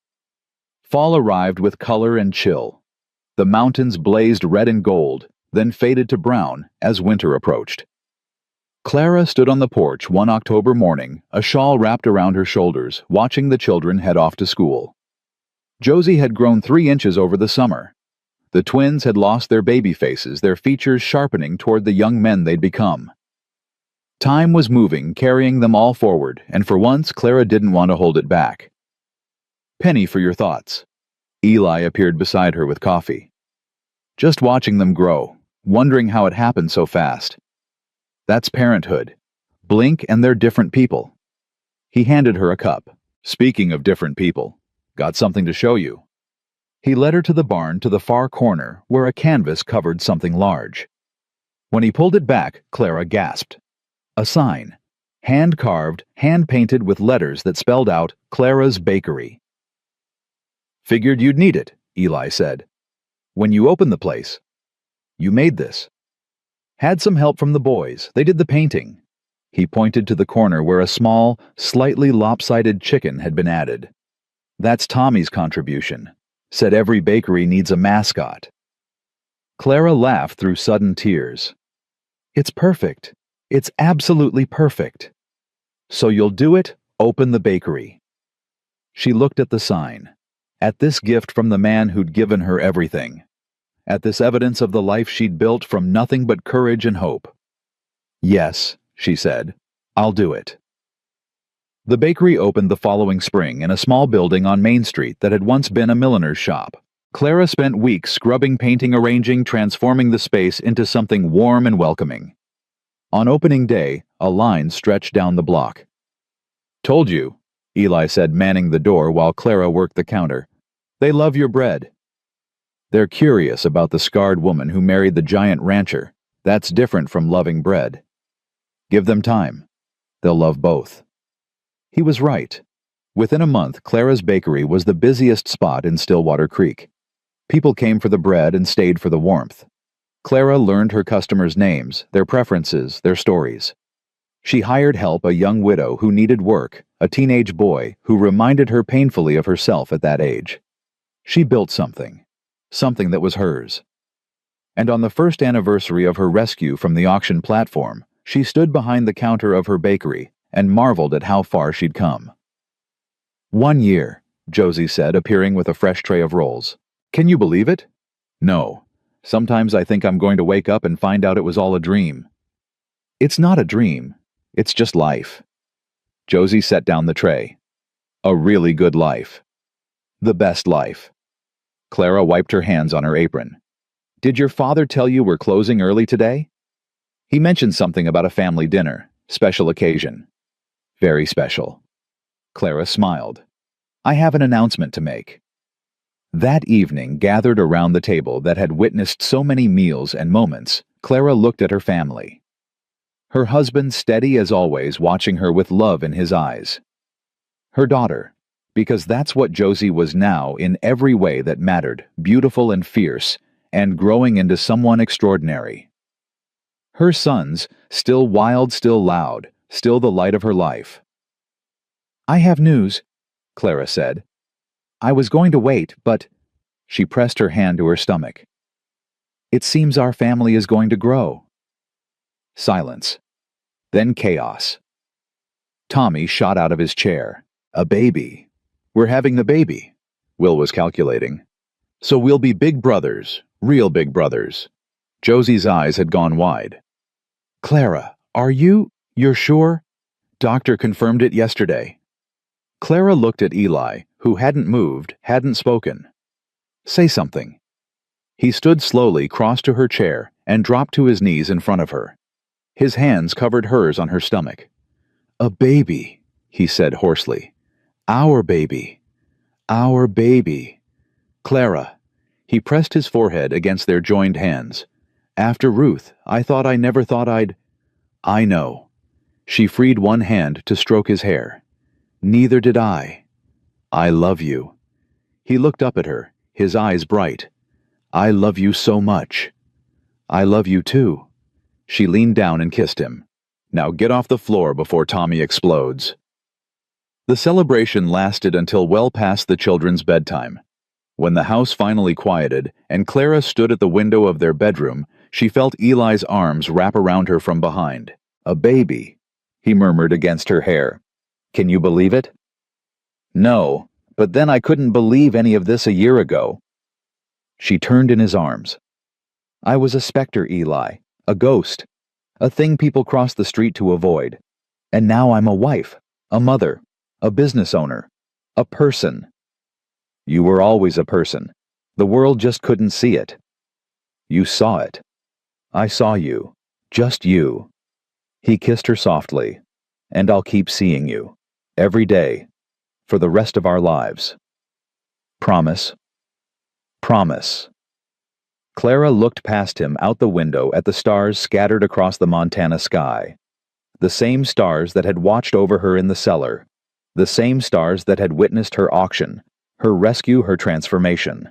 Fall arrived with color and chill. The mountains blazed red and gold, then faded to brown as winter approached. Clara stood on the porch one October morning, a shawl wrapped around her shoulders, watching the children head off to school. Josie had grown 3 inches over the summer. The twins had lost their baby faces, their features sharpening toward the young men they'd become. Time was moving, carrying them all forward, and for once Clara didn't want to hold it back. "Penny for your thoughts." Eli appeared beside her with coffee. "Just watching them grow, wondering how it happened so fast. That's parenthood. Blink and they're different people." He handed her a cup. "Speaking of different people, got something to show you." He led her to the barn to the far corner where a canvas covered something large. When he pulled it back, Clara gasped. A sign, hand-carved, hand-painted with letters that spelled out Clara's Bakery. "Figured you'd need it," Eli said. "When you opened the place. You made this." "Had some help from the boys. They did the painting." He pointed to the corner where a small, slightly lopsided chicken had been added. "That's Tommy's contribution. Said every bakery needs a mascot." Clara laughed through sudden tears. "It's perfect. It's absolutely perfect. So you'll do it, open the bakery." She looked at the sign, at this gift from the man who'd given her everything, at this evidence of the life she'd built from nothing but courage and hope. "Yes," she said, "I'll do it." The bakery opened the following spring in a small building on Main Street that had once been a milliner's shop. Clara spent weeks scrubbing, painting, arranging, transforming the space into something warm and welcoming. On opening day, a line stretched down the block. "Told you," Eli said, manning the door while Clara worked the counter. "They love your bread." "They're curious about the scarred woman who married the giant rancher. That's different from loving bread. Give them time. They'll love both." He was right. Within a month, Clara's Bakery was the busiest spot in Stillwater Creek. People came for the bread and stayed for the warmth. Clara learned her customers' names, their preferences, their stories. She hired help, a young widow who needed work, a teenage boy who reminded her painfully of herself at that age. She built something that was hers. And on the first anniversary of her rescue from the auction platform, she stood behind the counter of her bakery and marveled at how far she'd come. "1 year," Josie said, appearing with a fresh tray of rolls. "Can you believe it?" "No. Sometimes I think I'm going to wake up and find out it was all a dream." "It's not a dream. It's just life." Josie set down the tray. "A really good life. The best life." Clara wiped her hands on her apron. "Did your father tell you we're closing early today?" "He mentioned something about a family dinner, special occasion." "Very special." Clara smiled. "I have an announcement to make." That evening, gathered around the table that had witnessed so many meals and moments, Clara looked at her family. Her husband steady as always, watching her with love in his eyes. Her daughter, because that's what Josie was now in every way that mattered, beautiful and fierce, and growing into someone extraordinary. Her sons, still wild, still loud, still the light of her life. "I have news," Clara said. "I was going to wait, but—" She pressed her hand to her stomach. "It seems our family is going to grow." Silence. Then chaos. Tommy shot out of his chair. "A baby. We're having the baby." Will was calculating. So we'll be big brothers, real big brothers. Josie's eyes had gone wide. Clara, you're sure? Doctor confirmed it yesterday. Clara looked at Eli, who hadn't moved, hadn't spoken. Say something. He stood slowly, crossed to her chair, and dropped to his knees in front of her. His hands covered hers on her stomach. A baby, he said hoarsely. Our baby. Our baby. Clara. He pressed his forehead against their joined hands. After Ruth, I never thought I'd... I know. She freed one hand to stroke his hair. Neither did I. I love you. He looked up at her, his eyes bright. I love you so much. I love you too. She leaned down and kissed him. Now get off the floor before Tommy explodes. The celebration lasted until well past the children's bedtime. When the house finally quieted and Clara stood at the window of their bedroom, she felt Eli's arms wrap around her from behind. A baby, he murmured against her hair. Can you believe it? No, but then I couldn't believe any of this a year ago. She turned in his arms. I was a specter, Eli, a ghost, a thing people cross the street to avoid. And now I'm a wife, a mother, a business owner, a person. You were always a person. The world just couldn't see it. You saw it. I saw you. Just you. He kissed her softly. And I'll keep seeing you. Every day. For the rest of our lives. Promise. Promise. Clara looked past him out the window at the stars scattered across the Montana sky. The same stars that had watched over her in the cellar. The same stars that had witnessed her auction, her rescue, her transformation.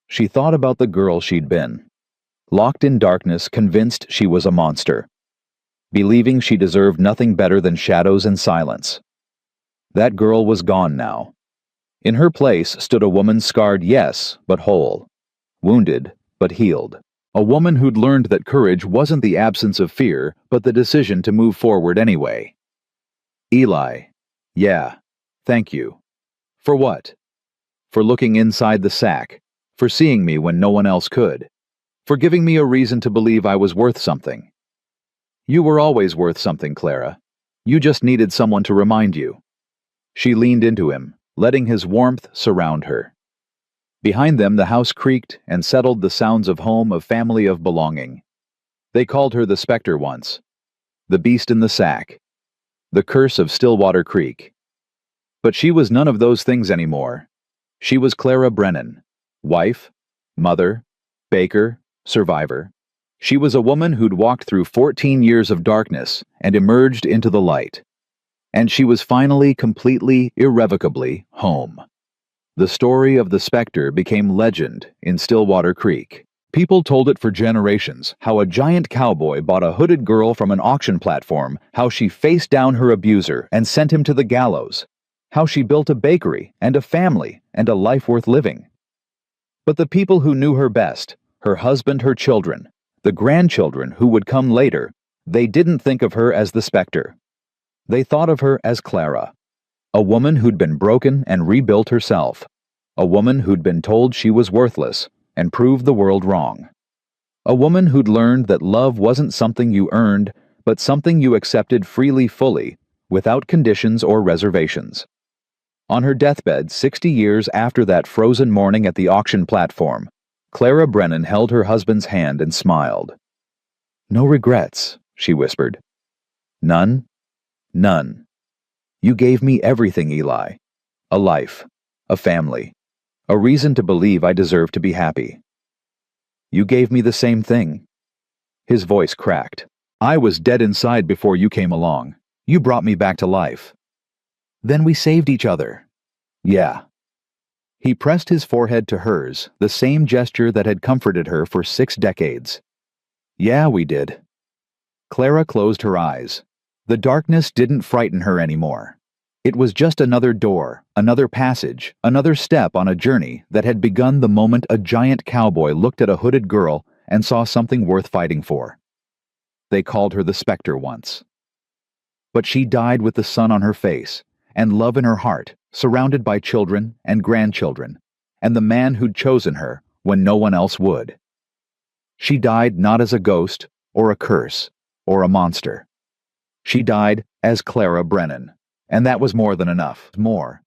She thought about the girl she'd been. Locked in darkness, convinced she was a monster. Believing she deserved nothing better than shadows and silence. That girl was gone now. In her place stood a woman scarred, yes, but whole. Wounded, but healed. A woman who'd learned that courage wasn't the absence of fear, but the decision to move forward anyway. Eli. Yeah. Thank you. For what? For looking inside the sack. For seeing me when no one else could. For giving me a reason to believe I was worth something. You were always worth something, Clara. You just needed someone to remind you. She leaned into him, letting his warmth surround her. Behind them the house creaked and settled the sounds of home, of family, of belonging. They called her the Spectre once. The beast in the sack. The curse of Stillwater Creek. But she was none of those things anymore. She was Clara Brennan. Wife, mother, baker, survivor. She was a woman who'd walked through 14 years of darkness and emerged into the light. And she was finally, completely, irrevocably home. The story of the Spectre became legend in Stillwater Creek. People told it for generations, how a giant cowboy bought a hooded girl from an auction platform, how she faced down her abuser and sent him to the gallows, how she built a bakery and a family and a life worth living. But the people who knew her best, her husband, her children, the grandchildren who would come later, they didn't think of her as the Spectre. They thought of her as Clara, a woman who'd been broken and rebuilt herself, a woman who'd been told she was worthless and proved the world wrong, a woman who'd learned that love wasn't something you earned, but something you accepted freely, fully, without conditions or reservations. On her deathbed, 60 years after that frozen morning at the auction platform, Clara Brennan held her husband's hand and smiled. No regrets, she whispered. None? None. You gave me everything, Eli. A life, a family, a reason to believe I deserve to be happy. You gave me the same thing. His voice cracked. I was dead inside before you came along. You brought me back to life. Then we saved each other. Yeah. He pressed his forehead to hers, the same gesture that had comforted her for 6 decades. Yeah, we did. Clara closed her eyes. The darkness didn't frighten her anymore. It was just another door, another passage, another step on a journey that had begun the moment a giant cowboy looked at a hooded girl and saw something worth fighting for. They called her the Spectre once. But she died with the sun on her face and love in her heart, surrounded by children and grandchildren, and the man who'd chosen her when no one else would. She died not as a ghost, or a curse, or a monster. She died as Clara Brennan, and that was more than enough. More.